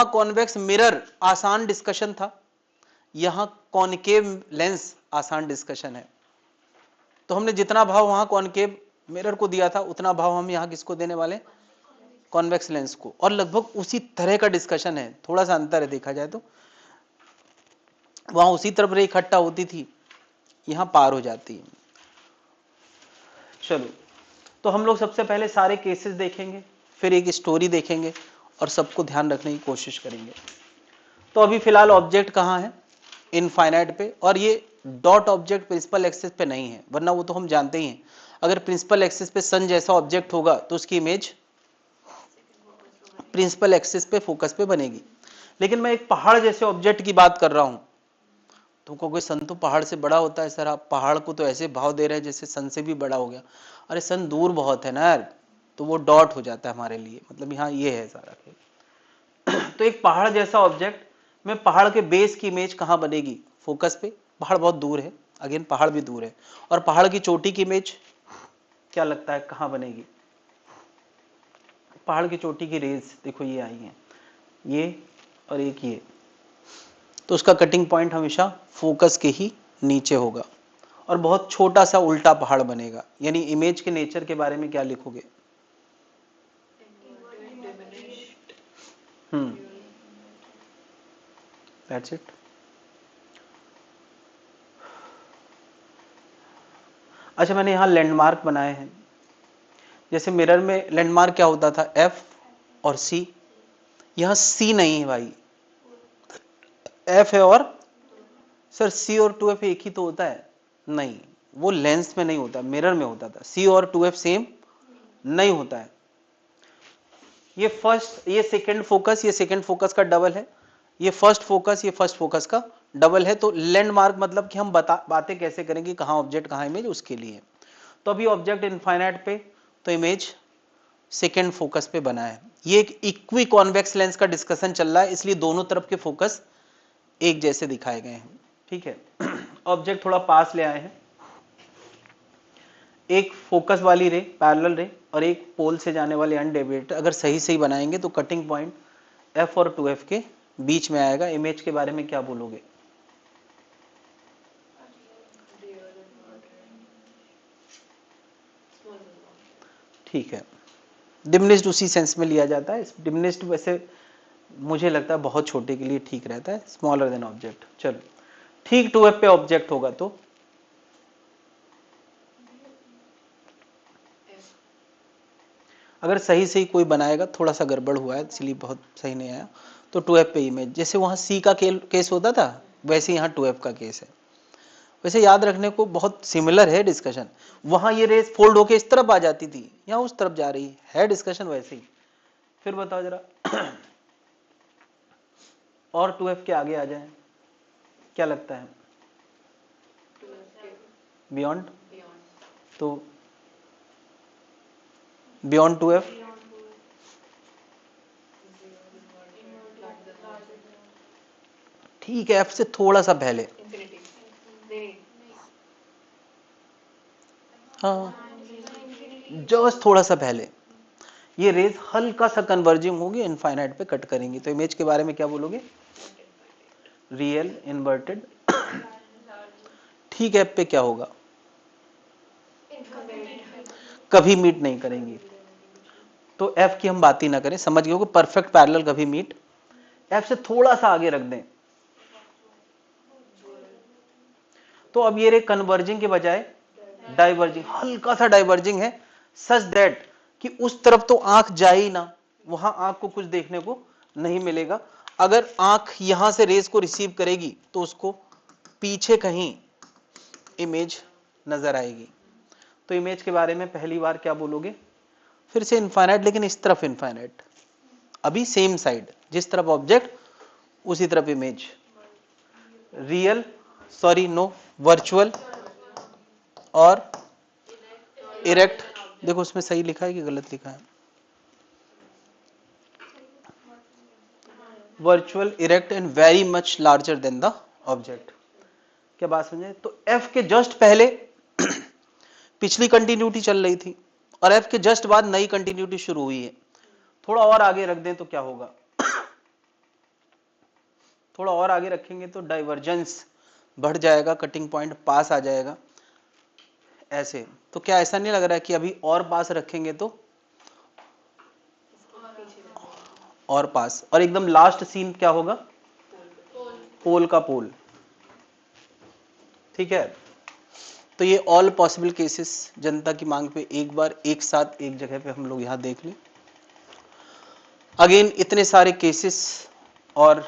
कॉन्वेक्स मिरर आसान डिस्कशन था, यहां कॉनकेव लेंस आसान डिस्कशन है। तो हमने जितना भाव वहां कॉनकेव मिरर को दिया था उतना भाव हम यहां किसको देने वाले? कॉन्वेक्स लेंस को, और लगभग उसी तरह का डिस्कशन है, थोड़ा सा अंतर है देखा जाए तो। वहां उसी तरफ रे इकट्ठा होती थी, यहां पार हो जाती है। चलो, तो हम लोग सबसे पहले सारे केसेस देखेंगे, फिर एक स्टोरी देखेंगे और सबको ध्यान रखने की कोशिश करेंगे। तो अभी फिलहाल ऑब्जेक्ट कहाँ है, इनफाइनाइट पे, और ये डॉट ऑब्जेक्ट प्रिंसिपल एक्सिस पे नहीं है, वरना वो तो हम जानते ही हैं, अगर प्रिंसिपल एक्सिस पे सन जैसा ऑब्जेक्ट होगा तो उसकी इमेज प्रिंसिपल एक्सिस पे फोकस पे बनेगी। लेकिन मैं एक पहाड़ जैसे ऑब्जेक्ट की बात कर रहा हूं, तो कोई सन तो पहाड़ से बड़ा होता है सर, आप पहाड़ को तो ऐसे भाव दे रहे हैं जैसे सन से भी बड़ा हो गया। अरे सन दूर बहुत है ना यार, तो वो डॉट हो जाता है हमारे लिए, मतलब यहाँ ये है सारा खेल। तो एक पहाड़ जैसा ऑब्जेक्ट में पहाड़ के बेस की इमेज कहाँ बनेगी, फोकस पे। पहाड़ बहुत दूर है, अगेन पहाड़ भी दूर है, और पहाड़ की चोटी की इमेज क्या लगता है कहाँ बनेगी, पहाड़ की चोटी की रेज देखो ये आई है, ये और एक ये, तो उसका कटिंग पॉइंट हमेशा फोकस के ही नीचे होगा, और बहुत छोटा सा उल्टा पहाड़ बनेगा। यानी इमेज के नेचर के बारे में क्या लिखोगे, दैट्स इट। अच्छा, मैंने यहाँ लैंडमार्क बनाए हैं, जैसे मिरर में लैंडमार्क क्या होता था, एफ और सी, यहाँ सी नहीं है भाई, एफ है, और सर सी और 2f एक ही तो होता है, नहीं, वो लेंस में नहीं होता, मिरर में होता था। सी और 2f सेम नहीं होता है, ये फर्स्ट, ये सेकंड फोकस, ये सेकंड फोकस का डबल है, ये फर्स्ट फोकस, ये फर्स्ट फोकस का डबल है। तो लैंडमार्क मतलब कि हम बातें कैसे करेंगे, कहाँ ऑब्जेक्ट कहाँ इमेज, उसके लिए। तो अभी ऑब्जेक्ट इनफाइनाइट पे, तो इमेज सेकंड फोकस पे बना है। ये एक इक्वी कॉन्वेक्स लेंस का डिस्कशन चल रहा है, इसलिए दोनों तरफ के फोकस एक जैसे दिखाए गए हैं, ठीक है। ऑब्जेक्ट थोड़ा पास ले आए हैं, एक फोकस वाली रे, पैरेलल रे, और एक पोल से जाने वाले अनडेविएटेड, अगर सही सही बनाएंगे तो कटिंग पॉइंट f और 2f के बीच में आएगा। इमेज के बारे में क्या बोलोगे, ठीक है, डिमिनिश्ड उसी सेंस में लिया जाता है। डिमिनिश्ड वैसे मुझे लगता है बहुत छोटे के लिए ठीक रहता है, स्मॉलर देन ऑब्जेक्ट। चलो ठीक, 2f पे ऑब्जेक्ट होगा तो अगर सही सही कोई बनाएगा, थोड़ा सा गड़बड़ हुआ है इसलिए बहुत सही नहीं आया, तो 2f पे इमेज, जैसे वहां c का केस होता था वैसे यहाँ 2f का केस है। वैसे याद रखने को बहुत सिमिलर है डिस्कशन, वहां ये रेस फोल्ड होके इस तरफ आ जाती थी, यहाँ उस तरफ जा रही है डिस्कशन वैसे ही। फिर बताओ जरा, और 2f के आगे आ जाए, क्या लगता है, बियॉन्ड, तो बियॉन्ड 2f, ठीक है, f से थोड़ा सा पहले, हाँ जस्ट थोड़ा सा पहले, ये रेज हल्का सा कन्वर्जिंग होगी, इनफाइनाइट पे कट करेंगी। तो इमेज के बारे में क्या बोलोगे, रियल इन्वर्टेड, ठीक है, पे क्या होगा, कभी मीट नहीं करेंगी। तो f की हम बात ही ना करें, समझ गए हो, परफेक्ट पैरेलल कभी मीट, f से थोड़ा सा आगे रख दें, तो अब ये रे कन्वर्जिंग के बजाय डाइवर्जिंग, हल्का सा डाइवर्जिंग है, सच दैट कि उस तरफ तो आंख जाए ही ना, वहां आंख को कुछ देखने को नहीं मिलेगा। अगर आंख यहां से रेस को रिसीव करेगी तो उसको पीछे कहीं इमेज नजर आएगी। तो इमेज के बारे में पहली बार क्या बोलोगे, फिर से इनफाइनाइट, लेकिन इस तरफ इनफाइनाइट, अभी सेम साइड, जिस तरफ ऑब्जेक्ट उसी तरफ image, real, sorry no, virtual और इरेक्ट। देखो उसमें सही लिखा है कि गलत लिखा है, virtual, erect and very much larger than the object. क्या बात समझे, तो एफ के जस्ट पहले पिछली कंटिन्यूटी चल रही थी, और एफ के जस्ट बाद नई कंटिन्यूटी शुरू हुई है। थोड़ा और आगे रख दें तो क्या होगा, थोड़ा और आगे रखेंगे तो डाइवर्जेंस बढ़ जाएगा, कटिंग पॉइंट पास आ जाएगा ऐसे। तो क्या ऐसा नहीं लग रहा है कि अभी और पास रखेंगे तो और पास, और एकदम लास्ट सीन क्या होगा? पोल का पोल। ठीक है, तो ये ऑल पॉसिबल केसेस जनता की मांग पे एक बार एक साथ एक जगह पे हम लोग यहां देख लें। अगेन इतने सारे केसेस और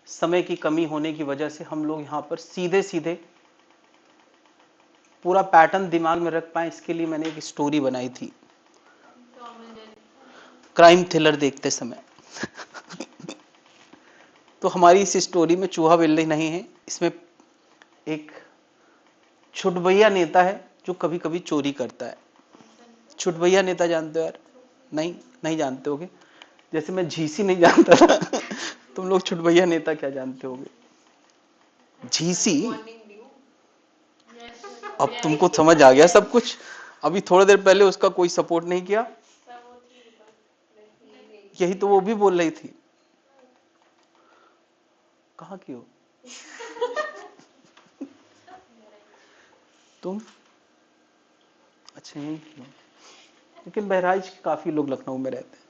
समय की कमी होने की वजह से हम लोग यहां पर सीधे सीधे पूरा पैटर्न दिमाग में रख पाए, इसके लिए मैंने एक स्टोरी बनाई थी क्राइम थ्रिलर देखते समय। तो हमारी इस स्टोरी में चूहा बिल्ली नहीं है, इसमें एक छुटभैया नेता है जो कभी कभी चोरी करता है। छुटभैया नेता जानते हो यार? नहीं, नहीं जानते होगे। जैसे मैं झीसी नहीं जानता था तुम लोग छुटभैया नेता क्या जानते होगे? झीसी। अब तुमको समझ आ गया सब कुछ। अभी थोड़ी देर पहले उसका कोई सपोर्ट नहीं किया, यही तो वो भी बोल रही थी। कहाँ की हो तुम? अच्छा, यही की हो। लेकिन बहराइच के काफी लोग लखनऊ में रहते हैं।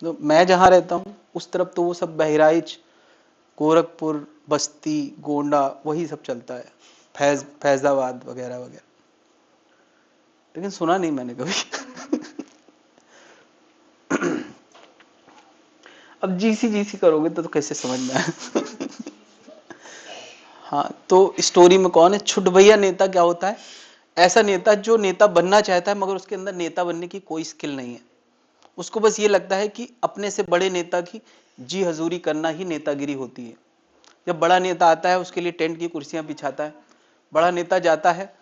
तो मैं जहां रहता हूँ उस तरफ तो वो सब बहराइच, गोरखपुर, बस्ती, गोंडा वही सब चलता है, फैजाबाद वगैरह वगैरह। लेकिन सुना नहीं मैंने कभी। अब जीसी जीसी करोगे तो कैसे समझ में आए? हाँ, तो स्टोरी में कौन है? छुटभैया नेता क्या होता है? ऐसा नेता जो नेता बनना चाहता है मगर उसके अंदर नेता बनने की कोई स्किल नहीं है। उसको बस ये लगता है कि अपने से बड़े नेता की जी हजूरी करना ही नेतागिरी होती है। जब बड़ा नेता आता है उसके लिए टेंट की कुर्सियां बिछाता है, बड़ा नेता जाता है,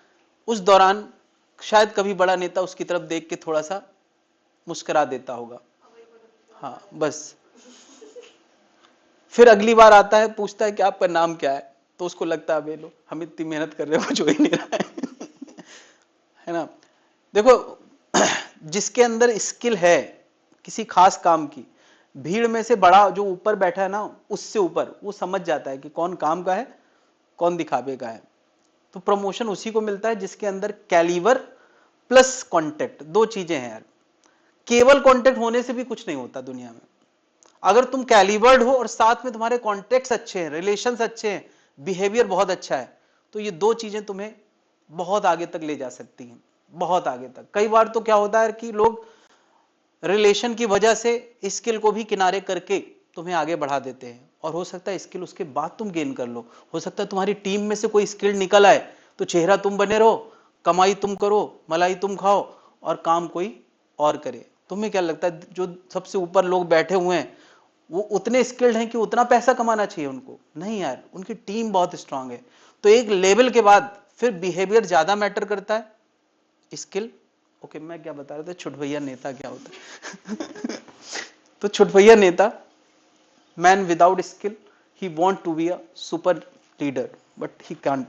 उस दौरान शायद कभी बड़ा नेता उसकी तरफ देख के थोड़ा सा मुस्कुरा देता होगा, हाँ बस। फिर अगली बार आता है, पूछता है कि आपका नाम क्या है, तो उसको लगता है लो हम इतनी मेहनत कर रहे हैं कुछ हो ही नहीं रहा है ना। देखो, जिसके अंदर स्किल है किसी खास काम की, भीड़ में से बड़ा जो ऊपर बैठा है ना उससे ऊपर, वो समझ जाता है कि कौन काम का है कौन दिखावे का है। तो प्रमोशन उसी को मिलता है जिसके अंदर कैलिबर प्लस कॉन्टेक्ट, दो चीजें हैं यार। केवल कॉन्टेक्ट होने से भी कुछ नहीं होता दुनिया में। अगर तुम कैलिबर्ड हो और साथ में तुम्हारे कॉन्टेक्ट्स अच्छे हैं, रिलेशंस अच्छे हैं, बिहेवियर बहुत अच्छा है, तो ये दो चीजें तुम्हें बहुत आगे तक ले जा सकती हैं, बहुत आगे तक। कई बार तो क्या होता है कि लोग रिलेशन की वजह से स्किल को भी किनारे करके तुम्हें आगे बढ़ा देते हैं, और हो सकता है स्किल उसके बाद तुम गेन कर लो। हो सकता है तुम्हारी टीम में से कोई स्किल निकल आए तो चेहरा तुम बने रहो, कमाई तुम करो, मलाई तुम खाओ, और काम कोई और करे। तुम्हें क्या लगता है जो सबसे ऊपर लोग बैठे हुए हैं वो उतने स्किल्ड हैं कि उतना पैसा कमाना चाहिए उनको? नहीं यार, उनकी टीम बहुत स्ट्रांग है। तो एक लेवल के बाद फिर बिहेवियर ज्यादा मैटर करता है, स्किल। ओके, मैं क्या बता रहा था, छुटभैया नेता क्या होता है? तो छुटभैया नेता, man without skill, he want to be a super leader but he can't.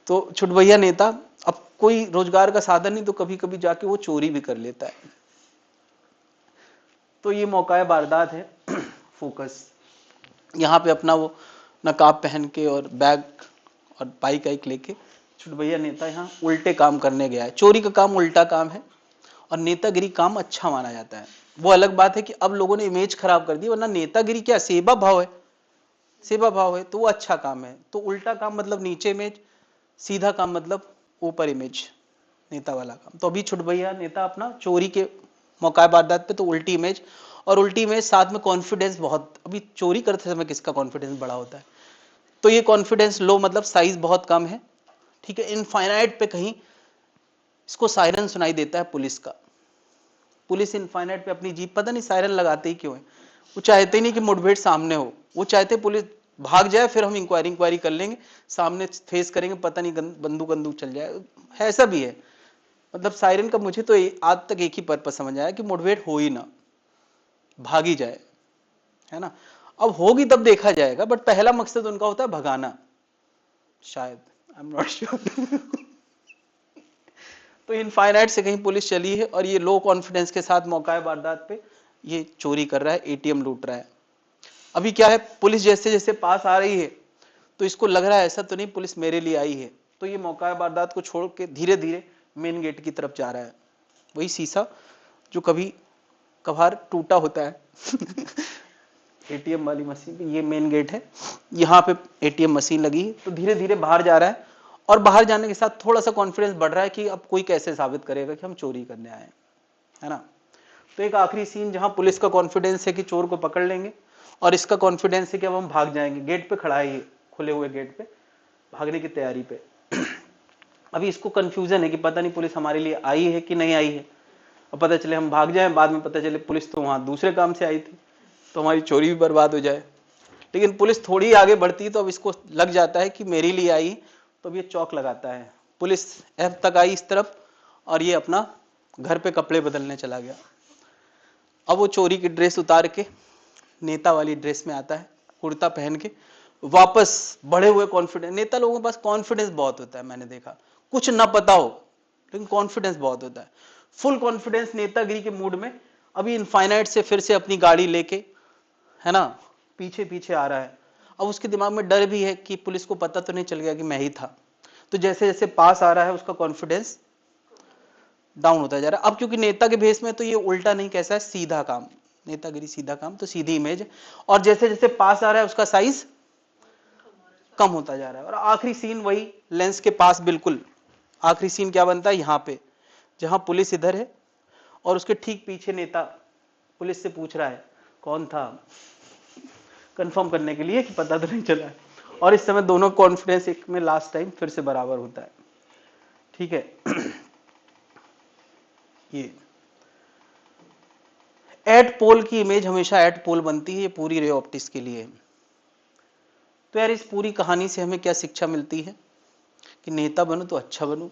तो छुटभैया नेता, अब कोई रोजगार का साधन नहीं तो कभी कभी जाके वो चोरी भी कर लेता है। तो ये मौका वारदात है। फोकस यहाँ पे अपना वो नकाब पहन के और बैग और बाइक आइक लेके छुटभैया नेता यहाँ उल्टे काम करने गया है। चोरी का काम उल्टा काम है और नेतागिरी काम अच्छा माना जाता है। वो अलग बात है कि अब लोगों ने इमेज खराब कर दी, वरना नेतागिरी क्या सेवा भाव है, सेवा भाव है तो वो अच्छा काम है। तो उल्टा काम मतलब नीचे इमेज, सीधा काम मतलब ऊपर इमेज, नेता वाला काम। तो अभी छुटभैया नेता अपना चोरी के मौका वारदात पे तो उल्टी इमेज, और उल्टी इमेज साथ में कॉन्फिडेंस बहुत। अभी चोरी करते समय किसका कॉन्फिडेंस बड़ा होता है? तो ये कॉन्फिडेंस लो मतलब साइज बहुत कम है, ठीक है। इनफाइनाइट पे कहीं इसको सायरन सुनाई देता है पुलिस का। पुलिस इनफाइनाइट पे अपनी जीप, पता नहीं सायरन लगाते ही क्यों है। वो चाहते ही नहीं कि मुठभेड़ सामने हो, वो चाहते पुलिस भाग जाए, फिर हम इंक्वायरी कर लेंगे, सामने फेस करेंगे, पता नहीं बंदूक बंदूक चल जाए, ऐसा भी है। मतलब सायरन का मुझे तो आज तक एक ही पर्पस समझ आया कि मुठभेड़ हो ही ना, भागी जाए, है ना। अब होगी तब देखा जाएगा, बट पहला मकसद उनका होता है भगाना, शायद, आई एम नॉट श्योर। तो इनफाइनाइट से कहीं पुलिस चली है और ये लो कॉन्फिडेंस के साथ मौका वारदात पे ये चोरी कर रहा है, एटीएम लूट रहा है। अभी क्या है, पुलिस जैसे जैसे पास आ रही है तो इसको लग रहा है ऐसा तो नहीं पुलिस मेरे लिए आई है, तो ये मौका वारदात को छोड़ के धीरे धीरे मेन गेट की तरफ जा रहा है। वही शीशा जो कभी कभार टूटा होता है एटीएम वाली मशीन पे, ये मेन गेट है, यहाँ पे एटीएम मशीन लगी है, तो धीरे धीरे बाहर जा रहा है और बाहर जाने के साथ थोड़ा सा कॉन्फिडेंस बढ़ रहा है कि अब कोई कैसे साबित करेगा कि हम चोरी करने आए हैं, है ना। तो एक आखिरी सीन जहां पुलिस का कॉन्फिडेंस है कि चोर को पकड़ लेंगे और इसका कॉन्फिडेंस है कि अब हम भाग जाएंगे, गेट पे खड़ा है ये, खुले हुए गेट पे, भागने की तैयारी पे। अभी इसको कंफ्यूजन है कि पता नहीं पुलिस हमारे लिए आई है कि नहीं आई है, और पता चले हम भाग जाएं, बाद में पता चले पुलिस तो वहां दूसरे काम से आई थी, तो हमारी चोरी भी बर्बाद हो जाए। लेकिन पुलिस थोड़ी आगे बढ़ती तो अब इसको लग जाता है कि मेरे लिए आई, तो अब ये चौक लगाता है। पुलिस एफ तक आई इस तरफ और ये अपना घर पे कपड़े बदलने चला गया। अब वो चोरी की ड्रेस उतार के नेता वाली ड्रेस में आता है, कुर्ता पहन के वापस बढ़े हुए कॉन्फिडेंस। नेता लोगों के पास कॉन्फिडेंस बहुत होता है, मैंने देखा, कुछ ना पता हो लेकिन कॉन्फिडेंस बहुत होता है, फुल कॉन्फिडेंस, नेतागिरी के मूड में। अभी इनफाइनाइट से फिर से अपनी गाड़ी लेके, है ना, पीछे पीछे आ रहा है। अब उसके दिमाग में डर भी है कि पुलिस को पता तो नहीं चल गया कि मैं ही था। तो जैसे जैसे पास आ रहा है उसका कॉन्फिडेंस डाउन होता जा रहा है। अब क्योंकि नेता के भेस में तो ये उल्टा नहीं, कैसा है, सीधा काम, नेतागिरी सीधा काम, तो सीधी इमेज, और जैसे जैसे पास आ रहा है उसका साइज कम होता जा रहा है। और आखिरी सीन वही लेंस के पास, बिल्कुल आखिरी सीन क्या बनता है, यहाँ पे जहां पुलिस इधर है और उसके ठीक पीछे नेता पुलिस से पूछ रहा है कौन था, कंफर्म करने के लिए कि पता तो नहीं चला है। और इस समय दोनों कॉन्फिडेंस एक में लास्ट टाइम फिर से बराबर होता है, ठीक है। ये एट पोल की इमेज हमेशा एट पोल बनती है, ये पूरी रे ऑप्टिक्स के लिए। तो यार इस पूरी कहानी से हमें क्या शिक्षा मिलती है कि नेता बनो तो अच्छा बनो,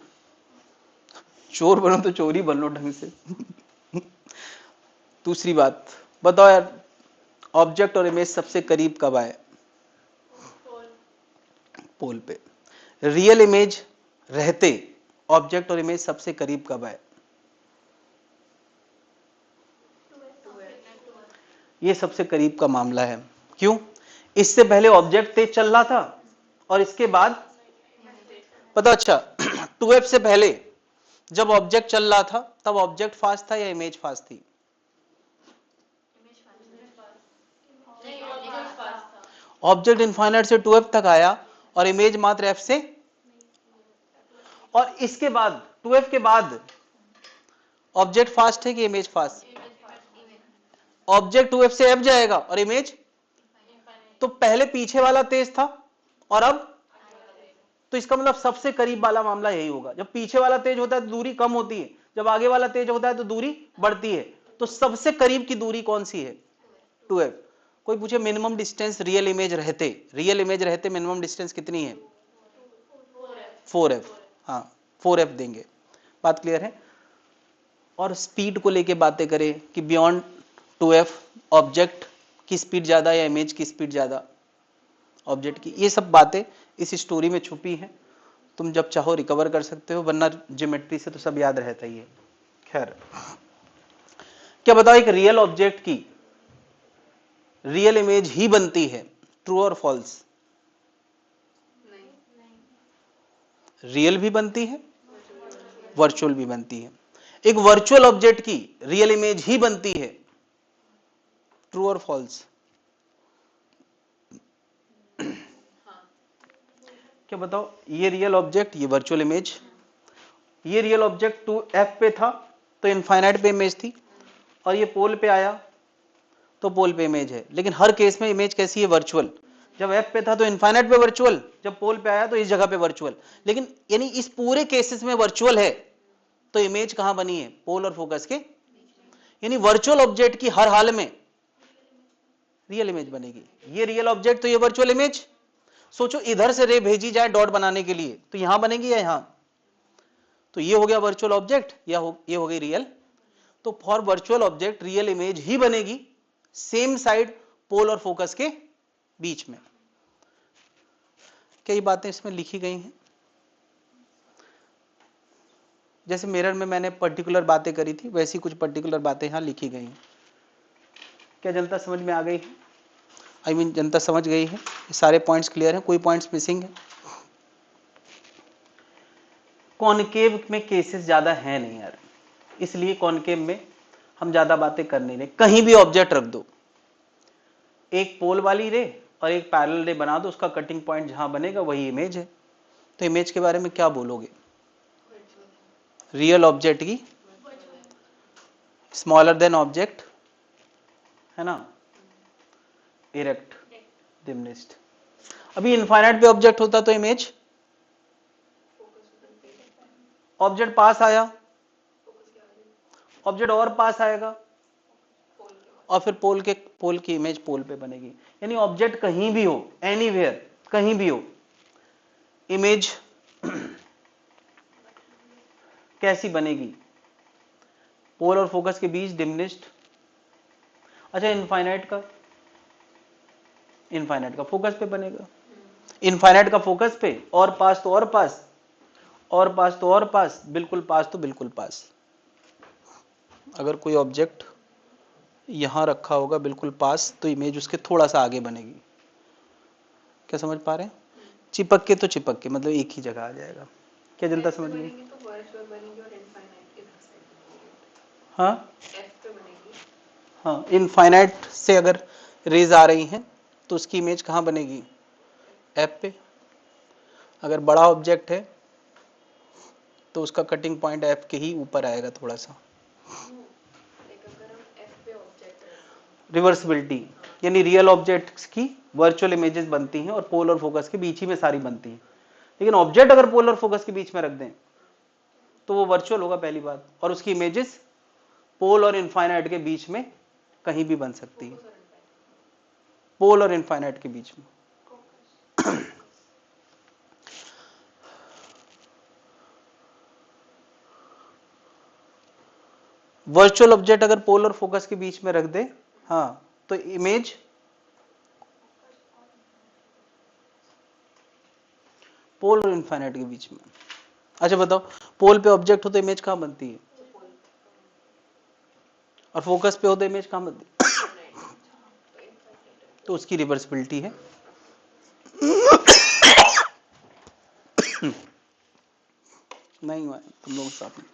चोर बनो तो चोरी बन लो ढंग से। दूसरी बात बताओ यार, ऑब्जेक्ट और इमेज सबसे करीब कब आए? पोल पे। रियल इमेज रहते ऑब्जेक्ट और इमेज सबसे करीब कब आए? ये सबसे करीब का मामला है। क्यों? इससे पहले ऑब्जेक्ट तेज चल रहा था और इसके बाद पता, अच्छा 2f से पहले जब ऑब्जेक्ट चल रहा था तब ऑब्जेक्ट फास्ट था या इमेज फास्ट थी? ऑब्जेक्ट इनफाइनाइट से 2f तक आया और इमेज मात्र f से, और इसके बाद 2f के बाद ऑब्जेक्ट फास्ट है कि इमेज फास्ट? ऑब्जेक्ट 2f से f जाएगा और इमेज, तो पहले पीछे वाला तेज था और अब, तो इसका मतलब सबसे करीब वाला मामला यही होगा। जब पीछे वाला तेज होता है तो दूरी कम होती है, जब आगे वाला तेज होता है तो दूरी बढ़ती है। तो सबसे करीब की दूरी कौन सी है? 2f। कोई पूछे मिनिमम डिस्टेंस रियल इमेज रहते मिनिमम डिस्टेंस कितनी है? 4f। हाँ 4f देंगे, बात क्लियर है। और स्पीड को लेके बातें करें कि बियॉन्ड 2f ऑब्जेक्ट की स्पीड ज्यादा या इमेज की स्पीड ज्यादा? ऑब्जेक्ट की। ये सब बातें इस स्टोरी में छुपी हैं, तुम जब चाहो रिकवर कर सकते हो, वरना ज्योमेट्री से तो सब याद रहता ही है। खैर, क्या बताओ एक रियल ऑब्जेक्ट की रियल इमेज ही बनती है, ट्रू और फॉल्स? रियल भी बनती है, वर्चुअल भी बनती है। एक वर्चुअल ऑब्जेक्ट की रियल इमेज ही बनती है, ट्रू और फॉल्स? क्या बताओ, ये रियल ऑब्जेक्ट, ये वर्चुअल इमेज, ये रियल ऑब्जेक्ट 2f पे था तो इनफाइनाइट पे इमेज थी, और ये पोल पे आया तो पोल पे इमेज है। लेकिन हर केस में इमेज कैसी है? वर्चुअल। जब f पे था तो इनफाइनाइट पे वर्चुअल, जब पोल पे आया तो इस जगह पे वर्चुअल। लेकिन यानी इस पूरे केसेस में वर्चुअल है, तो इमेज कहां बनी है? पोल और फोकस के। यानी वर्चुअल ऑब्जेक्ट की हर हाल में रियल इमेज बनेगी। ये रियल ऑब्जेक्ट तो ये वर्चुअल इमेज। सोचो इधर से रे भेजी जाए डॉट बनाने के लिए, तो यहां बनेगी या यहां? तो ये हो गया वर्चुअल ऑब्जेक्ट, ये हो गई रियल। तो for virtual object real image ही बनेगी, सेम साइड पोल और फोकस के बीच में। कई बातें इसमें लिखी गई हैं, जैसे मिरर में मैंने पर्टिकुलर बातें करी थी, वैसी कुछ पर्टिकुलर बातें यहां लिखी गई हैं। क्या जनता समझ में आ गई? आई मीन जनता समझ गई है? सारे पॉइंट्स क्लियर हैं? कोई पॉइंट्स मिसिंग है? कॉनकेव में केसेस ज्यादा हैं नहीं यार, इसलिए कॉनकेव में हम ज्यादा बातें कर नहीं रहे, कहीं भी ऑब्जेक्ट रख दो, एक पोल वाली रे और एक पैरेलल रे बना दो, उसका कटिंग पॉइंट जहां बनेगा वही इमेज है। तो इमेज के बारे में क्या बोलोगे? रियल ऑब्जेक्ट की स्मॉलर देन ऑब्जेक्ट, है ना, इरेक्ट, डिमिनिश्ड। अभी इनफाइनाइट पे ऑब्जेक्ट होता तो इमेज, ऑब्जेक्ट पास आया, ऑब्जेक्ट और पास आएगा, और फिर पोल की इमेज पोल पे बनेगी। यानी ऑब्जेक्ट कहीं भी हो, एनीवेयर, कहीं भी हो, इमेज कैसी बनेगी? पोल और फोकस के बीच डिमिनिश्ड। अच्छा, इनफाइनाइट का फोकस पे बनेगा, इनफाइनाइट का फोकस पे, और पास तो और पास, और पास तो और पास, बिल्कुल पास तो बिल्कुल पास। अगर कोई ऑब्जेक्ट यहां रखा होगा बिल्कुल पास, तो इमेज उसके थोड़ा सा आगे बनेगी। क्या समझ पा रहे हैं? चिपक के तो चिपक के, मतलब एक ही जगह आ जाएगा। क्या जनता समझ गई? तो वर्चुअल बनेगी और इनफाइनाइट इधर साइड। हाँ एफ पे बनेगी। हाँ, इनफाइनाइट से अगर रेज आ रही हैं तो उसकी इमेज कहाँ बनेगी? एफ पे। अगर बड़ा ऑब्जेक्ट है तो उसका कटिंग पॉइंट एफ के ही ऊपर आएगा थोड़ा सा। अगर हम एफ पे ऑब्जेक्ट रखें, रिवर्सिबिलिटी, यानी रियल ऑब्जेक्ट्स की वर्चुअल इमेजेस बनती हैं और पोल और फोकस के बीच ही में सारी बनती हैं। लेकिन ऑब्जेक्ट अगर पोल और फोकस के बीच में रख दें तो वो वर्चुअल होगा पहली बात, और उसकी इमेजेस पोल और इनफाइनाइट के बीच में कहीं भी बन सकती है, पोल और इनफाइनाइट के बीच में। वर्चुअल ऑब्जेक्ट अगर पोल और फोकस के बीच में रख दे, हाँ, तो इमेज पोल और इनफाइनाइट के बीच में। अच्छा बताओ, पोल पे ऑब्जेक्ट हो तो इमेज कहां बनती है? और फोकस पे हो तो इमेज कहां बनती है? तो उसकी रिवर्सिबिलिटी है। नहीं हुआ तुम लोग साथ में?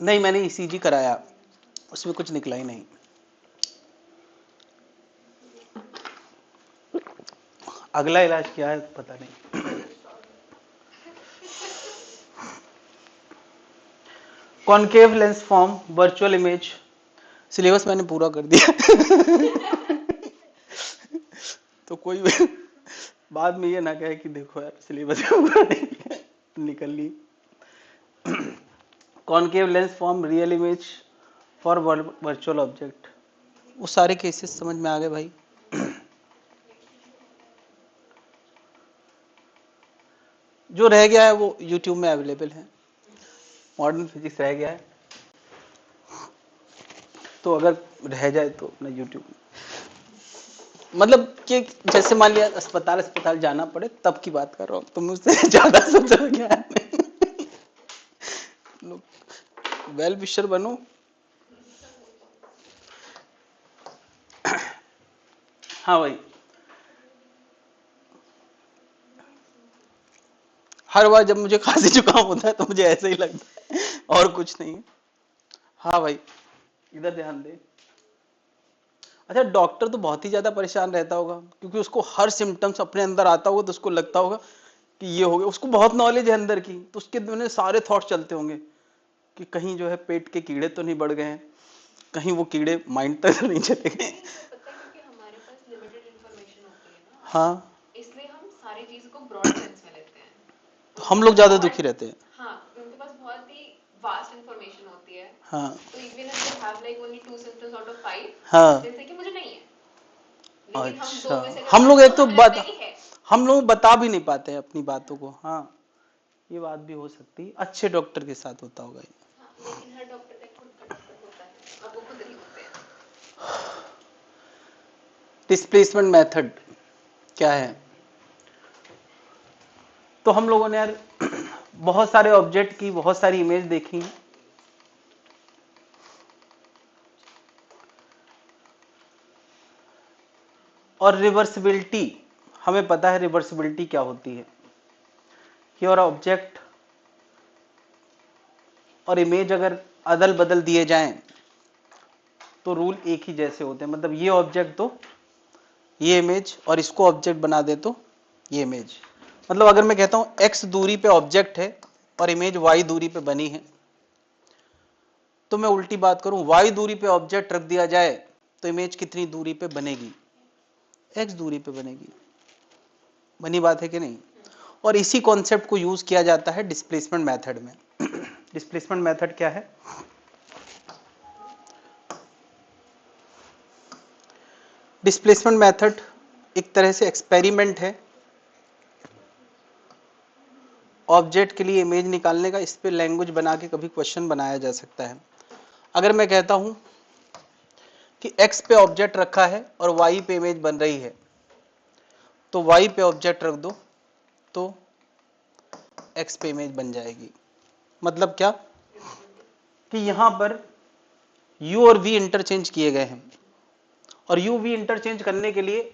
नहीं, मैंने ईसीजी कराया, उसमें कुछ निकला ही नहीं। अगला इलाज क्या है पता नहीं। Concave lens form virtual image. Syllabus मैंने पूरा कर दिया। तो कोई बाद में ये ना कहे कि देखो यार सिलेबस पूरा नहीं किया, निकल ली। Concave lens form real image for virtual object. वो सारे केसेस समझ में आ गए भाई? जो रह गया है वो YouTube में अवेलेबल है, मॉडर्न फिजिक्स रह गया है, तो अगर रह जाए तो अपना YouTube, मतलब कि जैसे मान लिया अस्पताल जाना पड़े तब की बात कर रहा हूँ, तुम मुझसे ज्यादा सोचो क्या? वेल विशर बनो। हाँ भाई, हर बार जब मुझे खांसी जुकाम होता है तो मुझे ऐसे ही लगता है, और कुछ नहीं है। हाँ भाई, इधर ध्यान दे। अच्छा, डॉक्टर तो बहुत ही ज्यादा परेशान रहता होगा, क्योंकि उसको हर सिम्टम्स अपने अंदर आता होगा, तो उसको लगता होगा कि ये हो गया। उसको बहुत नॉलेज है अंदर की, तो उसके दिमाग में सारे थॉट चलते होंगे कि कहीं जो है पेट के कीड़े तो नहीं बढ़ गए हैं, कहीं वो कीड़े माइंड तक नहीं चले गए। पता है क्योंकि हमारे पास लिमिटेड इंफॉर्मेशन होती है ना, हाँ, इसलिए हम सारी चीज को ब्रॉड सेंस में लेते हैं। हम लोग ज्यादा दुखी रहते हैं। हाँ, उनके पास बहुत ही वास्ट इंफॉर्मेशन होती है। हाँ तो even if they have like only 2 symptoms out of 5, हाँ। जैसे कि मुझे नहीं है, लेकिन हम अच्छा, 2 में से अगर हम लोग मान लो एक तो हमें लगता है कि है। हम लोग बता भी नहीं पाते हैं अपनी बातों को। हाँ, ये बात भी हो सकती है, अच्छे डॉक्टर के साथ होता होगा ये। हाँ, लेकिन हर डॉक्टर का खुद का डॉक्टर होता है और वो खुद नहीं होते हैं। डिस्प्लेसमेंट मेथड क्या है? तो हम लोगों ने यार बहुत सारे ऑब्जेक्ट की बहुत सारी इमेज देखी, और रिवर्सिबिलिटी हमें पता है। रिवर्सिबिलिटी क्या होती है? योर ऑब्जेक्ट और इमेज अगर अदल बदल दिए जाएं तो रूल एक ही जैसे होते हैं। मतलब ये ऑब्जेक्ट तो ये इमेज और इसको ऑब्जेक्ट बना दे तो ये इमेज। मतलब अगर मैं कहता हूं x दूरी पे ऑब्जेक्ट है और इमेज y दूरी पे बनी है, तो मैं उल्टी बात करूं, y दूरी पे ऑब्जेक्ट रख दिया जाए तो इमेज कितनी दूरी पे बनेगी? x दूरी पे बनेगी। बनी बात है कि नहीं? और इसी कॉन्सेप्ट को यूज किया जाता है डिस्प्लेसमेंट मेथड में। डिस्प्लेसमेंट मेथड क्या है? डिस्प्लेसमेंट मेथड एक तरह से एक्सपेरिमेंट है ऑब्जेक्ट के लिए इमेज निकालने का। इस पे लैंग्वेज बना के कभी क्वेश्चन बनाया जा सकता है। अगर मैं कहता हूं कि x पे ऑब्जेक्ट रखा है और y पे इमेज बन रही है, तो y पे ऑब्जेक्ट रख दो तो x पे इमेज बन जाएगी। मतलब क्या कि यहां पर u और v इंटरचेंज किए गए हैं और u v इंटरचेंज करने के लिए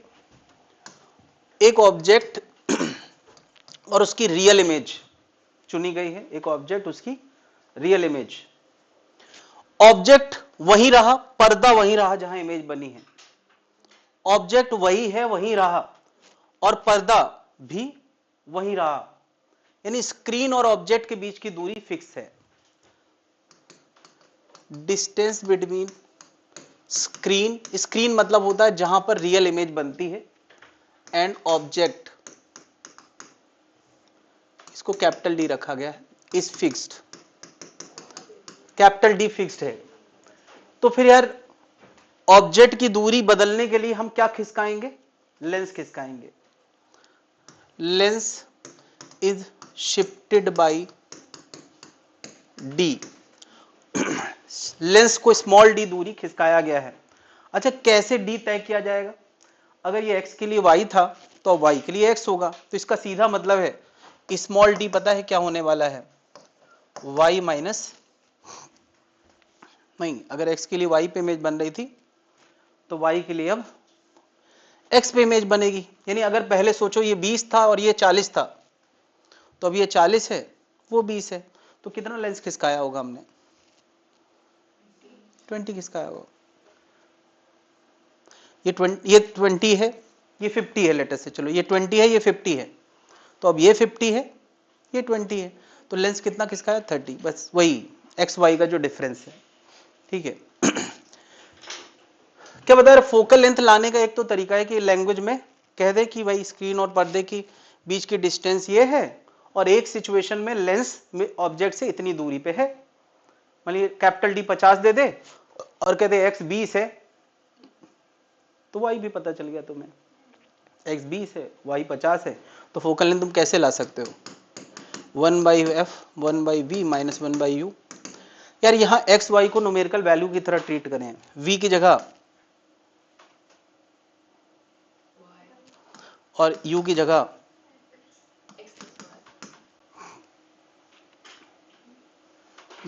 एक ऑब्जेक्ट और उसकी रियल इमेज चुनी गई है। एक ऑब्जेक्ट, उसकी रियल इमेज। ऑब्जेक्ट वही रहा, पर्दा वही रहा जहां इमेज बनी है। ऑब्जेक्ट वही है, वही रहा, और पर्दा भी वही रहा। यानी स्क्रीन और ऑब्जेक्ट के बीच की दूरी फिक्स है। डिस्टेंस बिटवीन स्क्रीन, स्क्रीन मतलब होता है जहां पर रियल इमेज बनती है, एंड ऑब्जेक्ट, इसको कैपिटल डी रखा गया है, is fixed. Capital D fixed है। तो फिर यार ऑब्जेक्ट की दूरी बदलने के लिए हम क्या खिसकाएंगे? लेंस खिसकाएंगे। Lens is shifted by D. Lens को स्मॉल डी दूरी खिसकाया गया है। अच्छा, कैसे डी तय किया जाएगा? अगर ये x के लिए y था तो y के लिए x होगा। तो इसका सीधा मतलब है स्मॉल डी पता है क्या होने वाला है? y माइनस, नहीं, अगर x के लिए y पे इमेज बन रही थी तो y के लिए अब x पे इमेज बनेगी। यानी अगर पहले सोचो ये 20 था और ये 40 था, तो अब ये 40 है, वो 20 है, तो कितना लेंस खिसकाया होगा हमने? 20 खिसकाया होगा। ये 20 है, ये 50 है, लेटर से चलो ये 20 है, ये 50 है, तो अब ये 50 है, ये 20 है, तो लेंस कितना खिसकाया? 30। बस वही एक्स वाई का जो डिफरेंस है। ठीक है। क्या बता रहे, फोकल लेंथ लाने का एक तो तरीका है कि लैंग्वेज में कह दे कि भाई स्क्रीन और पर्दे की बीच की डिस्टेंस ये है और एक सिचुएशन में लेंस ऑब्जेक्ट से इतनी दूरी पे है। मान लीजिए कैपिटल डी 50 दे दे और कह दे एक्स 20 है, तो वाई भी पता चल गया तुम्हें, एक्स 20 है, वाई 50 है। तो फोकल लेंथ तुम कैसे ला सकते हो? 1/f 1/v minus 1/u। यार यहां एक्स वाई को न्यूमेरिकल वैल्यू की तरह ट्रीट करें। v की जगह और u की जगह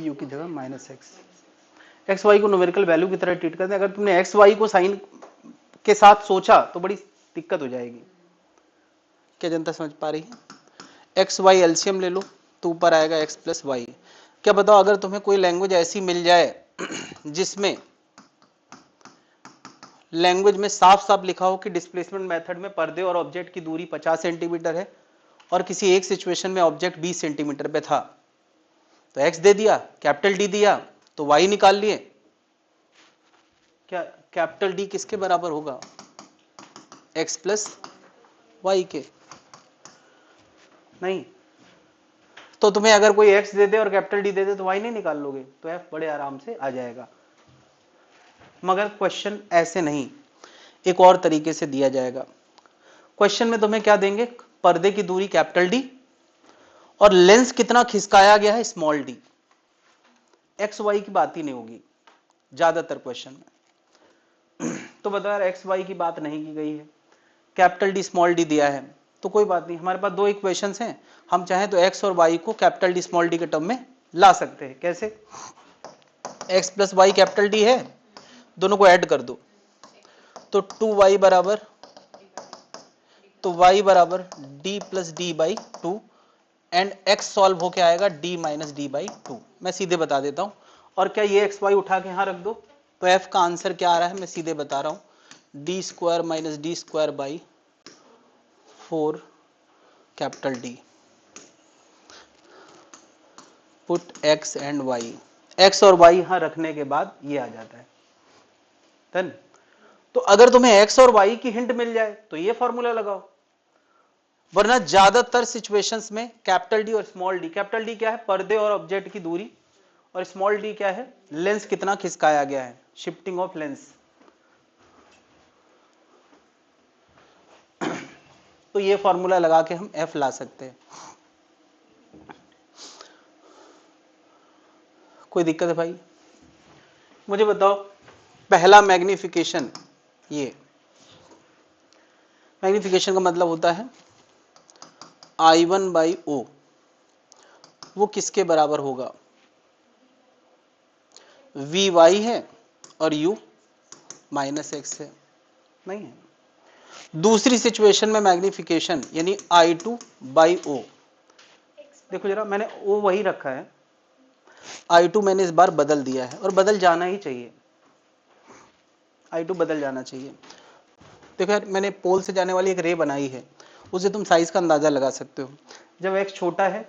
u की जगह माइनस एक्स। एक्स वाई को न्यूमेरिकल वैल्यू की तरह ट्रीट करते हैं। अगर तुमने एक्स वाई को साइन के साथ सोचा तो बड़ी दिक्कत हो जाएगी। क्या जनता समझ पा रही है? एक्स वाई एलसीएम ले लो तो ऊपर आएगा एक्स प्लस वाई। क्या बताओ अगर तुम्हें कोई लैंग्वेज ऐसी मिल जाए जिसमें लैंग्वेज में साफ साफ लिखा हो कि डिस्प्लेसमेंट मेथड में पर्दे और ऑब्जेक्ट की दूरी 50 सेंटीमीटर है और किसी एक सिचुएशन में ऑब्जेक्ट 20 सेंटीमीटर पे था, तो एक्स दे दिया, कैपिटल डी दिया, तो वाई निकाल लिए। क्या कैपिटल डी किसके बराबर होगा? एक्स प्लस वाई के। नहीं तो तुम्हें अगर कोई एक्स दे दे और कैपिटल डी दे दे तो वाई नहीं निकाल लोगे, तो एफ बड़े आराम से आ जाएगा। मगर क्वेश्चन ऐसे नहीं, एक और तरीके से दिया जाएगा। क्वेश्चन में तुम्हें क्या देंगे? पर्दे की दूरी कैपिटल डी और लेंस कितना खिसकाया गया है? Small D. एक्स वाई की बात ही नहीं होगी ज्यादातर क्वेश्चन में। तो बताओ यार एक्स वाई की बात नहीं की गई है, कैपिटल डी स्मॉल डी दिया है, तो कोई बात नहीं, हमारे पास दो इक्वेशंस हैं, हम चाहें तो एक्स और वाई को कैपिटल डी स्मॉल डी के टर्म में ला सकते हैं। कैसे? X plus Y capital D है, दोनों को ऐड कर दो तो 2y बराबर, तो y बराबर d plus D by 2, and x solve होके आएगा d minus D by two. मैं सीधे बता देता हूं। और क्या ये एक्स वाई उठा के यहां रख दो तो f का आंसर क्या आ रहा है मैं सीधे बता रहा हूं, D square minus D square by 4 capital D। Put x and y, x और y यहां रखने के बाद ये आ जाता है डन। तो अगर तुम्हें x और y की हिंट मिल जाए तो ये फॉर्मूला लगाओ, वरना ज्यादातर सिचुएशंस में कैपिटल डी और स्मॉल डी, कैपिटल डी क्या है पर्दे और ऑब्जेक्ट की दूरी, और स्मॉल डी क्या है लेंस कितना खिसकाया गया है, शिफ्टिंग ऑफ लेंस। तो ये फॉर्मूला लगा के हम f ला सकते हैं। कोई दिक्कत है भाई? मुझे बताओ पहला मैग्निफिकेशन, ये मैग्निफिकेशन का मतलब होता है I1 बाई ओ, वो किसके बराबर होगा, Vy है और U माइनस एक्स है, नहीं है। दूसरी सिचुएशन में मैग्निफिकेशन यानी I2 बाई ओ, देखो जरा मैंने ओ वही रखा है, I2 मैंने इस बार बदल दिया है और बदल जाना ही चाहिए, I2 बदल जाना चाहिए। देखो यार मैंने पोल से जाने वाली एक रे बनाई है, उसे तुम साइज का अंदाजा लगा सकते हो। जब x छोटा है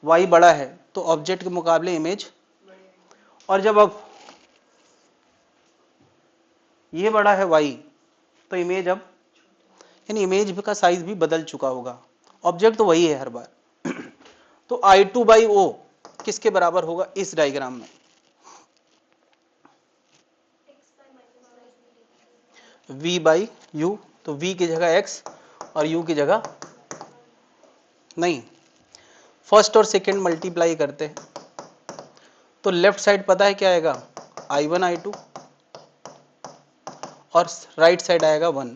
y बड़ा है तो ऑब्जेक्ट के मुकाबले इमेज, और जब अब ये बड़ा है y तो इमेज अब, यानी इमेज का साइज भी बदल चुका होगा, ऑब्जेक्ट तो वही है हर बार। तो I2 बाई ओ किसके बराबर होगा इस डायग्राम में, v बाई यू, तो v की जगह x और u की जगह नहीं, फर्स्ट और सेकंड मल्टीप्लाई करते हैं तो लेफ्ट साइड पता है क्या आएगा I1 I2 और राइट साइड आएगा 1,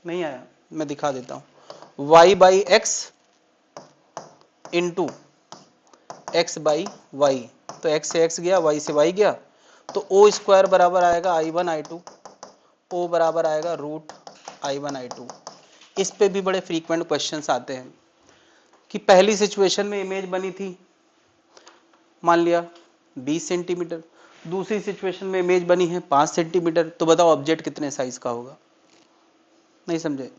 नहीं आया, मैं दिखा देता हूं, y by X into X by Y, तो x से x गया y से y गया, तो o स्क्वायर बराबर आएगा I1 I2, o बराबर आएगा रूट I1 I2। इस पे भी बड़े फ्रीक्वेंट क्वेश्चंस आते हैं कि पहली सिचुएशन में इमेज बनी थी मान लिया 20 सेंटीमीटर, दूसरी सिचुएशन में इमेज बनी है 5 सेंटीमीटर, तो बताओ ऑब्जेक्ट कितने साइज का होगा, नहीं समझे।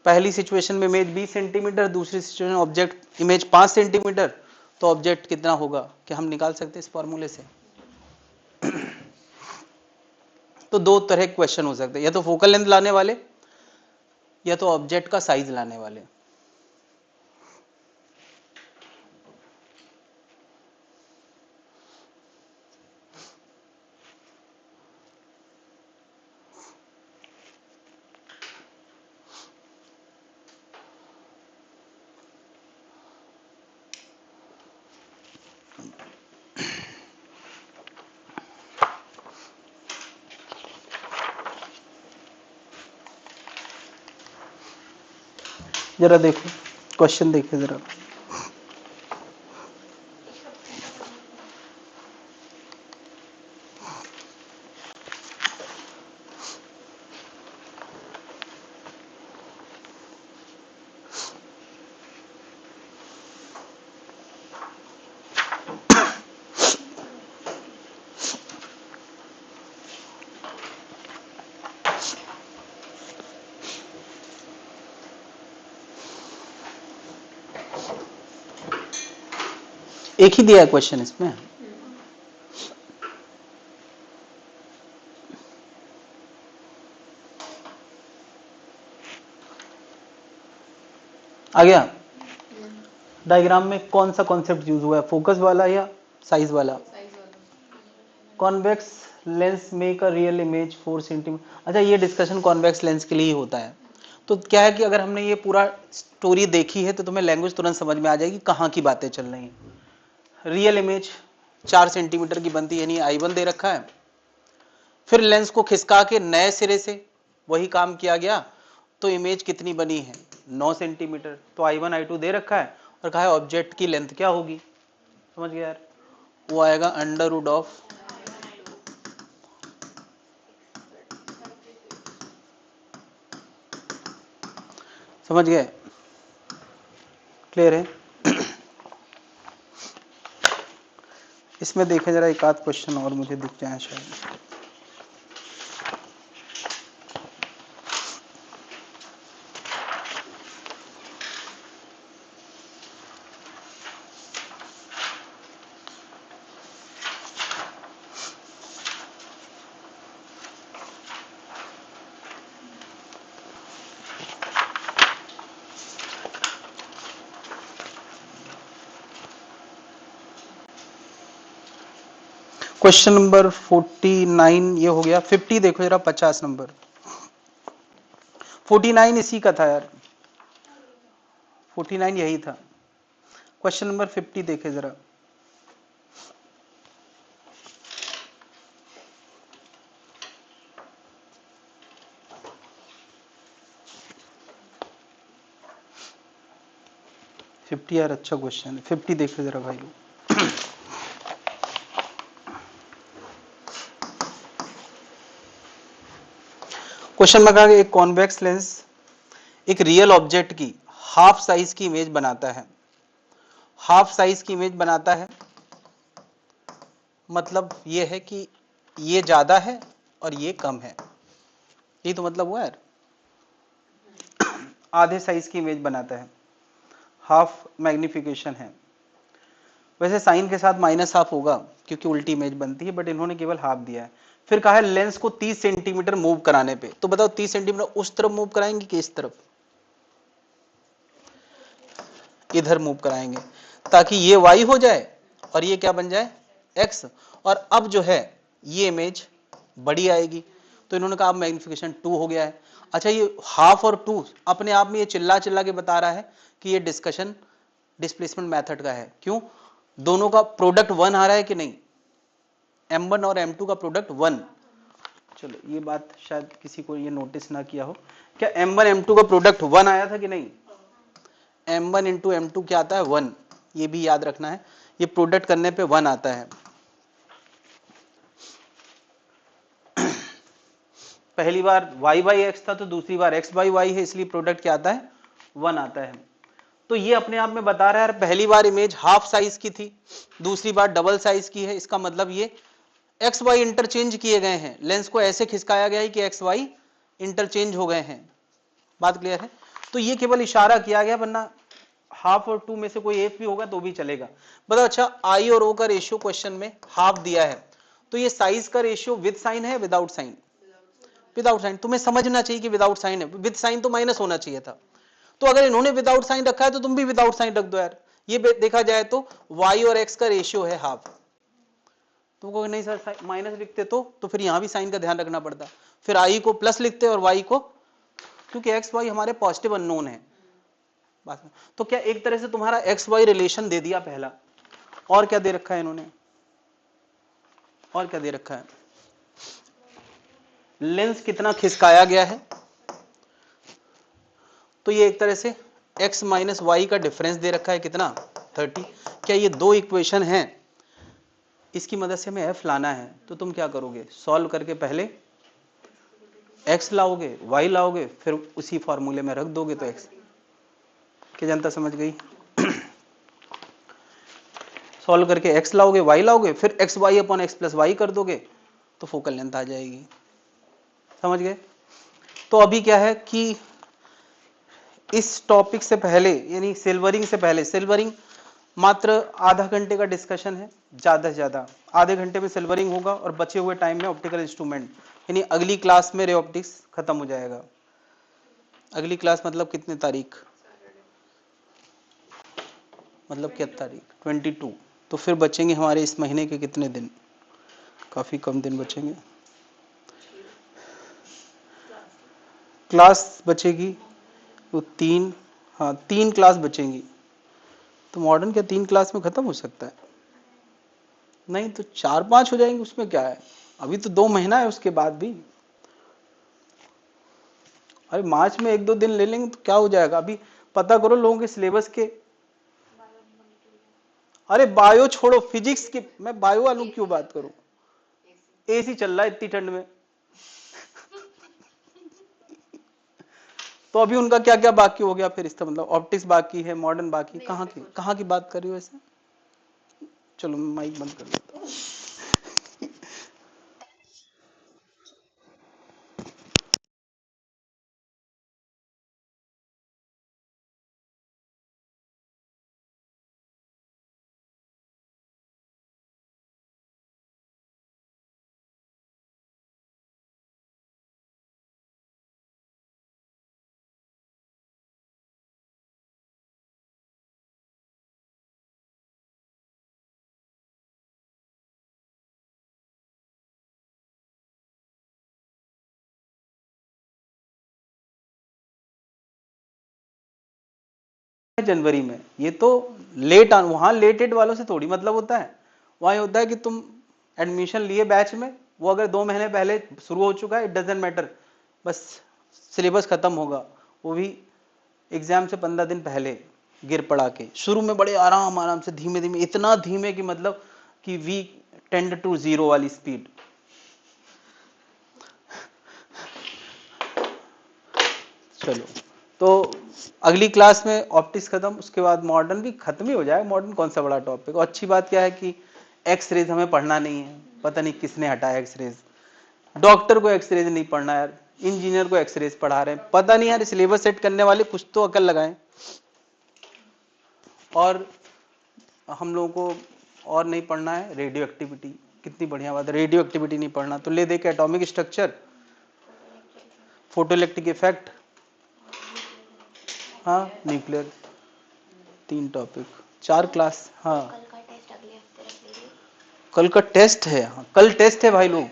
पहली सिचुएशन में इमेज 20 सेंटीमीटर, दूसरी सिचुएशन ऑब्जेक्ट इमेज 5 सेंटीमीटर, तो ऑब्जेक्ट कितना होगा, क्या हम निकाल सकते हैं इस फॉर्मूले से। तो दो तरह के क्वेश्चन हो सकते हैं, या तो फोकल लेंथ लाने वाले या तो ऑब्जेक्ट का साइज लाने वाले। जरा देखो क्वेश्चन देखिए जरा, एक ही दिया है क्वेश्चन इसमें, आ गया। डायग्राम में कौन सा कॉन्सेप्ट यूज हुआ है, फोकस वाला या साइज वाला, convex lens make a real image 4 centimetre. अच्छा ये डिस्कशन कॉन्वेक्स लेंस के लिए ही होता है। तो क्या है कि अगर हमने ये पूरा स्टोरी देखी है तो तुम्हें लैंग्वेज तुरंत समझ में आ जाएगी कहाँ की बातें चल रही हैं। रियल इमेज 4 सेंटीमीटर की बनती है, यानी I1 दे रखा है, फिर लेंस को खिसका के नए सिरे से वही काम किया गया तो इमेज कितनी बनी है 9 सेंटीमीटर, तो I1 I2 दे रखा है और कहा है ऑब्जेक्ट की लेंथ क्या होगी, समझ गया यार, वो आएगा अंडर रूट ऑफ, समझ गए। क्लियर है? इसमें देखें जरा, एक आध क्वेश्चन और मुझे दिख जाए शायद। क्वेश्चन नंबर 49 ये हो गया। 50 देखो जरा, 50 नंबर। 49 इसी का था यार, 49 यही था। क्वेश्चन नंबर 50 देखे जरा। फिफ्टी यार अच्छा क्वेश्चन है। 50 देखो जरा भाई लोग। क्वेश्चन में कहा कि एक कॉन्वेक्स लेंस एक रियल ऑब्जेक्ट की हाफ साइज की इमेज बनाता है। हाफ साइज की इमेज बनाता है मतलब ये है कि ये ज्यादा है और ये कम है, ये तो मतलब हुआ यार। आधे साइज की इमेज बनाता है, हाफ मैग्निफिकेशन है। वैसे साइन के साथ माइनस हाफ होगा क्योंकि उल्टी इमेज बनती है, बट इन्होंने केवल हाफ दिया है। फिर कहा है लेंस को 30 सेंटीमीटर मूव कराने पे, तो बताओ 30 सेंटीमीटर उस तरफ मूव कराएंगे कि इस तरफ? इधर मूव कराएंगे ताकि ये y हो जाए और ये क्या बन जाए x। और अब जो है ये इमेज बड़ी आएगी, तो इन्होंने कहा अब मैग्निफिकेशन 2 हो गया है। अच्छा, ये हाफ और 2 अपने आप में ये चिल्ला चिल्ला के बता रहा है कि ये डिस्कशन डिस्प्लेसमेंट मेथड का है। क्यों? दोनों का प्रोडक्ट 1 आ रहा है कि नहीं? m1 और m2 का प्रोडक्ट 1। चलो ये बात शायद किसी को ये नोटिस ना किया हो, क्या m1 m2 का प्रोडक्ट 1 आया था कि नहीं? m1 इंटू m2 क्या आता है? 1। ये भी याद रखना है, ये प्रोडक्ट करने पे 1 आता है। पहली बार y बाई एक्स था तो दूसरी बार x बाई y है, इसलिए प्रोडक्ट क्या आता है? 1 आता है। तो ये अपने आप में बता रहा है पहली बार इमेज हाफ साइज की थी, दूसरी बार डबल साइज की है। इसका मतलब ये एक्स वाई इंटरचेंज किए गए हैं, लेंस को ऐसे खिसकाया गया है कि एक्स वाई इंटरचेंज हो गए हैं। बात क्लियर है? तो ये केवल इशारा किया गया, वरना हाफ और 2 में से कोई एक भी होगा तो भी चलेगा। बताओ, अच्छा आई और ओ का रेशियो क्वेश्चन में हाफ दिया है, तो ये साइज का रेशियो विद साइन है विदाउट साइन? Without sign. तुम्हें समझना चाहिए कि विदाउट साइन है, विद साइन तो माइनस होना चाहिए था। तो अगर इन्होंने विदाउट साइन रखा है तो तुम भी विदाउट साइन रख दो यार। ये देखा जाए तो y और x का रेशियो है हाफ। तुमको नहीं सर माइनस लिखते तो फिर यहां भी साइन का ध्यान रखना पड़ता, फिर i को प्लस लिखते और y को, क्योंकि x y हमारे पॉजिटिव अननोन है। बात में तो क्या एक तरह से तुम्हारा एक्स वाई रिलेशन दे दिया पहला। और क्या दे रखा है इन्होंने? और क्या दे रखा है? लेंस कितना खिसकाया गया है, तो ये एक तरह से x माइनस वाई का डिफरेंस दे रखा है कितना? 30। क्या ये दो इक्वेशन हैं, इसकी मदद से हमें f लाना है, तो तुम क्या करोगे? सॉल्व करके पहले x लाओगे, y लाओगे, फिर उसी फॉर्मूले में रख दोगे तो x। क्या जनता समझ गई? सॉल्व करके x लाओगे, y लाओगे, फिर X Y upon X plus Y कर दोगे तो फोकल लेंथ आ जाएगी। समझ गए? तो अभी क्या है कि इस टॉपिक से पहले, यानी सिल्वरिंग से पहले, सिल्वरिंग मात्र आधा घंटे का डिस्कशन है, ज्यादा से ज्यादा आधे घंटे में सिल्वरिंग होगा और बचे हुए टाइम में ऑप्टिकल इंस्ट्रूमेंट, यानी अगली क्लास में रे ऑप्टिक्स खत्म हो जाएगा। अगली क्लास मतलब कितने तारीख? मतलब क्या तारीख? 22। तो फिर बचेंगे हमारे इस महीने के कितने दिन? काफी कम दिन बचेंगे। क्लास बचेगी तो 3, हाँ 3 क्लास बचेंगी। तो मॉडर्न क्या 3 क्लास में खत्म हो सकता है? नहीं तो 4-5 हो जाएंगे, उसमें क्या है? अभी तो 2 महीना है उसके बाद भी। अरे मार्च में 1-2 दिन ले लेंगे तो क्या हो जाएगा? अभी पता करो लोगों के सिलेबस के। अरे बायो छोड़ो, फिजिक्स की, मैं बायो वालों क्यों बात करूं? एसी चल रहा है इतनी ठंड में। तो अभी उनका क्या क्या बाकी हो गया फिर इसका मतलब ऑप्टिक्स बाकी है, मॉडर्न बाकी, कहाँ की बात कर रही हो ऐसे? चलो मैं माइक बंद कर देता हूँ। जनवरी में ये तो लेट वहां लेटेड वालों से थोड़ी मतलब होता है। वहां ये होता है कि तुम एडमिशन लिए बैच में, वो अगर 2 महीने पहले शुरू हो चुका है, इट डजेंट मैटर, बस सिलेबस खत्म होगा, वो भी एग्जाम से 15 दिन पहले गिर पड़ा के। शुरू में बड़े आराम आराम से धीमे धीमे, इतना धीमे कि मतलब कि वी टेंड टू जीरो वाली स्पीड। चलो तो अगली क्लास में ऑप्टिक्स खत्म, उसके बाद मॉडर्न भी खत्म ही हो जाए। मॉडर्न कौन सा बड़ा टॉपिक। और अच्छी बात क्या है कि एक्स रेज हमें पढ़ना नहीं है, पता नहीं किसने हटाया एक्स रेज। डॉक्टर को एक्स रेज नहीं पढ़ना यार, इंजीनियर को एक्स रेज पढ़ा रहे हैं, पता नहीं यार। सिलेबस सेट करने वाले कुछ तो अकल लगाएं। और हम लोगों को और नहीं पढ़ना है रेडियो एक्टिविटी, कितनी बढ़िया बात है, रेडियो एक्टिविटी नहीं पढ़ना तो ले देखे atomic structure, photo electric effect, हाँ न्यूक्लियर, 3 टॉपिक 4 क्लास। हाँ कल का टेस्ट अगले हफ्ते रख लीजिए। कल का टेस्ट है, हाँ कल टेस्ट है भाई लोग। वो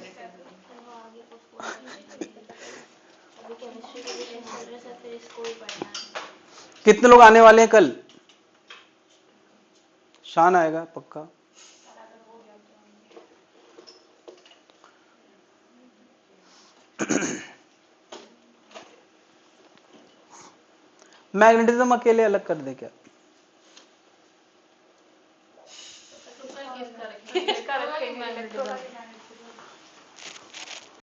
आगे पोस्टपोन कर देंगे। अभी केमिस्ट्री के भी टेस्ट चल रहे हैं सर, फिर इसको भी पढ़ना है। कितने लोग आने वाले हैं कल? शान आएगा पक्का। मैग्नेटिज्म अकेले अलग कर दे क्या? तो सर किसका रखेंगे?